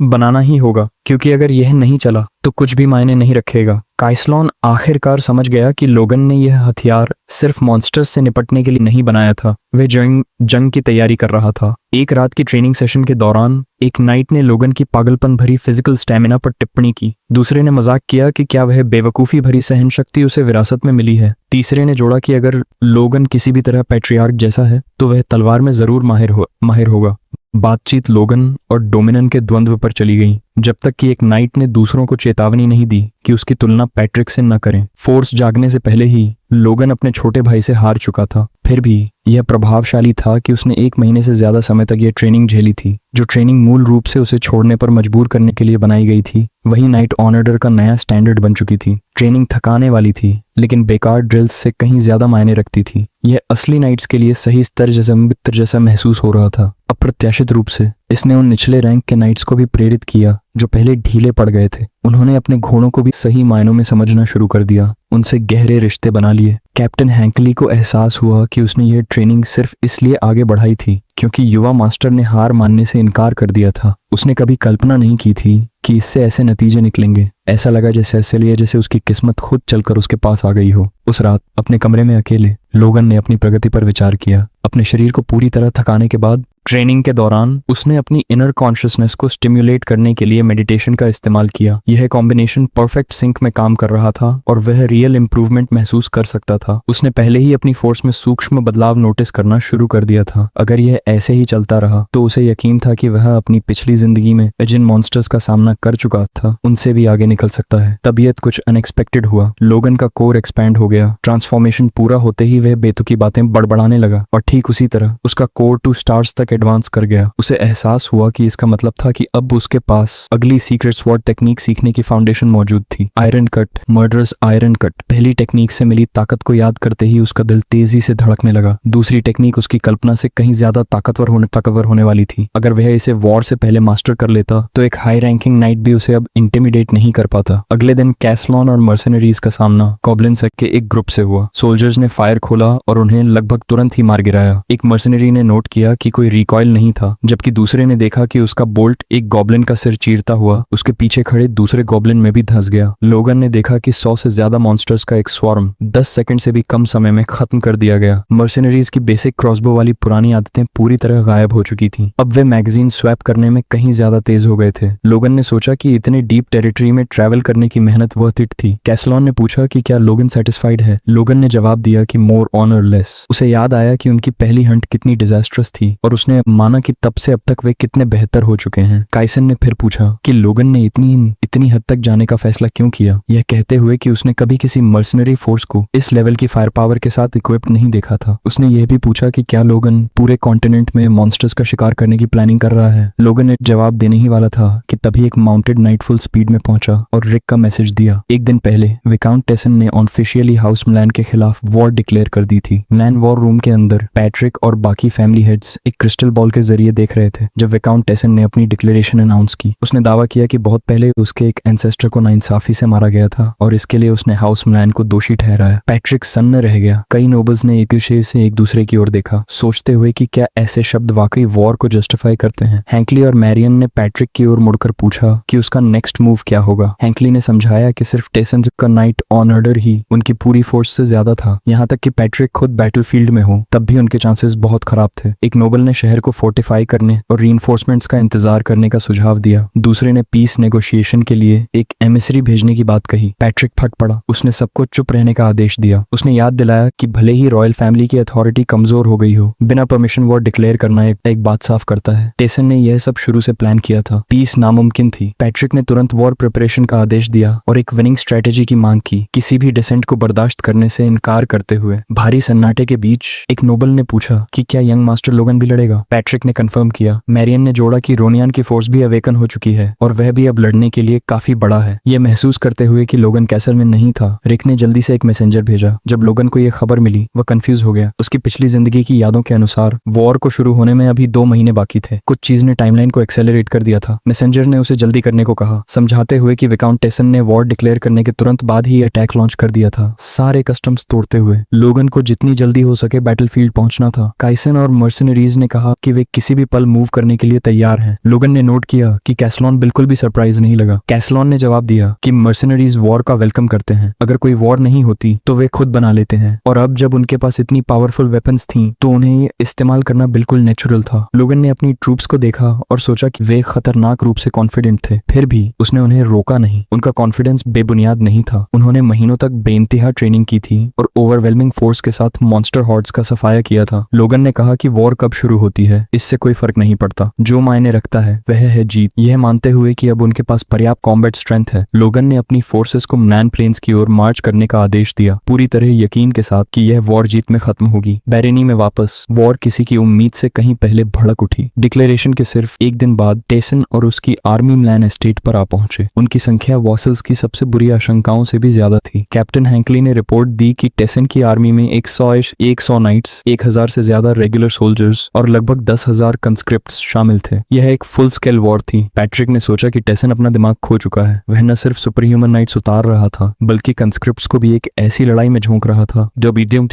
बनाना ही होगा, क्योंकि अगर यह नहीं चला तो कुछ भी मायने नहीं रखेगा। काइसलॉन आखिरकार समझ गया कि लोगन ने यह हथियार सिर्फ मॉन्स्टर्स से निपटने के लिए नहीं बनाया था, वह जंग की तैयारी कर रहा था। एक रात की ट्रेनिंग सेशन के दौरान एक नाइट ने लोगन की पागलपन भरी फिजिकल स्टैमिना पर टिप्पणी की। दूसरे ने मजाक किया कि क्या वह बेवकूफ़ी भरी सहन शक्ति उसे विरासत में मिली है। तीसरे ने जोड़ा कि अगर लोगन किसी भी तरह पैट्रियार्क जैसा है तो वह तलवार में जरूर माहिर होगा। बातचीत लोगन और डोमिनन के द्वंद्व पर चली गई, जब तक कि एक नाइट ने दूसरों को चेतावनी नहीं दी कि उसकी तुलना पैट्रिक से न करें। फोर्स जागने से पहले ही लोगन अपने छोटे भाई से हार चुका था। फिर भी यह प्रभावशाली था कि उसने 1 महीने से ज्यादा समय तक यह ट्रेनिंग झेली थी, जो ट्रेनिंग मूल रूप से उसे छोड़ने पर मजबूर करने के लिए बनाई गई थी। वही नाइट ऑनर्डर का नया स्टैंडर्ड बन चुकी थी। ट्रेनिंग थकाने वाली थी, लेकिन बेकार ड्रिल्स से कहीं ज्यादा मायने रखती थी। यह असली नाइट्स के लिए सही स्तर जैसा महसूस हो रहा था। अप्रत्याशित रूप से इसने उन निचले रैंक के नाइट्स को भी प्रेरित किया जो पहले ढीले पड़ गए थे। उन्होंने अपने घोड़ों को भी सही मायनों में समझना शुरू कर दिया, उनसे गहरे रिश्ते बना लिए। कैप्टन हैंकली को एहसास हुआ कि उसने यह ट्रेनिंग सिर्फ इसलिए आगे बढ़ाई थी क्योंकि युवा मास्टर ने हार मानने से इनकार कर दिया था। उसने कभी कल्पना नहीं की थी कि इससे ऐसे नतीजे निकलेंगे। ऐसा लगा जैसे उसकी किस्मत खुद चलकर उसके पास आ गई हो। उस रात अपने कमरे में अकेले लोगन ने अपनी प्रगति पर विचार किया। अपने शरीर को पूरी तरह थकाने के बाद ट्रेनिंग के दौरान उसने अपनी इनर कॉन्शियसनेस को स्टिम्युलेट करने के लिए मेडिटेशन का इस्तेमाल किया। यह कॉम्बिनेशन परफेक्ट सिंक में काम कर रहा था और वह रियल इंप्रूवमेंट महसूस कर सकता था। उसने पहले ही अपनी फोर्स में सूक्ष्म बदलाव नोटिस करना शुरू कर दिया था। अगर यह ऐसे ही चलता रहा तो उसे यकीन था कि वह अपनी पिछली जिंदगी में जिन मॉन्स्टर्स का सामना कर चुका था उनसे भी आगे निकल सकता है। तबीयत कुछ अनएक्सपेक्टेड हुआ। लोगन का कोर एक्सपैंड हो गया। ट्रांसफॉर्मेशन पूरा होते ही वह बेतुकी बातें बड़बड़ाने लगा और ठीक उसी तरह उसका कोर 2 स्टार्स तक एडवांस कर गया। उसे एहसास हुआ कि इसका मतलब था कि अब उसके पास अगली सीक्रेट स्वॉर्ड टेक्निक सीखने की फाउंडेशन मौजूद थी। Iron cut, murderous iron cut. पहली टेक्निक से मिली ताकत को याद करते ही उसका दिल तेजी से धड़कने लगा। दूसरी टेक्निक उसकी कल्पना से कहीं ज्यादा ताकतवर होने वाली थी। अगर वह इसे वॉर से पहले मास्टर कर लेता तो एक हाई रैंकिंग नाइट भी उसे अब इंटिमिडेट नहीं कर पाता। अगले दिन कैसलॉन और मर्सनरीज का सामना गॉब्लिन्स के एक ग्रुप से हुआ। सोल्जर्स ने फायर खोला और उन्हें लगभग तुरंत ही मार गिराया। एक मर्सनरी ने नोट किया कि कोई रिकॉइल नहीं था, जबकि दूसरे ने देखा कि उसका बोल्ट एक गॉब्लिन का सिर चीरता हुआ उसके पीछे खड़े दूसरे गॉब्लिन में भी धंस गया। लोगन ने देखा कि 100 से ज्यादा मॉन्स्टर्स का एक स्वार्म 10 सेकंड से भी कम समय में खत्म कर दिया गया। मर्सनरीज की बेसिक क्रॉसबो वाली पुरानी आदतें पूरी तरह गायब हो चुकी थीं। अब वे मैगजीन स्वैप करने में कहीं ज्यादा तेज हो गए थे। लोगन ने सोचा कि इतने डीप टेरिटरी में ट्रैवल करने की मेहनत वर्थ इट थी। कैसलॉन ने पूछा कि क्या लोगन सेटिस्फाइड है। लोगन ने जवाब दिया कि मोर ऑनर लेस। उसे याद आया कि उनकी पहली हंट कितनी डिजास्ट्रस थी और उसने माना कि तब से अब तक वे कितने बेहतर हो चुके हैं। काइसन ने फिर पूछा कि लोगन ने इतनी हद तक जाने का फैसला क्यों किया, यह कहते हुए कि उसने कभी किसी मर्सनरी फोर्स को इस लेवल की फायर पावर के साथ इक्विप्ड नहीं देखा था। उसने यह भी पूछा कि क्या लोगन पूरे कॉन्टिनेंट में मॉन्स्टर्स का शिकार करने की प्लानिंग कर रहा है। लोगन ने जवाब देने ही वाला था कि तभी एक माउंटेड नाइट फुल स्पीड में पहुंचा और रिक का मैसेज दिया। एक दिन पहले विकाउंट टेसन ने ऑफिशियली हाउस मिलान के खिलाफ वॉर डिक्लेयर कर दी थी। मिलान वॉर रूम के अंदर पैट्रिक और बाकी फैमिली हेड्स एक क्रिस्टल बॉल के जरिए देख रहे थे। जब विकाउंट टेसन ने अपनी डिक्लेरेशन अनाउंस की, उसने दावा किया कि बहुत पहले उसके एक एंसेस्टर को नाइंसाफी से मारा गया था और इसके लिए उसने हाउस मिलान को दोषी ठहराया। पैट्रिक सन्न रह गया। कई नोबल्स ने एक दूसरे की ओर देखा, सोचते हुए कि क्या ऐसे शब्द वाकई वॉर को जस्टिफाई करते हैं। हैंकली और मैरियन ने पैट्रिक की ओर मुड़कर पूछा कि उसका नेक्स्ट मूव क्या होगा। हैंकली ने समझाया कि सिर्फ टेसन का नाइट ऑनर्डर ही उनकी पूरी फोर्स से ज्यादा था। यहाँ तक कि पैट्रिक खुद बैटलफील्ड में हो तब भी उनके चांसेस बहुत खराब थे। एक नोबल ने शहर को फोर्टिफाई करने और रीइंफोर्समेंट्स का इंतजार करने का सुझाव दिया। दूसरे ने पीस नेगोशिएशन के लिए एक एमिसरी भेजने की बात कही। पैट्रिक फट पड़ा। उसने सबको चुप रहने का आदेश दिया। उसने याद दिलाया कि भले ही रॉयल फैमिली की अथॉरिटी कमजोर हो गई हो, बिना परमिशन वॉर डिक्लेयर करना एक बात साफ करता है। टेसन ने यह सब शुरू से प्लान किया था। पीस नामुमकिन थी। पैट्रिक ने तुरंत वॉर प्रिपरेशन का आदेश दिया और एक विनिंग स्ट्रेटेजी की मांग की, किसी भी डिसेंट को बर्दाश्त करने से इनकार करते हुए। भारी सन्नाटे के बीच एक नोबल ने पूछा कि क्या यंग मास्टर लोगन भी लड़ेगा। पैट्रिक ने कंफर्म किया। मैरियन ने जोड़ा कि रोनियान की फोर्स भी अवेकन हो चुकी है और वह भी अब लड़ने के लिए काफी बड़ा है। यह महसूस करते हुए कि लोगन कैसल में नहीं था, रिक ने जल्दी से एक मैसेंजर भेजा। जब लोगन को यह खबर मिली वह कंफ्यूज हो गया। उसकी पिछली जिंदगी की यादों के अनुसार वॉर को शुरू होने में अभी 2 महीने बाकी थे। कुछ चीज ने टाइमलाइन को एक्सेलरेट कर दिया था। मैसेंजर ने उसे जल्दी करने को कहा, समझाते हुए कि विकाउंट टेसन ने वॉर डिक्लेयर करने के तुरंत बाद ही अटैक लॉन्च कर दिया था, सारे कस्टम्स तोड़ते हुए। लोगन को जितनी जल्दी हो सके बैटलफील्ड पहुंचना था। काइसन और मर्सनरीज ने कहा कि वे किसी भी पल मूव करने के लिए तैयार हैं। लोगन ने नोट किया कि कैसलॉन बिल्कुल भी सरप्राइज नहीं लगा। कैसलॉन ने जवाब दिया कि मर्सनरीज वॉर का वेलकम करते हैं, अगर कोई वॉर नहीं होती तो वे खुद बना लेते हैं, और अब जब उनके पास इतनी पावरफुल वेपन्स थी तो उन्हें ये इस्तेमाल करना बिल्कुल नेचुरल था। लोगन ने अपनी ट्रूप्स को देखा और सोचा कि वे खतरनाक रूप से कॉन्फिडेंट थे, फिर भी उसने उन्हें रोका नहीं। उनका कॉन्फिडेंस बेबुनियाद नहीं था। उन्होंने महीनों तक बेइंतहा ट्रेनिंग की थी और ओवरवेलमिंग फोर्स के साथ मॉन्स्टर हॉर्ड्स का सफाया किया था। लोगन ने कहा कि वॉर कब शुरू होती है इससे कोई फर्क नहीं पड़ता, जो मायने रखता है वह है जीत। यह मानते हुए कि अब उनके पास पर्याप्त कॉम्बैट स्ट्रेंथ है, लोगन ने अपनी फोर्सेस को मैन प्लेन्स की ओर मार्च करने का आदेश दिया, पूरी तरह यकीन के साथ कि यह वॉर जीत में खत्म होगी। बैरेनी में वापस वॉर किसी की उम्मीद से कहीं पहले भड़क उठी। डिक्लेरेशन के सिर्फ एक दिन बाद टेसन और उसकी आर्मी मिलान एस्टेट पर आ पहुंचे। उनकी संख्या वॉसल्स की सबसे बुरी आशंकाओं से भी ज्यादा थी। कैप्टन हैंकली ने रिपोर्ट दी कि टेसन की आर्मी में 100 नाइट्स, 1000 से ज्यादा रेगुलर सोल्जर्स और लगभग 10,000 कंस्क्रिप्ट्स शामिल थे। यह एक फुल स्केल वॉर थी। पैट्रिक ने सोचा कि टेसन अपना दिमाग खो चुका है। वह न सिर्फ सुपर ह्यूमन नाइट्स उतार रहा था बल्कि कंस्क्रिप्ट्स को भी एक ऐसी लड़ाई में झोंक रहा था जो मीडियम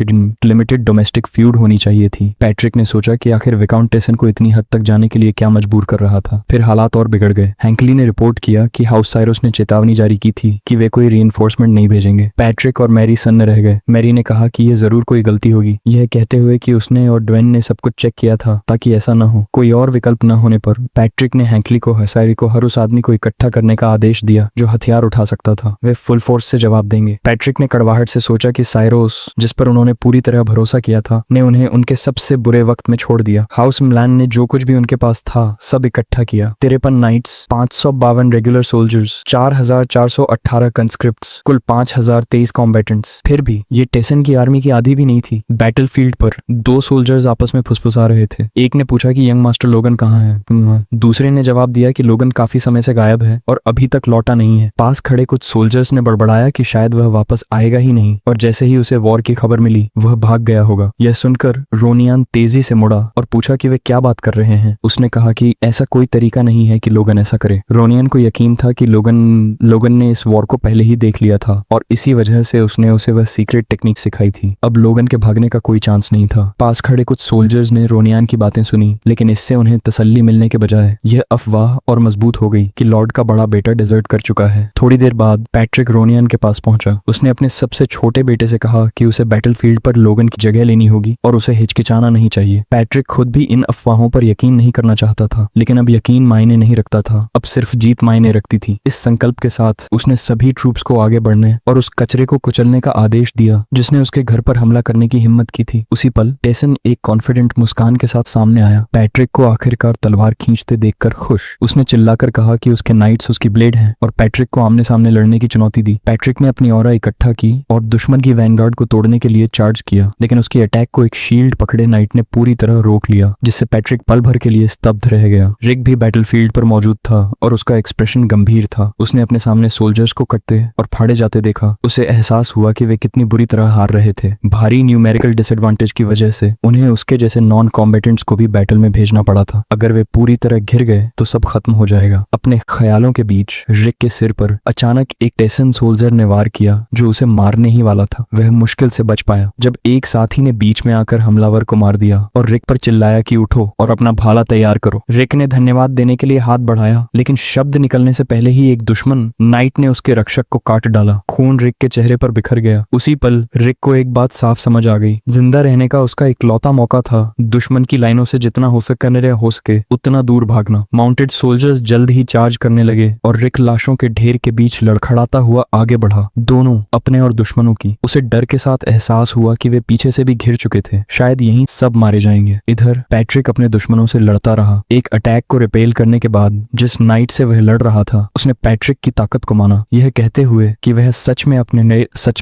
लिमिटेड डोमेस्टिक फ्यूड होनी चाहिए थी। पैट्रिक ने सोचा कि आखिर विकाउंट टेसन को इतनी हद तक जाने के लिए क्या मजबूर कर रहा था। फिर हालात और बिगड़ गए। हैंकली ने रिपोर्ट किया कि हाउस साइरस ने चेतावनी जारी की थी कि वे कोई रीइंफोर्समेंट नहीं भेजेंगे। पैट्रिक और मैरी सन्न रह गए। मैरी ने कहा कि यह जरूर कोई गलती होगी, यह कहते हुए कि उसने और ड्वेन ने सब कुछ चेक किया था ताकि ऐसा न हो। कोई और विकल्प न होने पर पैट्रिक ने हैंकली को, हसारी को, हर उस आदमी को इकट्ठा करने का आदेश दिया जो हथियार उठा सकता था। वे फुल फोर्स से जवाब देंगे। पैट्रिक ने कड़वाहट से सोचा कि साइरोस, जिस पर उन्होंने पूरी तरह भरोसा किया था, ने उन्हें उनके सबसे बुरे वक्त में छोड़ दिया। हाउस मिलान ने जो कुछ भी उनके पास था सब इकट्ठा किया। 53 नाइट्स, 552 रेगुलर सोल्जर्स, 4418 कंस्क्रिप्ट्स, कुल 5023 कॉम्बैटेंट्स। फिर भी ये टेसन की आर्मी की आधी भी नहीं थी। बैटलफील्ड पर 2 सोल्जर्स आपस में फुसफुसा रहे थे। एक ने पूछा कि यंग मास्टर लोगन कहाँ है। दूसरे ने जवाब दिया कि लोगन काफी समय से गायब है और अभी तक लौटा नहीं है। पास खड़े कुछ सोल्जर्स ने बड़बड़ाया कि शायद वह वापस आएगा ही नहीं, और जैसे ही उसे वॉर की खबर मिली वह भाग गया होगा। यह सुनकर रोनियान तेजी से मुड़ा और पूछा कि वे क्या बात कर रहे हैं। उसने कहा कि ऐसा कोई तरीका नहीं है कि लोगन ऐसा करे। रोनियन को यकीन था कि लोगन ने इस वॉर को पहले ही देख लिया था और इसी वजह से उसने उसे वह सीक्रेट टेक्निक सिखाई थी। अब लोगन के भागने का कोई चांस नहीं था। पास खड़े कुछ सोल्जर्स ने रोनियान की बातें सुनी, लेकिन इससे उन्हें तसल्ली मिलने के बजाय यह अफवाह और मजबूत हो गई कि लॉर्ड का बड़ा बेटा डिजर्ट कर चुका है। थोड़ी देर बाद पैट्रिक रोनियान के पास पहुंचा। उसने अपने सबसे छोटे बेटे से कहा कि उसे बैटलफील्ड पर लोगन की जगह लेनी होगी और उसे हिचकिचाना नहीं चाहिए। पैट्रिक खुद भी इन अफवाहों पर यकीन नहीं करना चाहता था, लेकिन अब यकीन मायने नहीं रखता था, अब सिर्फ जीत मायने रखती थी। इस संकल्प के साथ उसने सभी ट्रूप्स को आगे बढ़ने और उस कचरे को कुचलने का आदेश दिया जिसने उसके घर पर हमला करने की हिम्मत की थी। उसी पल टेसन एक कॉन्फिडेंट मुस्कान के साथ सामने आया। पैट्रिक को आखिरकार तलवार खींचते देखकर खुश। उसने चिल्लाकर कहा कि उसके नाइट्स उसकी ब्लेड हैं और पैट्रिक को आमने सामने लड़ने की चुनौती दी। पैट्रिक ने अपनी ऑरा इकट्ठा की और दुश्मन की वैनगार्ड को तोड़ने के लिए चार्ज किया, लेकिन उसकी अटैक को एक शील्ड पकड़े नाइट ने पूरी तरह रोक लिया, जिससे पैट्रिक पल भर के लिए स्तब्ध रह गया। रिक भी बैटलफील्ड पर मौजूद था और उसका एक्सप्रेशन गंभीर था। उसने अपने सामने सोल्जर्स को कटते और फाड़े जाते देखा। उसे एहसास हुआ कि वे कितनी बुरी तरह हार रहे थे। भारी न्यूमेरिकल डिसएडवांटेज की वजह से उन्हें उसके जैसे नॉन कॉम्बेटेंट्स को भी बैटल में भेजना पड़ा था। अगर वे पूरी तरह घिर गए तो सब खत्म हो जाएगा। अपने ख्यालों के बीच रिक के सिर पर अचानक एक टेसन सोल्जर ने वार किया जो उसे मारने ही वाला था। वह मुश्किल से बच पाया जब एक साथी ने बीच में आकर हमलावर को मार दिया और रिक पर चिल्लाया कि उठो और अपना भाला तैयार करो। रिक ने धन्यवाद देने के लिए हाथ बढ़ाया, लेकिन शब्द निकलने से पहले ही एक दुश्मन नाइट ने उसके रक्षक को काट डाला। खून रिक के चेहरे पर बिखर गया। उसी पल रिक को एक बात साफ समझ आ गई। जिंदा रहने का उसका इकलौता मौका था दुश्मन की लाइनों से जितना हो सके उतना दूर भागना। माउंटेड सोल्जर्स जल्द ही चार्ज करने लगे और रिक लाशों के ढेर के बीच लड़खड़ाता हुआ आगे बढ़ा, दोनों अपने और दुश्मनों की। उसे डर के साथ एहसास हुआ कि वे पीछे से भी घिर चुके थे, शायद यहीं सब मारे जाएंगे। इधर पैट्रिक अपने दुश्मनों से लड़ता रहा। एक अटैक को रिपेल करने के बाद जिस नाइट से वह लड़ रहा था उसने पैट्रिक की ताकत को माना, यह कहते हुए कि वह सच में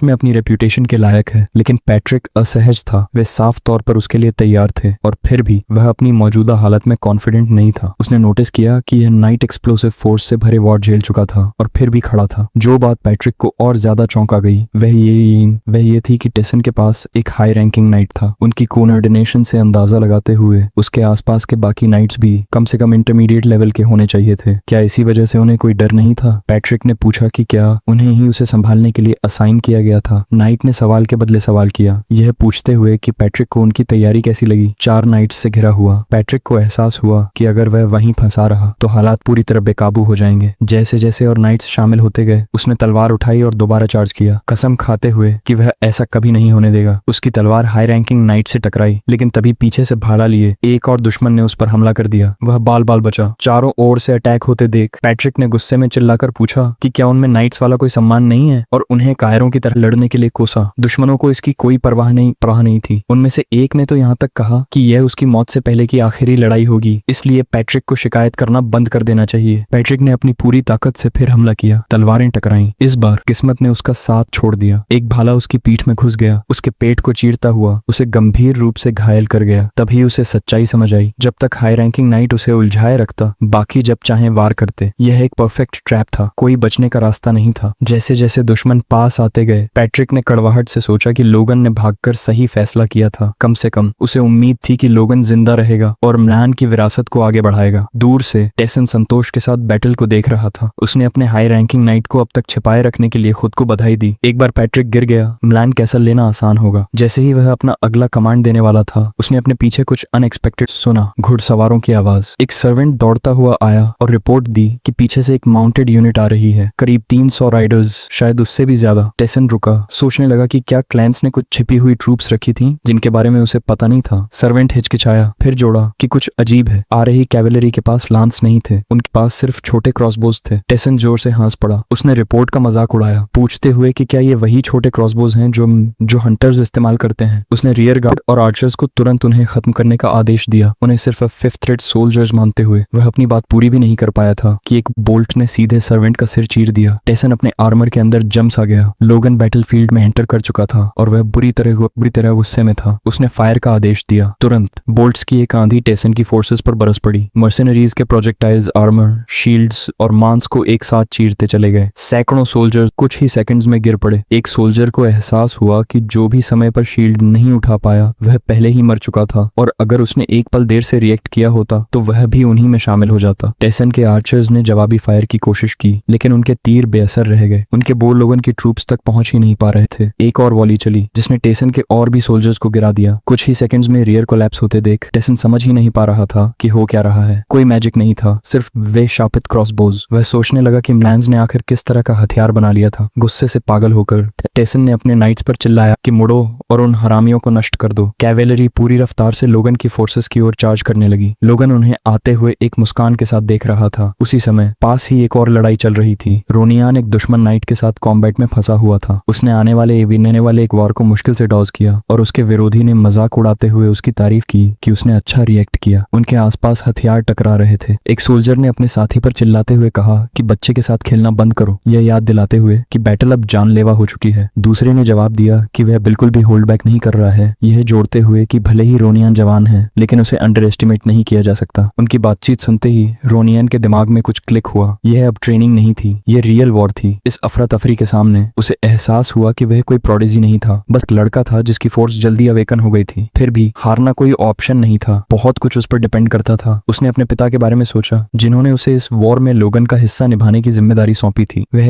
अपनी रेप्यूटेशन के लायक है। लेकिन पैट्रिक असहज था। वे साफ तौर पर उसके लिए तैयार थे और फिर भी वह अपनी मौजूदा हालत में कॉन्फिडेंट नहीं था। उसने नोटिस किया कि यह नाइट एक्सप्लोसिव फोर्स से भरे वार्ड झेल चुका था और फिर भी खड़ा था। जो बात पैट्रिक को और ज्यादा चौंका गई वह ये थी कि टेसन के पास एक हाई रैंकिंग नाइट था। उनकी कोऑर्डिनेशन से अंदाजा लगाते हुए उसके आसपास के बाकी नाइट्स भी कम से कम इंटरमीडिएट लेवल के होने चाहिए थे। क्या इसी वजह से उन्हें कोई डर नहीं था? पैट्रिक ने पूछा कि क्या उन्हें ही उसे संभालने के लिए असाइन किया गया था। नाइट ने सवाल के बदले सवाल किया, यह पूछते हुए कि पैट्रिक को उनकी तैयारी कैसी लगी। 4 नाइट्स से घिरा हुआ पैट्रिक को एहसास हुआ कि अगर वह वहीं फंसा रहा तो हालात पूरी तरह बेकाबू हो जाएंगे। जैसे जैसे और नाइट्स शामिल होते गए उसने तलवार उठाई और दोबारा चार्ज किया, कसम खाते हुए कि वह ऐसा कभी नहीं होने देगा। उसकी तलवार हाई रैंकिंग नाइट से टकराई, लेकिन तभी पीछे से भाला लिए एक और दुश्मन ने उस पर हमला कर दिया। वह बाल बाल बचा। चारों ओर से अटैक होते देख पैट्रिक ने गुस्से में चिल्लाकर पूछा कि क्या उनमें नाइट्स वाला कोई सम्मान नहीं है, और उन्हें कायरों की तरह लड़ने के लिए कोसा। दुश्मनों को इसकी कोई परवाह नहीं थी। उनमें से एक ने तो यहाँ तक कहा कि यह उसकी मौत से पहले की आखिरी लड़ाई होगी, इसलिए पैट्रिक को शिकायत करना बंद कर देना चाहिए। पैट्रिक ने अपनी पूरी ताकत से फिर हमला किया। तलवारें टकराईं। इस बार किस्मत ने उसका साथ छोड़ दिया। एक भाला उसकी पीठ में घुस गया, उसके पेट को चीरता हुआ उसे गंभीर रूप से घायल कर गया। तभी उसे सच्चाई समझ आई। जब तक हाई रैंकिंग नाइट उसे उलझाए रखता, बाकी जब चाहे वार करते। यह एक परफेक्ट ट्रैप था, कोई बचने का रास्ता नहीं था। जैसे जैसे दुश्मन पास आते गए पैट्रिक ने कड़वाहट से सोचा कि लोगन ने भागकर सही फैसला किया था। कम से कम उसे उम्मीद थी कि लोगन जिंदा रहेगा और म्लान की विरासत को आगे बढ़ाएगा। दूर से टेसन संतोष के साथ बैटल को देख रहा था। उसने अपने हाई रैंकिंग नाइट को अब तक छिपाए रखने के लिए खुद को बधाई दी। एक बार पैट्रिक गिर गया, म्लान कैसल लेना आसान होगा। जैसे ही वह अपना अगला कमांड देने वाला था, उसने अपने पीछे कुछ अनएक्सपेक्टेड सुना। घुड़सवारों की आवाज। एक सर्वेंट दौड़ता हुआ आया और रिपोर्ट दी कि पीछे से एक माउंटेड यूनिट आ रही है, करीब 300 राइडर्स, शायद उससे भी ज्यादा। टेसन रुका, सोचने लगा कि क्या क्लैंस ने कुछ छिपी हुई ट्रूप्स रखी थी जिनके बारे में उसे पता नहीं था। सर्वेंट हिचकिचाया, फिर जोड़ा कि कुछ अजीब है। आ रही कैवेलरी के पास लांस नहीं थे, उनके पास सिर्फ छोटे क्रॉसबोज थे। टेसन जोर से हंस पड़ा। उसने रिपोर्ट का मजाक उड़ाया, पूछते हुए कि क्या ये वही छोटे क्रॉसबोज हैं जो हंटर्स इस्तेमाल करते हैं। उसने रियर गार्ड और आर्चर्स को तुरंत उन्हें खत्म करने का आदेश दिया, उन्हें सिर्फ 5th रेट सोल्जर्स मानते हुए। वह अपनी बात पूरी भी नहीं कर पाया था कि एक बोल्ट ने सीधे सर्वेंट का सिर चीर दिया। टेसन अपने आर्मर के अंदर जम्स आ गया। लोगन बैटलफील्ड में एंटर कर चुका था और वह बुरी तरह गुस्से में था। उसने फायर का आदेश दिया। तुरंत बोल्ट्स की एक आंधी टेसन की फोर्सेस पर बरस पड़ी। मर्सेनरीज के प्रोजेक्टाइल्स, आर्मर, शील्ड्स और मांस को एक साथ चीरते चले गए। सैकड़ों सोल्जर्स कुछ ही सेकंड्स में गिर पड़े। एक सोल्जर को एहसास हुआ कि जो भी समय पर शील्ड नहीं उठा पाया वह पहले ही मर चुका था, और अगर उसने एक पल देर से रिएक्ट किया होता तो वह भी उन्हीं में शामिल हो जाता। टेसन के आर्चर्स ने जवाबी फायर की कोशिश की, लेकिन उनके तीर बेअसर रह गए। उनके बोर लोगन की ट्रूप्स तक पहुंच ही नहीं पा रहे थे। एक और वॉली चली जिसने टेसन के और भी सोल्जर्स को गिरा दिया। कुछ ही सेकंड्स में रियर कोलैप्स होते देख टेसन समझ ही नहीं पा रहा था कि हो क्या रहा है। कोई मैजिक नहीं था, सिर्फ वे शापित क्रॉसबोज। वह सोचने लगा कि म्लान्स ने आखिर किस तरह का हथियार बना लिया था। गुस्से से पागल होकर टेसन ने अपने नाइट्स पर चिल्लाया कि मुड़ो और उन हरामियों को नष्ट कर दो। कैवेलरी पूरी रफ्तार से लोगन की फोर्सेस की ओर चार्ज करने लगी। लोगन उन्हें आते हुए एक मुस्कान के साथ देख रहा था। उसी समय पास ही एक और लड़ाई चल रही थी। रोनियान एक दुश्मन नाइट के साथ कॉम्बैट में फंसा हुआ था। उसने आने वाले एक वार को मुश्किल से डॉज किया, और उसके विरोधी ने मजाक उड़ाते हुए उसकी तारीफ की कि उसने अच्छा रिएक्ट किया। उनके आसपास हथियार टकरा रहे थे। एक सोल्जर ने अपने साथी पर चिल्लाते हुए कहा कि बच्चे के साथ खेलना बंद करो, यह याद दिलाते हुए कि बैटल अब जानलेवा हो चुकी है। दूसरे ने जवाब दिया कि वह बिल्कुल भी होल्ड बैक नहीं कर रहा है, यह जोड़ते हुए कि भले ही रोनियन जवान है लेकिन उसे अंडर एस्टिमेट नहीं किया जा सकता। उनकी बातचीत सुनते ही रोनियन के दिमाग में कुछ क्लिक हुआ। यह अब ट्रेनिंग नहीं थी, यह रियल वॉर थी। इस अफरा तफरी के सामने उसे एहसास हुआ कि वह कोई प्रोडिजी नहीं था, बस लड़का था जिसकी फोर्स जल्दी अवेकन हो गई थी। फिर भी हारना कोई ऑप्शन नहीं था, बहुत कुछ उस पर डिपेंड करता था। उसने अपने पिता के बारे में सोचा, जिन्होंने उसे इस वॉर में लोगन का हिस्सा निभाने की जिम्मेदारी सौंपी थी। वह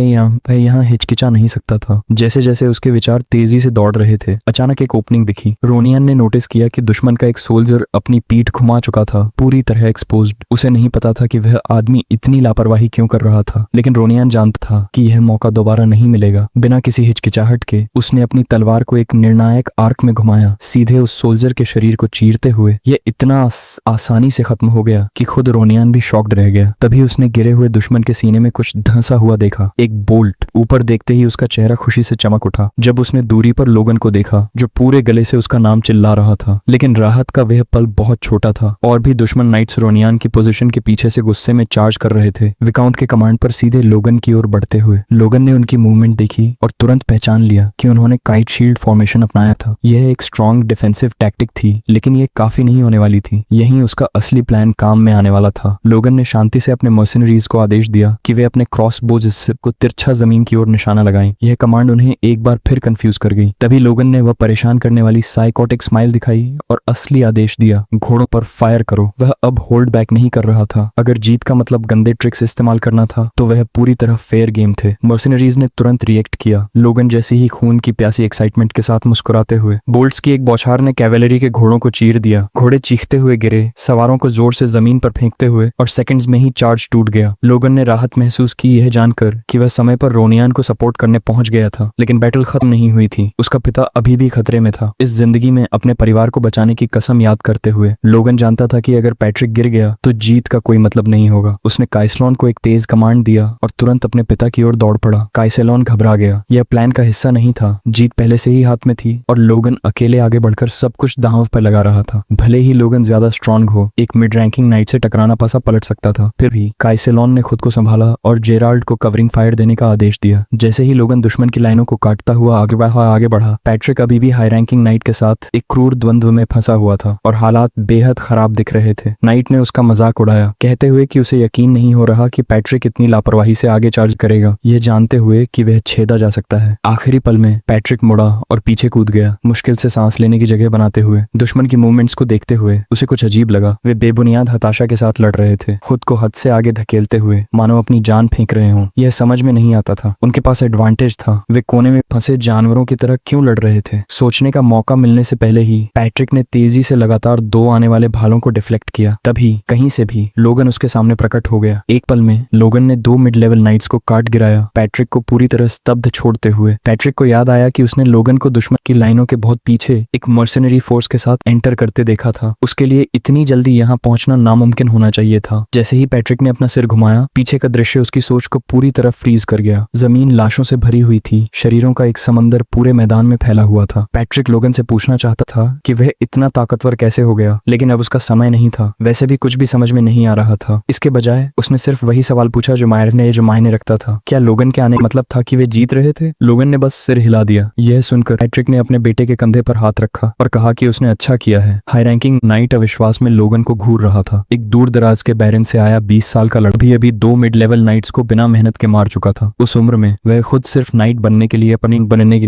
यहाँ हिचकिचा नहीं सकता था। जैसे जैसे उसके विचार तेजी से दौड़ रहे थे, अचानक एक ओपनिंग दिखी। रोनियन ने नोटिस किया कि दुश्मन का एक सोल्जर अपनी पीठ घुमा चुका था, पूरी तरह एक्सपोज्ड। उसे नहीं पता था कि वह आदमी इतनी लापरवाही क्यों कर रहा था, लेकिन रोनियन जानता था कि यह मौका दोबारा नहीं मिलेगा। बिना किसी हिचकिचाहट के उसने अपनी तलवार को एक निर्णायक आर्क में घुमाया, सीधे उस सोल्जर के शरीर को चीरते हुए। यह इतना आसानी से खत्म हो गया कि खुद रोनियन भी शॉक्ड रह गया। तभी उसने गिरे हुए दुश्मन के सीने में कुछ धंसा हुआ देखा, एक बोल्ट। ऊपर देखते ही उसका चेहरा खुशी से चमक उठा जब उसने दूरी पर लोगन को देखा जो पूरे गले से उसका नाम चिल्ला रहा था। लेकिन राहत का वह पल बहुत छोटा था और भी दुश्मन नाइट्स रोनियान की पोजीशन के पीछे से गुस्से में चार्ज कर रहे थे, विकाउंट के कमांड पर सीधे लोगन की ओर बढ़ते हुए। लोगन ने उनकी मूवमेंट देखी और तुरंत पहचान लिया कि उन्होंने काइट शील्ड फॉर्मेशन अपनाया था। यह एक स्ट्रॉन्ग डिफेंसिव टैक्टिक थी, लेकिन यह काफी नहीं होने वाली थी। यहीं उसका असली प्लान काम में आने वाला था। लोगन ने शांति से अपने मर्सिनरीज को आदेश दिया कि वे अपने क्रॉस बोज को तिरछा जमीन की ओर निशाना लगाएं। यह कमांड उन्हें एक बार फिर कंफ्यूज कर गई। तभी लोगन ने वह परेशान करने वाली साइकोटिक स्माइल दिखाई और असली आदेश दिया, घोड़ों पर फायर करो। वह अब होल्ड बैक नहीं कर रहा था। अगर जीत का मतलब गंदे ट्रिक्स इस्तेमाल करना था तो वह पूरी तरह फेयर गेम थे। मर्सिनरीज ने तुरंत रिएक्ट किया। लोगन जैसे ही खून की प्यासी एक्साइटमेंट के साथ मुस्कुराते हुए। बोल्ट्स की एक बौछार ने कैवेलरी के घोड़ों को चीर दिया। घोड़े चीखते हुए गिरे, सवारों को जोर से जमीन पर फेंकते हुए, और सेकंड्स में ही चार्ज टूट गया। लोगन ने राहत महसूस की यह जानकर कि वह समय पर रोनियान को सपोर्ट करने पहुंच गया था। लेकिन बैटल खत्म नहीं हुई थी। उसका पिता अभी भी खतरे में था। इस जिंदगी में अपने परिवार को बचाने की कसम याद करते हुए लोगन जानता था कि अगर पैट्रिक गिर गया तो जीत का कोई मतलब नहीं होगा। उसने काइसलॉन को एक तेज कमांड दिया और तुरंत अपने पिता की ओर दौड़ पड़ा। काइसलॉन घबरा गया। यह प्लान का हिस्सा नहीं था। जीत पहले से ही हाथ में थी और लोगन अकेले आगे बढ़कर सब कुछ दांव पर लगा रहा था। भले ही लोगन ज्यादा स्ट्रांग हो, एक मिड रैंकिंग नाइट से टकराना पासा पलट सकता था। फिर भी काइसलॉन ने खुद को संभाला और जेराल्ड को कवरिंग फायर देने का आदेश दिया। जैसे ही लोगन दुश्मन की लाइनों को काटता हुआ आगे बढ़ा, पैट्रिक अभी भी हाई रैंकिंग नाइट के साथ एक क्रूर द्वंद्व में फंसा हुआ था और हालात बेहद खराब दिख रहे थे। नाइट ने उसका मजाक उड़ाया, कहते हुए कि उसे यकीन नहीं हो रहा कि पैट्रिक इतनी लापरवाही से आगे चार्ज करेगा, यह जानते हुए कि वह छेदा जा सकता है। आखिरी पल में पैट्रिक मुड़ा और पीछे कूद गया, मुश्किल से सांस लेने की जगह बनाते हुए। दुश्मन की मूवमेंट्स को देखते हुए उसे कुछ अजीब लगा। वे बेबुनियाद हताशा के साथ लड़ रहे थे, खुद को हद से आगे धकेलते हुए, मानो अपनी जान फेंक रहे हों। यह समझ में नहीं आता था। उनके पास एडवांटेज था। वे कोने में फंसे जानवरों की तरह क्यों लड़ रहे थे? सोचने का मौका मिलने से पहले ही पैट्रिक ने तेजी से लगातार 2 आने वाले भालों को डिफ्लेक्ट किया। तभी कहीं से भी लोगन उसके सामने प्रकट हो गया। एक पल में लोगन ने 2 मिड लेवल नाइट्स को काट गिराया, पैट्रिक को पूरी तरह स्तब्ध छोड़ते हुए। पैट्रिक को याद आया कि उसने लोगन को दुश्मन की लाइनों के बहुत पीछे एक मर्सिनरी फोर्स के साथ एंटर करते देखा था। उसके लिए इतनी जल्दी यहाँ पहुंचना नामुमकिन होना चाहिए था। जैसे ही पैट्रिक ने अपना सिर घुमाया, पीछे का दृश्य उसकी सोच को पूरी तरह फ्रीज कर गया। जमीन लाशों से भरी हुई थी, शरीरों का एक समंदर पूरे मैदान में फैला हुआ था। पैट्रिक लोगन से पूछना चाहता था कि वह इतना ताकतवर कैसे हो गया, लेकिन अब उसका समय नहीं था। वैसे भी कुछ भी समझ में नहीं आ रहा था। इसके बजाय उसने सिर्फ वही सवाल पूछा जो मायने रखता था, क्या लोगन के आने का मतलब था कि वे जीत रहे थे? लोगन ने बस सिर हिला दिया। यह सुनकर पैट्रिक ने अपने बेटे के कंधे पर हाथ रखा और कहा कि उसने अच्छा किया है। हाई रैंकिंग नाइट अविश्वास में लोगन को घूर रहा था। एक दूर दराज के बैरन से आया 20 साल का लड़का भी अभी 2 मिड लेवल नाइट्स को बिना मेहनत के मार चुका था। उस उम्र में वह खुद सिर्फ नाइट बनने के लिए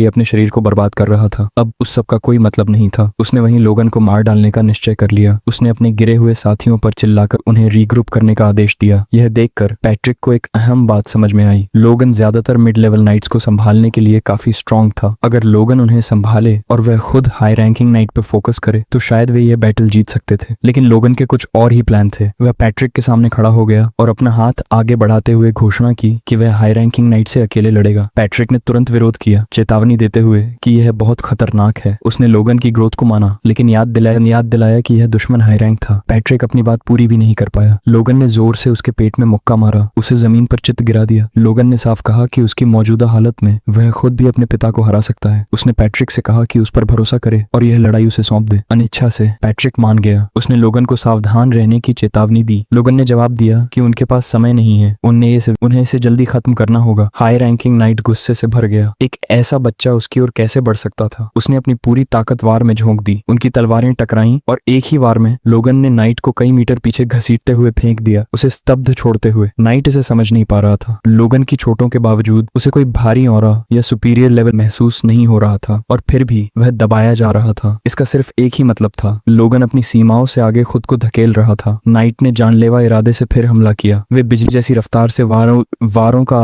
अपने शरीर को बर्बाद कर रहा था। अब उस सब का कोई मतलब नहीं था। उसने वहीं लोगन को मार डालने का निश्चय कर लिया। उसने अपने गिरे हुए साथियों पर चिल्लाकर उन्हें रीग्रुप करने का आदेश दिया। यह देखकर पैट्रिक को एक अहम बात समझ में आई। लोगन ज्यादातर मिड लेवल नाइट्स को संभालने के लिए काफी स्ट्रांग था। अगर लोगन उन्हें संभाले और वह खुद हाई रैंकिंग नाइट पर फोकस करे तो शायद वे यह बैटल जीत सकते थे। लेकिन लोगन के कुछ और ही प्लान थे। वह पैट्रिक के सामने खड़ा हो गया और अपना हाथ आगे बढ़ाते हुए घोषणा की कि वह हाई रैंकिंग नाइट से अकेले लड़ेगा। पैट्रिक ने तुरंत विरोध किया, चेतावनी देते हुए कि यह बहुत खतरनाक है। उसने लोगन की ग्रोथ को माना, लेकिन याद दिलाया कि यह दुश्मन हाई रैंक था। पैट्रिक अपनी बात पूरी भी नहीं कर पाया। लोगन ने जोर से उसके पेट में मुक्का मारा, उसे जमीन पर चित गिरा दिया। लोगन ने साफ कहा कि उसकी मौजूदा हालत में वह खुद भी अपने पिता को हरा सकता है। उसने पैट्रिक से कहा कि उस पर भरोसा करे और यह लड़ाई उसे सौंप दे। अनिच्छा से पैट्रिक मान गया। उसने लोगन को सावधान रहने की चेतावनी दी। लोगन ने जवाब दिया कि उनके पास समय नहीं है, उन्हें इसे जल्दी खत्म करना होगा। हाई रैंकिंग नाइट गुस्से से भर गया। एक ऐसा बच्चा उसकी ओर कैसे बढ़ सकता था? उसने अपनी पूरी ताकत वार में झोंक दी। उनकी तलवारें टकराईं और एक ही वार में लोगन ने नाइट को कई मीटर पीछे घसीटते हुए फेंक दिया, उसे स्तब्ध छोड़ते हुए। नाइट इसे समझ नहीं पा रहा था। लोगन की चोटों के बावजूद उसे कोई भारी ऑरा या सुपीरियर लेवल महसूस नहीं हो रहा था और फिर भी वह दबाया जा रहा था। इसका सिर्फ एक ही मतलब था, लोगन अपनी सीमाओं से आगे खुद को धकेल रहा था। नाइट ने जानलेवा इरादे से फिर हमला किया। वे बिजली जैसी रफ्तार से वारों का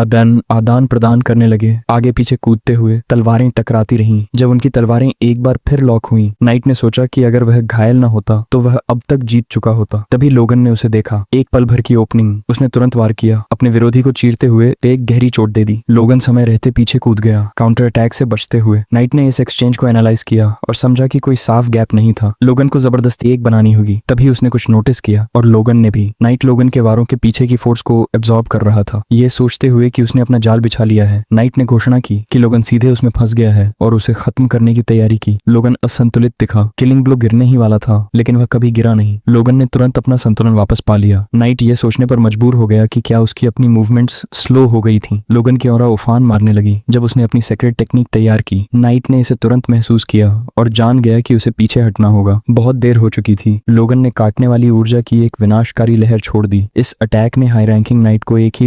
आदान प्रदान करने लगे, आगे पीछे कूदते हुए। तलवारें टकराती रहीं। जब उनकी तलवारें एक बार फिर लॉक हुई, नाइट ने सोचा कि अगर वह घायल न होता तो वह अब तक जीत चुका होता। तभी लोगन ने उसे देखा। एक पल भर की ओपनिंग। उसने तुरंत वार किया, अपने विरोधी को चीरते हुए एक गहरी चोट दे दी। लोगन समय रहते पीछे कूद गया, काउंटर अटैक से बचते हुए। नाइट ने इस एक्सचेंज को एनालाइज किया और समझा कि कोई साफ गैप नहीं था। लोगन को जबरदस्ती एक बनानी होगी। तभी उसने कुछ नोटिस किया और लोगन ने भी। नाइट लोगन के वारों के पीछे की फोर्स को एब्जॉर्ब कर रहा था। ये सोचते हुए कि उसने अपना जाल बिछा लिया है। नाइट ने घोषणा की कि लोगन सीधे उसमें फंस गया है और उसे खत्म करने की तैयारी की। लोगन असंतुलित दिखा। किलिंग ब्लो गिरने ही वाला था, लेकिन वह कभी गिरा नहीं। लोगन ने तुरंत अपना संतुलन वापस पा लिया। नाइट ये सोचने पर मजबूर हो गया कि क्या उसकी अपनी मूवमेंट्स स्लो हो गई थी। लोगन की ऑरा उफान मारने लगी जब उसने अपनी सीक्रेट टेक्निक तैयार की। नाइट ने इसे तुरंत महसूस किया और जान गया कि उसे पीछे हटना होगा। बहुत देर हो चुकी थी। लोगन ने काटने वाली ऊर्जा की एक विनाशकारी लहर छोड़ दी। इस अटैक ने हाई रैंकिंग नाइट को एक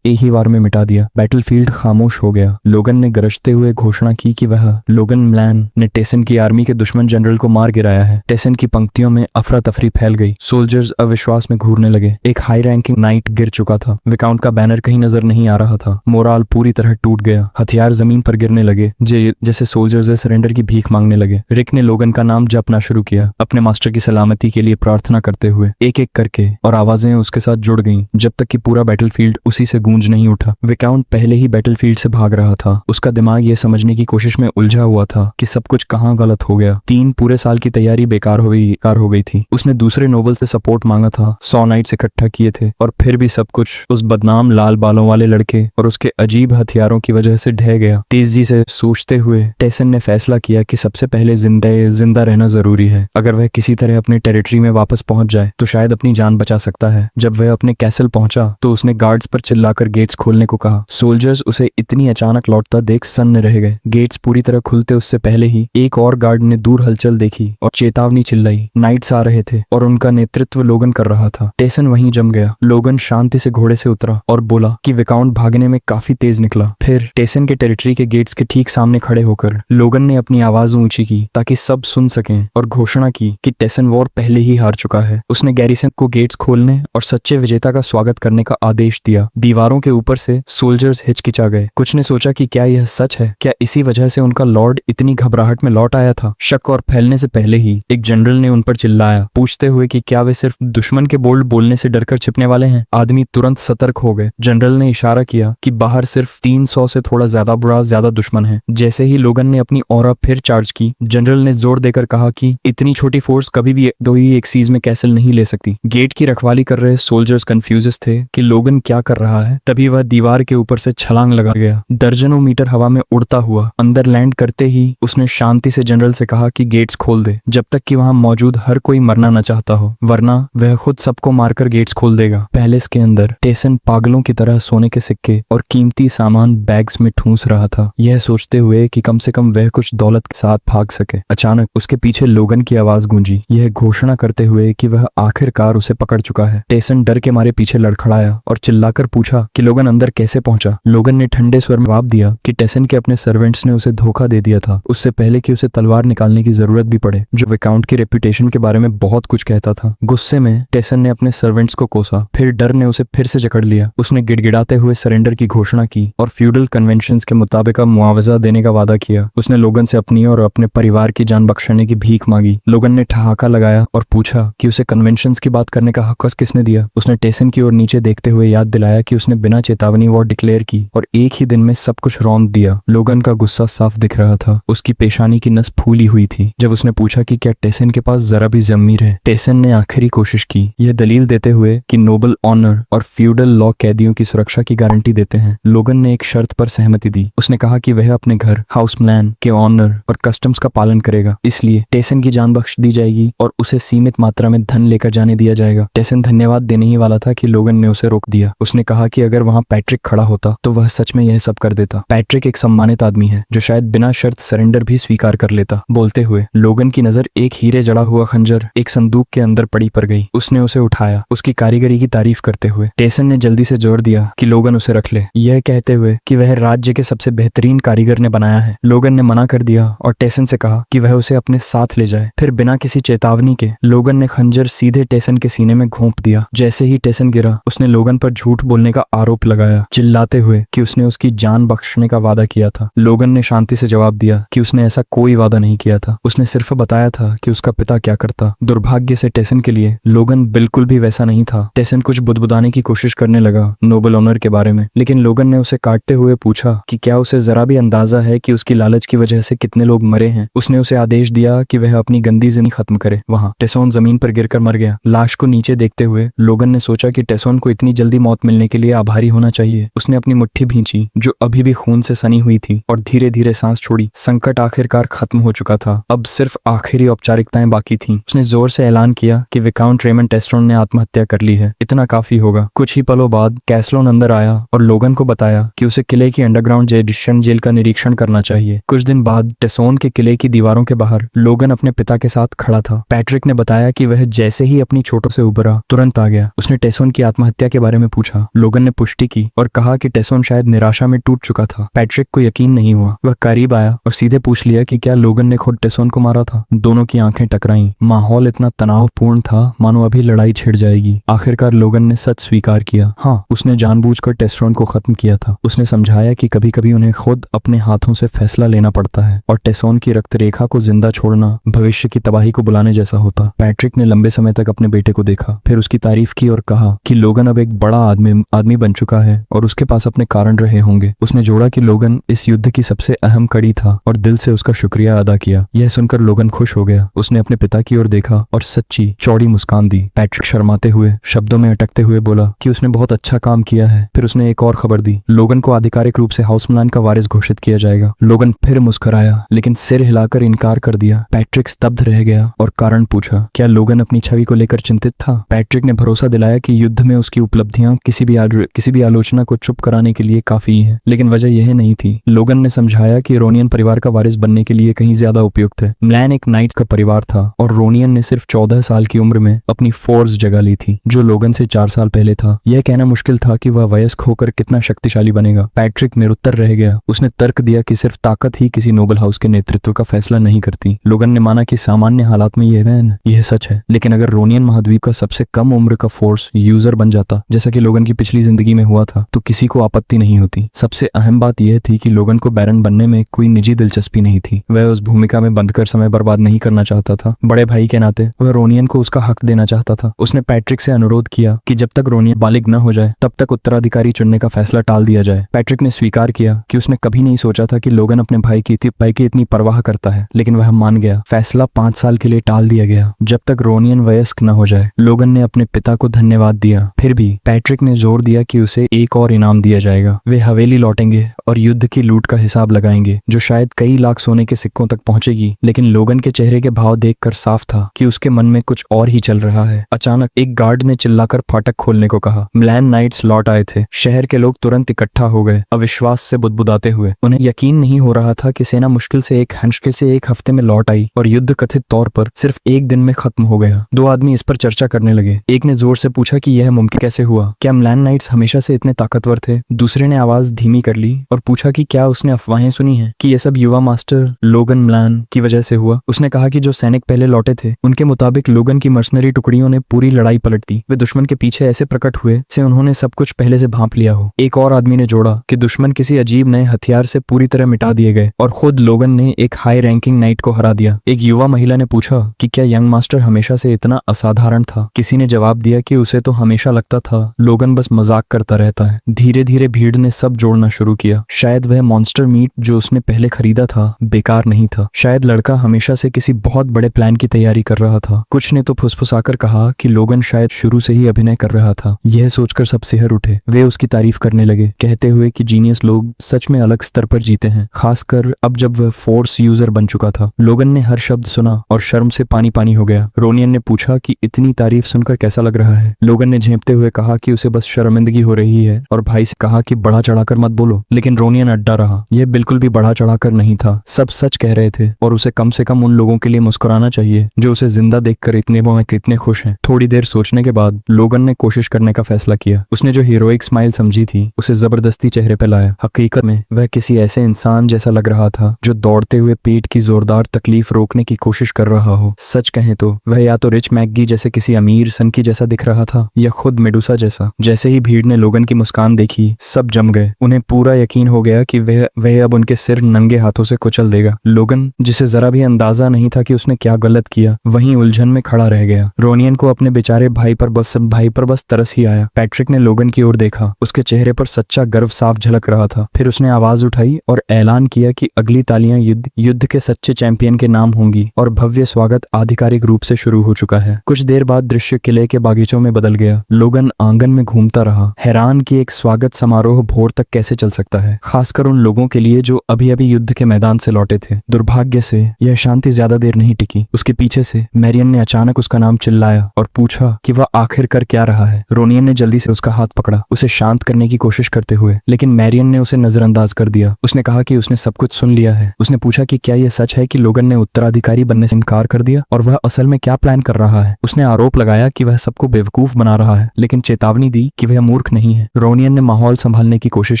ही वार में मिटा दिया। बैटलफील्ड खामोश हो गया। लोगन ने गरजते हुए घोषणा की कि वह लोगन म्लैन ने टेसन की आर्मी के दुश्मन जनरल को मार गिराया है। टेसन की पंक्तियों में अफरा तफरी फैल गई। सोल्जर्स अविश्वास में घूरने लगे। एक हाई रैंकिंग नाइट गिर चुका था। विकाउंट का बैनर कहीं नजर नहीं आ रहा था। मोराल पूरी तरह टूट गया। हथियार जमीन पर गिरने लगे जैसे सोल्जर्स सरेंडर की भीख मांगने लगे। रिक ने लोगन का नाम जपना शुरू किया, अपने मास्टर की सलामती के लिए प्रार्थना करते हुए, एक एक करके, और आवाजें उसके साथ जुड़ गईं जब तक कि पूरा बैटलफील्ड उसी से गूंज नहीं उठा। विकाउंट पहले ही बैटलफील्ड से भाग रहा था। उसका दिमाग ये समझने की कोशिश में उलझा हुआ था कि सब कुछ कहाँ गलत हो गया। 3 पूरे साल की तैयारी बेकार हो गई थी। उसने दूसरे नोबल से सपोर्ट मांगा था, 100 नाइट्स इकट्ठा किए थे, और फिर भी सब कुछ उस बदनाम लाल बालों वाले लड़के और उसके अजीब हथियारों की वजह से ढह गया। तेजी से सोचते हुए टेसन ने फैसला किया कि सबसे पहले जिंदा रहना जरूरी है। अगर वह किसी तरह अपने टेरिटरी में वापस पहुंच जाए तो शायद अपनी जान बचा सकता है। जब वह अपने कैसल पहुंचा तो उसने गार्ड्स पर चिल्लाकर गेट्स खोलने को कहा। सोल्जर्स उसे इतनी अचानक लौटता देख सन्न रह गए। गेट्स पूरी तरह खुलते उससे पहले ही एक और गार्ड ने दूर हलचल देखी और चेतावनी चिल्लाई। नाइट्स आ रहे थे और उनका नेतृत्व लोगन कर रहा था। टेसन वहीं जम गया। लोगन शांति से घोड़े से उतरा और बोला कि विकाउंट भागने में काफी तेज निकला। फिर टेसन के टेरिटरी के गेट्स के ठीक सामने खड़े होकर लोगन ने अपनी आवाज ऊंची की ताकि सब सुन सकें और घोषणा की कि टेसन वॉर पहले ही हार चुका है। उसने गैरिसन को गेट्स खोलने और सच्चे विजेता का स्वागत करने का आदेश दिया। दीवारों के ऊपर से सोल्जर्स हिचकिचा गए। कुछ ने सोचा कि क्या यह सच है? क्या इसी वजह से उनका लॉर्ड इतनी घबराहट में लौट आया था? शक और फैलने से पहले ही एक जनरल ने उन पर चिल्लाया, पूछते हुए कि क्या वे सिर्फ दुश्मन के बोल्ड बोलने से डरकर छिपने वाले हैं। आदमी तुरंत सतर्क हो गए। जनरल ने इशारा किया कि बाहर सिर्फ 300 से थोड़ा ज्यादा दुश्मन है। जैसे ही लोगन ने अपनी ऑरा फिर चार्ज की, जनरल ने जोर देकर कहा कि इतनी छोटी फोर्स कभी भी दो ही एक सीज में कैसल नहीं ले सकती। गेट की रखवाली कर रहे सोल्जर्स कंफ्यूज थे कि लोगन क्या कर रहा है। तभी वह दीवार के ऊपर से छलांग लगा गया। दर्जनों मीटर हवा में उड़ता हुआ अंदर लैंड करते ही उसने शांति से जनरल से कहा कि गेट्स खोल दे, जब तक कि वहां मौजूद हर कोई मरना न चाहता हो, वरना वह खुद सबको मारकर गेट्स खोल देगा। पैलेस के अंदर टेसन पागलों की तरह सोने के सिक्के और कीमती सामान बैग्स में ठूंस रहा था, यह सोचते हुए कि कम से कम वह कुछ दौलत के साथ भाग सके। अचानक उसके पीछे लोगन की आवाज गूंजी, यह घोषणा करते हुए कि वह आखिरकार उसे पकड़ चुका है। टेसन डर के मारे पीछे लड़खड़ाया और चिल्लाकर पूछा कि लोगन अंदर कैसे पहुंचा। लोगन ने ठंडे स्वर में जवाब दिया कि टेसन के अपने सर्वेंट्स ने उसे धोखा दे दिया था, उससे पहले कि उसे तलवार निकालने की जरूरत भी पड़े, जो विकाउंट की रेपुटेशन के बारे में बहुत कुछ कहता था। गुस्से में टेसन ने अपने सर्वेंट्स को कोसा, फिर डर ने उसे फिर से जकड़ लिया। उसने गिड़गिड़ाते हुए सरेंडर की घोषणा की और फ्यूडल कन्वेंशंस के मुताबिक मुआवजा देने का वादा किया। उसने लोगन से अपनी और अपने परिवार की जान बख्शने की भीख मांगी। लोगन ने ठहाका लगाया और पूछा कि उसे कन्वेंशंस की बात करने का हक किसने दिया। उसने टेसन की ओर नीचे देखते हुए याद दिलाया कि उसने बिना चेतावनी वॉर डिक्लेयर की और एक ही दिन में सब कुछ रौंद दिया। लोगन का गुस्सा साफ दिख रहा था। उसकी पेशानी की नस फूली हुई थी जब उसने पूछा कि क्या टेसन के पास जरा भी जमीर है। टेसन ने आखिरी कोशिश की, यह दलील देते हुए कि नोबल ऑनर और फ्यूडल लॉ कैदियों की सुरक्षा की गारंटी देते हैं। लोगन ने एक शर्त पर सहमति दी। उसने कहा कि वह अपने घर, हाउस म्लैन के ऑनर और कस्टम्स का पालन करेगा, इसलिए टेसन की जान बख्श दी जाएगी और उसे सीमित मात्रा में धन लेकर जाने दिया जाएगा। टेसन धन्यवाद देने ही वाला था कि लोगन ने उसे रोक दिया। उसने कहा कि अगर वहां पैट्रिक खड़ा होता तो वह सच में यह सब कर देता। पैट्रिक एक सम्मानित आदमी है जो शायद बिना शर्त सरेंडर भी स्वीकार कर लेता। बोलते हुए लोगन की नजर एक हीरे जड़ा हुआ खंजर एक संदूक के अंदर पड़ी पड़ गई। उसने उसे उठाया, उसकी कारीगरी की तारीफ करते हुए। टेसन ने जल्दी से जोर दिया कि लोगन उसे रख ले, यह कहते हुए कि वह राज्य के सबसे बेहतरीन कारीगर ने बनाया है। लोगन ने मना कर दिया और टेसन से कहा कि वह उसे अपने साथ ले जाए। फिर बिना किसी चेतावनी के लोगन ने खंजर सीधे टेसन के सीने में घोंप दिया। जैसे ही टेसन गिरा, उसने लोगन पर झूठ बोलने का आरोप लगाया, चिल्लाते हुए कि उसने उसकी जान बख्शने का वादा किया था। लोगन ने शांति से जवाब दिया कि उसने ऐसा कोई वादा नहीं किया था। उसने सिर्फ बताया था कि उसका पिता क्या करता। दुर्भाग्य से टेसन के लिए लोगन बिल्कुल भी वैसा नहीं था। टेसन कुछ बुदबुदाने की कोशिश करने लगा नोबल ऑनर के बारे में, लेकिन लोगन ने उसे काटते हुए पूछा कि क्या उसे जरा भी अंदाजा है कि उसकी लालच की वजह से कितने लोग मरे हैं। उसने उसे आदेश दिया कि वह अपनी गंदी जिंदगी खत्म करे। वहां टेसोन जमीन पर गिरकर मर गया। लाश को नीचे देखते हुए लोगन ने सोचा कि टेसोन को इतनी जल्दी मौत मिलने के लिए आभारी होना चाहिए। उसने अपनी अपनी मुट्ठी भींची जो अभी भी खून से सनी हुई थी और धीरे धीरे सांस छोड़ी। संकट आखिरकार खत्म हो चुका था, अब सिर्फ आखिरी औपचारिकताएं बाकी थीं। उसने जोर से ऐलान किया कि विकाउंट रेमंड टेस्टोन ने आत्महत्या कर ली है, इतना काफी होगा। कुछ ही पलों बाद कैस्लोन अंदर आया और लोगन को बताया कि उसे किले की अंडरग्राउंड जेडिशन जेल का निरीक्षण करना चाहिए। कुछ दिन बाद टेसोन के किले की दीवारों के बाहर लोगन अपने पिता के साथ खड़ा था। पैट्रिक ने बताया कि वह जैसे ही अपनी चोटों से उबरा तुरंत आ गया। उसने टेसोन की आत्महत्या के बारे में पूछा। लोगन ने पुष्टि की और कहा कि टेसोन शायद निराशा में टूट चुका था। पैट्रिक को यकीन नहीं हुआ। वह करीब आया और सीधे पूछ लिया कि क्या लोगन ने खुद टेसोन को मारा था। दोनों की आंखें टकराईं। माहौल इतना तनावपूर्ण था मानो अभी लड़ाई छिड़ जाएगी। आखिरकार लोगन ने सच स्वीकार किया। हाँ, उसने जानबूझकर टेस्टोन को खत्म किया था। उसने समझाया कि कभी कभी उन्हें खुद अपने हाथों से फैसला लेना पड़ता है और टेसोन की रक्त रेखा को जिंदा छोड़ना भविष्य की तबाही को बुलाने जैसा होता। पैट्रिक ने लंबे समय तक अपने बेटे को देखा, फिर उसकी तारीफ की और कहा कि लोगन अब एक बड़ा आदमी बन चुका है और उसके पास अपने कारण रहे होंगे। उसने जोड़ा कि लोगन इस युद्ध की सबसे अहम कड़ी था और दिल से उसका शुक्रिया अदा किया। यह सुनकर लोगन खुश हो गया। उसने अपने पिता की ओर देखा और सच्ची चौड़ी मुस्कान दी। पैट्रिक शर्माते हुए, शब्दों में अटकते हुए बोला कि उसने बहुत अच्छा काम किया है। फिर उसने एक और खबर दी, लोगन को आधिकारिक रूप से हाउस मिलान का वारिस घोषित किया जाएगा। लोगन फिर मुस्कुराया लेकिन सिर हिलाकर इनकार कर दिया। पैट्रिक स्तब्ध रह गया और कारण पूछा। क्या लोगन अपनी छवि को लेकर चिंतित था? पैट्रिक ने भरोसा दिलाया कि युद्ध में उसकी उपलब्धियां किसी भी आलोचना को चुप कराने के लिए काफी है, लेकिन वजह यह नहीं थी। लोगन ने समझाया कि रोनियन परिवार का वारिस बनने के लिए कहीं ज्यादा उपयुक्त है। म्लैन एक नाइट्स का परिवार था और रोनियन ने सिर्फ 14 साल की उम्र में अपनी फोर्स जगह ली थी जो लोगन से 4 साल पहले था। यह कहना मुश्किल था कि वह वयस्क होकर कितना शक्तिशाली बनेगा। पैट्रिक निरुत्तर रह गया। उसने तर्क दिया कि सिर्फ ताकत ही किसी नोबल हाउस के नेतृत्व का फैसला नहीं करती। लोगन ने माना कि सामान्य हालात में यह सच है, लेकिन अगर रोनियन महाद्वीप का सबसे कम उम्र का फोर्स यूजर बन जाता जैसा कि लोगन की पिछली जिंदगी में हुआ था तो किसी को आपत्ति नहीं होती। सबसे अहम बात यह थी कि लोगन को बैरन बनने में कोई निजी दिलचस्पी नहीं थी। वह उस भूमिका में बंधकर समय बर्बाद नहीं करना चाहता था। बड़े भाई के नाते वह रोनियन को उसका हक देना चाहता था। उसने पैट्रिक से अनुरोध किया कि जब तक रोनियन बालिग न हो जाए तब तक उत्तराधिकारी चुनने का फैसला टाल दिया जाए। पैट्रिक ने स्वीकार किया कि उसने कभी नहीं सोचा था कि लोगन अपने भाई की इतनी परवाह करता है, लेकिन वह मान गया। फैसला 5 साल के लिए टाल दिया गया, जब तक रोनियन वयस्क न हो जाए। लोगन ने अपने पिता को धन्यवाद दिया। फिर भी पैट्रिक ने जोर दिया कि उसे एक और इनाम दिया जाएगा। वे हवेली लौटेंगे और युद्ध की लूट का हिसाब लगाएंगे जो शायद कई लाख सोने के सिक्कों तक पहुंचेगी। लेकिन लोगन के चेहरे के भाव देखकर साफ था कि उसके मन में कुछ और ही चल रहा है। अचानक एक गार्ड ने चिल्लाकर फाटक खोलने को कहा। म्लैन नाइट्स लौट आए थे। शहर के लोग तुरंत इकट्ठा हो गए, अविश्वास से बुदबुदाते हुए। उन्हें यकीन नहीं हो रहा था कि सेना मुश्किल से एक हफ्ते में लौट आई और युद्ध कथित तौर पर सिर्फ एक दिन में खत्म हो गया। 2 आदमी इस पर चर्चा करने लगे। एक ने जोर से पूछा कि यह मुमकिन कैसे हुआ? क्या म्लैन नाइट्स हमेशा से इतने ताकतवर थे? दूसरे ने आवाज धीमी कर ली और पूछा कि क्या उसने अफवाहें सुनी हैं कि यह सब युवा मास्टर लोगन म्लैन की वजह से हुआ। उसने कहा कि जो सैनिक पहले लौटे थे उनके मुताबिक लोगन की मर्सनरी टुकड़ियों ने पूरी लड़ाई पलट दी। वे दुश्मन के पीछे ऐसे प्रकट हुए से उन्होंने सब कुछ पहले से भांप लिया हो। एक और आदमी ने जोड़ा कि दुश्मन किसी अजीब नए हथियार से पूरी तरह मिटा दिए गए और खुद लोगन ने एक हाई रैंकिंग नाइट को हरा दिया। एक युवा महिला ने पूछा कि क्या यंग मास्टर हमेशा से इतना असाधारण था? किसी ने जवाब दिया कि उसे तो हमेशा लगता था लोगन बस मजाक करता रहता है। धीरे धीरे भीड़ ने सब जोड़ना शुरू किया। शायद वह मॉन्स्टर मीट जो उसने पहले खरीदा था बेकार नहीं था। शायद लड़का हमेशा से किसी बहुत बड़े प्लान की तैयारी कर रहा था। कुछ ने तो फुसफुसाकर कहा कि लोगन शायद शुरू से ही अभिनय कर रहा था। यह सोचकर सब सिहर उठे। वे उसकी तारीफ करने लगे, कहते हुए कि जीनियस लोग सच में अलग स्तर पर जीते हैं, खासकर अब जब वह फोर्स यूजर बन चुका था। लोगन ने हर शब्द सुना और शर्म से पानी पानी हो गया। रोनियन ने पूछा कि इतनी तारीफ सुनकर कैसा लग रहा है? लोगन ने झेंपते हुए कहा कि उसे बस शर्मिंदगी हो रही है और भाई से कहा कि बढ़ा चढ़ाकर मत बोलो। लेकिन रोनियन अड्डा रहा। यह बिल्कुल भी बढ़ा चढ़ाकर नहीं था। सब सच कह रहे थे और उसे कम से कम उन लोगों के लिए मुस्कुराना चाहिए जो उसे जिंदा देखकर इतने खुश हैं। थोड़ी देर सोचने के बाद लोगन ने कोशिश करने का फैसला किया। उसने जो हीरोइक स्माइल समझी थी उसे जबरदस्ती चेहरे पर लाया। हकीकत में वह किसी ऐसे इंसान जैसा लग रहा था जो दौड़ते हुए पेट की जोरदार तकलीफ रोकने की कोशिश कर रहा हो। सच कहें तो वह या तो रिच मैकगी जैसे किसी अमीर सनकी जैसा दिख रहा था या खुद मेडुसा जैसा। जैसे ही भीड़ ने लोगन की मुस्कान देखी सब जम गए। उन्हें पूरा यकीन यकीन हो गया कि वह अब उनके सिर नंगे हाथों से कुचल देगा। लोगन, जिसे जरा भी अंदाजा नहीं था कि उसने क्या गलत किया, वहीं उलझन में खड़ा रह गया। रोनियन को अपने बेचारे भाई पर बस तरस ही आया। पैट्रिक ने लोगन की ओर देखा। उसके चेहरे पर सच्चा गर्व साफ झलक रहा था। फिर उसने आवाज उठाई और ऐलान किया कि अगली तालियां युद्ध के सच्चे चैंपियन के नाम होंगी और भव्य स्वागत आधिकारिक रूप से शुरू हो चुका है। कुछ देर बाद दृश्य किले के बागीचों में बदल गया। लोगन आंगन में घूमता रहा, हैरान कि एक स्वागत समारोह भोर तक कैसे चल सकता है, खासकर उन लोगों के लिए जो अभी अभी युद्ध के मैदान से लौटे थे। दुर्भाग्य से यह शांति ज्यादा देर नहीं टिकी। उसके पीछे से मैरियन ने अचानक उसका नाम चिल्लाया और पूछा कि वह आखिर कर क्या रहा है। रोनियन ने जल्दी से उसका हाथ पकड़ा, उसे शांत करने की कोशिश करते हुए, लेकिन मैरियन ने उसे नजरअंदाज कर दिया। उसने कहा कि उसने सब कुछ सुन लिया है। उसने पूछा कि क्या यह सच है कि लोगन ने उत्तराधिकारी बनने से इनकार कर दिया और वह असल में क्या प्लान कर रहा है। उसने आरोप लगाया कि वह सबको बेवकूफ बना रहा है, लेकिन चेतावनी दी कि वह मूर्ख नहीं है। रोनियन ने माहौल संभालने की कोशिश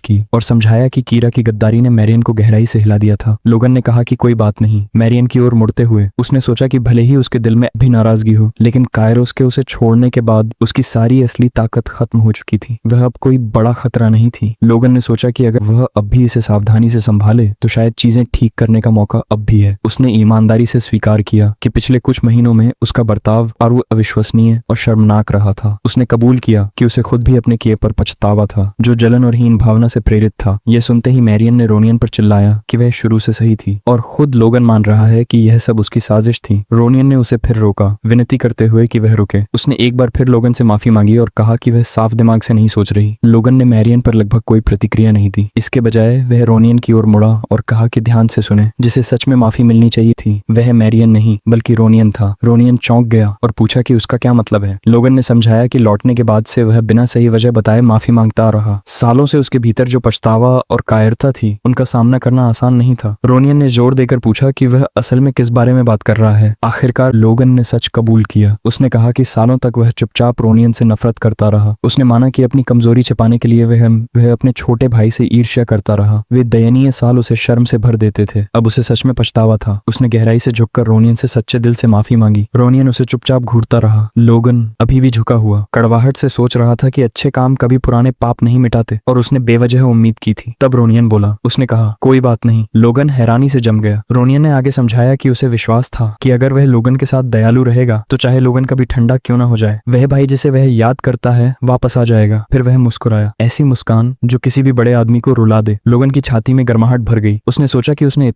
की और समझाया कि कीरा की गद्दारी ने मैरियन को गहराई से हिला दिया था। लोगन ने कहा कि कोई बात नहीं। मैरियन की ओर मुड़ते हुए उसने सोचा कि भले ही उसके दिल में भी नाराजगी हो, लेकिन कायरोस के उसे छोड़ने के बाद उसकी सारी असली ताकत खत्म हो चुकी थी। वह अब कोई बड़ा खतरा नहीं थी। लोगन ने सोचा कि अगर वह अब भी इसे सावधानी से संभाले तो शायद चीजें ठीक करने का मौका अब भी है। उसने ईमानदारी से स्वीकार किया कि पिछले कुछ महीनों में उसका बर्ताव और वो अविश्वसनीय और शर्मनाक रहा था। उसने कबूल किया कि उसे खुद भी अपने किए पर पछतावा था, जो जलन और हीन भावना से प्रेरित था। यह सुनते ही मैरियन ने रोनियन पर चिल्लाया कि वह शुरू से सही थी और खुद लोगन मान रहा है कि यह सब उसकी साजिश थी। रोनियन ने उसे फिर रोका, विनती करते हुए कि वह रुके। उसने एक बार फिर लोगन से माफी मांगी और कहा कि वह साफ दिमाग से नहीं सोच रही। लोगन ने मैरियन पर लगभग कोई प्रतिक्रिया नहीं दी। इसके बजाय वह रोनियन की ओर मुड़ा और कहा कि ध्यान से सुने, जिसे सच में माफी मिलनी चाहिए थी वह मैरियन नहीं बल्कि रोनियन था। रोनियन चौंक गया और पूछा कि उसका क्या मतलब है। लोगन ने समझाया कि लौटने के बाद से वह बिना सही वजह बताए माफी मांगता रहा। सालों से उसके भीतर जो पछतावा और कायरता थी, उनका सामना करना आसान नहीं था। रोनियन ने जोर देकर पूछा कि वह असल में किस बारे में बात कर रहा है। आखिरकार लोगन ने सच कबूल किया। उसने कहा कि सालों तक वह चुपचाप रोनियन से नफरत करता रहा। उसने माना कि अपनी कमजोरी छिपाने के लिए वह अपने छोटे भाई से ईर्ष्या करता रहा। वे दयनीय साल उसे शर्म से भर देते थे। अब उसे सच में पछतावा था। उसने गहराई से झुककर रोनियन से सच्चे दिल से माफी मांगी। रोनियन उसे चुपचाप घूरता रहा। लोगन अभी भी झुका हुआ कड़वाहट से सोच रहा था कि अच्छे काम कभी पुराने पाप नहीं मिटाते और उसने बेवजह उम्मीद की थी। तब रोनियन बोला। उसने कहा, कोई बात नहीं। लोगन हैरानी से जम गया। रोनियन ने आगे समझाया कि उसे विश्वास था कि अगर वह लोगन के साथ दयालु रहेगा तो चाहे लोगन कभी ठंडा क्यों ना हो जाए, वह भाई जिसे वह याद करता है वापस आ जाएगा। फिर वह मुस्कुराया, ऐसी मुस्कान जो किसी भी बड़े आदमी को रुला दे। लोगन की छाती में गर्माहट भर गई। उसने सोचा कि उसने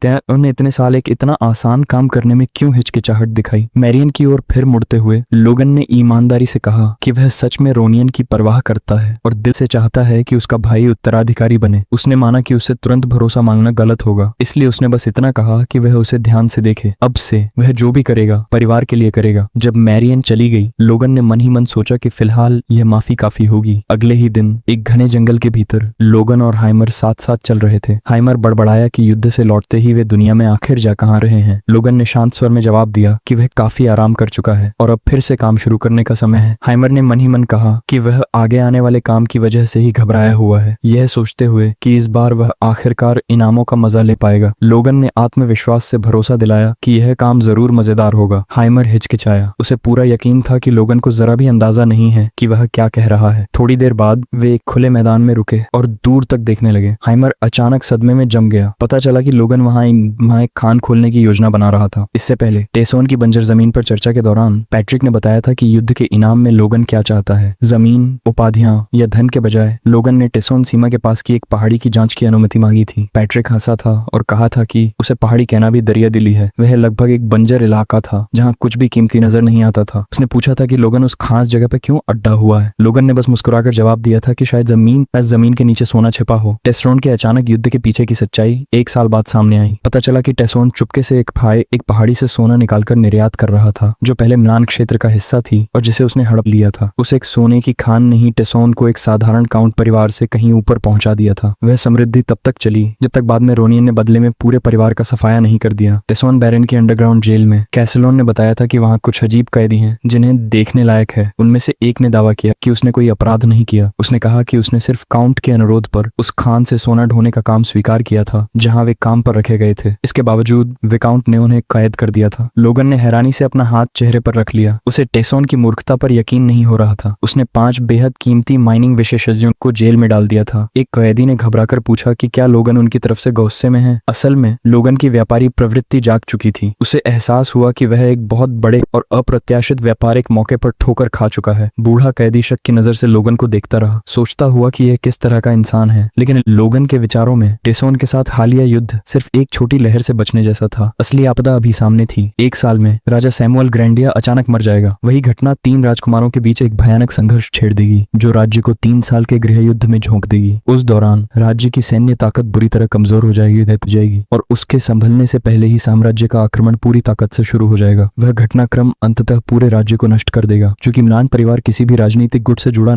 इतने साल एक इतना आसान काम करने में क्यों हिचकिचाहट दिखाई। मैरियन की ओर फिर मुड़ते हुए लोगन ने ईमानदारी से कहा कि वह सच में रोनियन की परवाह करता है और दिल से चाहता है कि उसका भाई उत्तराधिकारी बने। उसने माना कि उससे तुरंत भरोसा मांगना गलत होगा, इसलिए उसने बस इतना कहा कि वह उसे ध्यान से देखे। अब से वह जो भी करेगा परिवार के लिए करेगा। जब मैरियन चली गई, लोगन ने मन ही मन सोचा कि फिलहाल यह माफी काफी होगी। अगले ही दिन एक घने जंगल के भीतर लोगन और हाइमर साथ साथ चल रहे थे। हाइमर बड़बड़ाया कि युद्ध से लौटते ही वे दुनिया में आखिर जा कहां रहे हैं। लोगन ने शांत स्वर में जवाब दिया कि वह काफी आराम कर चुका है और अब फिर से काम शुरू करने का समय है। हाइमर ने मन ही मन कहा कि वह आगे आने वाले काम की वजह से ही घबराया हुआ है, यह सोचते हुए कि इस बार वह आखिरकार इनामों का मजा ले पाएगा। लोगन ने आत्मविश्वास से भरोसा दिलाया कि यह काम जरूर मजेदार होगा। हाइमर हिचकिचाया। उसे पूरा यकीन था कि लोगन को जरा भी अंदाजा नहीं है कि वह क्या कह रहा है। थोड़ी देर बाद वे एक खुले मैदान में रुके और दूर तक देखने लगे। हाइमर अचानक सदमे में जम गया। पता चला कि लोगन वहां एक खान खोलने की योजना बना रहा था। इससे पहले टेसोन की बंजर जमीन पर चर्चा के दौरान पैट्रिक ने बताया था कि युद्ध के इनाम में लोगन क्या चाहता है, जमीन, उपाधियां या धन के बजाय। लोगन ने टेसोन सीमा के पास की एक पहाड़ी की जांच की अनुमति मांगी थी। पैट्रिक हंसा था और कहा था कि उसे पहाड़ी कहना भी दरिया दिली है। वह लगभग एक बंजर इलाका था जहाँ कुछ भी कीमती नजर नहीं आता था। उसने पूछा था कि लोगन उस खास जगह पे क्यों अड्डा हुआ है। लोगन ने बस मुस्कुराकर जवाब दिया था कि शायद जमीन के नीचे सोना छिपा हो। टेस्रोन के अचानक युद्ध के पीछे की सच्चाई एक साल बाद सामने आई। पता चला कि टेसोन चुपके से एक पहाड़ी से सोना निकालकर निर्यात कर रहा था, जो पहले मिलान क्षेत्र का हिस्सा थी और जिसे उसने हड़प लिया था। उसे एक सोने की खान नहीं, टेसोन को एक साधारण काउंट परिवार से कहीं ऊपर पहुंचा दिया था। वह समृद्धि तब तक चली जब तक बाद में रोनियन ने बदले में पूरे परिवार का सफाया नहीं कर दिया। टेसोन बैरन की अंडरग्राउंड जेल में कैसलोन ने बताया था कि वहां कुछ अजीब कैदी हैं जिन्हें देखने लायक है। उनमें से एक ने दावा किया कि उसने कोई अपराध नहीं किया। उसने कहा कि उसने सिर्फ काउंट के अनुरोध पर उस खान से सोना ढोने का काम स्वीकार किया था जहां वे काम पर रखे गए थे। इसके बावजूद विकाउंट ने उन्हें कैद कर दिया था। लोगन ने हैरानी से अपना हाथ चेहरे पर रख लिया। उसे टेसोन की मूर्खता पर यकीन नहीं हो रहा था। उसने 5 बेहद कीमती माइनिंग विशेषज्ञों को जेल में डाल दिया था। एक कैदी ने घबराकर पूछा कि क्या लोगन उनकी तरफ से गुस्से में है। असल में लोगन की व्यापारी प्रवृत्ति जाग चुकी थी। उसे एहसास हुआ कि वह एक बहुत बड़े और अप्रत्याशित व्यापारिक मौके पर ठोकर खा चुका है। बूढ़ा कैदी शक की नजर से लोगन को देखता रहा, सोचता हुआ कि यह किस तरह का इंसान है। लेकिन लोगन के विचारों में टेसोन के साथ हालिया युद्ध सिर्फ एक छोटी लहर से बचने जैसा था। असली आपदा अभी सामने थी। 1 साल में राजा सैमुअल ग्रैंडिया अचानक मर जाएगा। वही घटना 3 राजकुमारों के बीच एक भयानक संघर्ष छेड़ देगी, जो राज्य को 3 साल के गृह युद्ध में झोंक देगी। उस दौरान राज्य की सैन्य ताकत बुरी तरह कमजोर हो जाएगी और उसके संभलने से पहले ही साम्राज्य का आक्रमण पूरी ताकत से शुरू हो जाएगा। वह घटनाक्रम अंततः पूरे राज्य को नष्ट कर देगा। चूंकि मिलान परिवार किसी भी राजनीतिक गुट से जुड़ा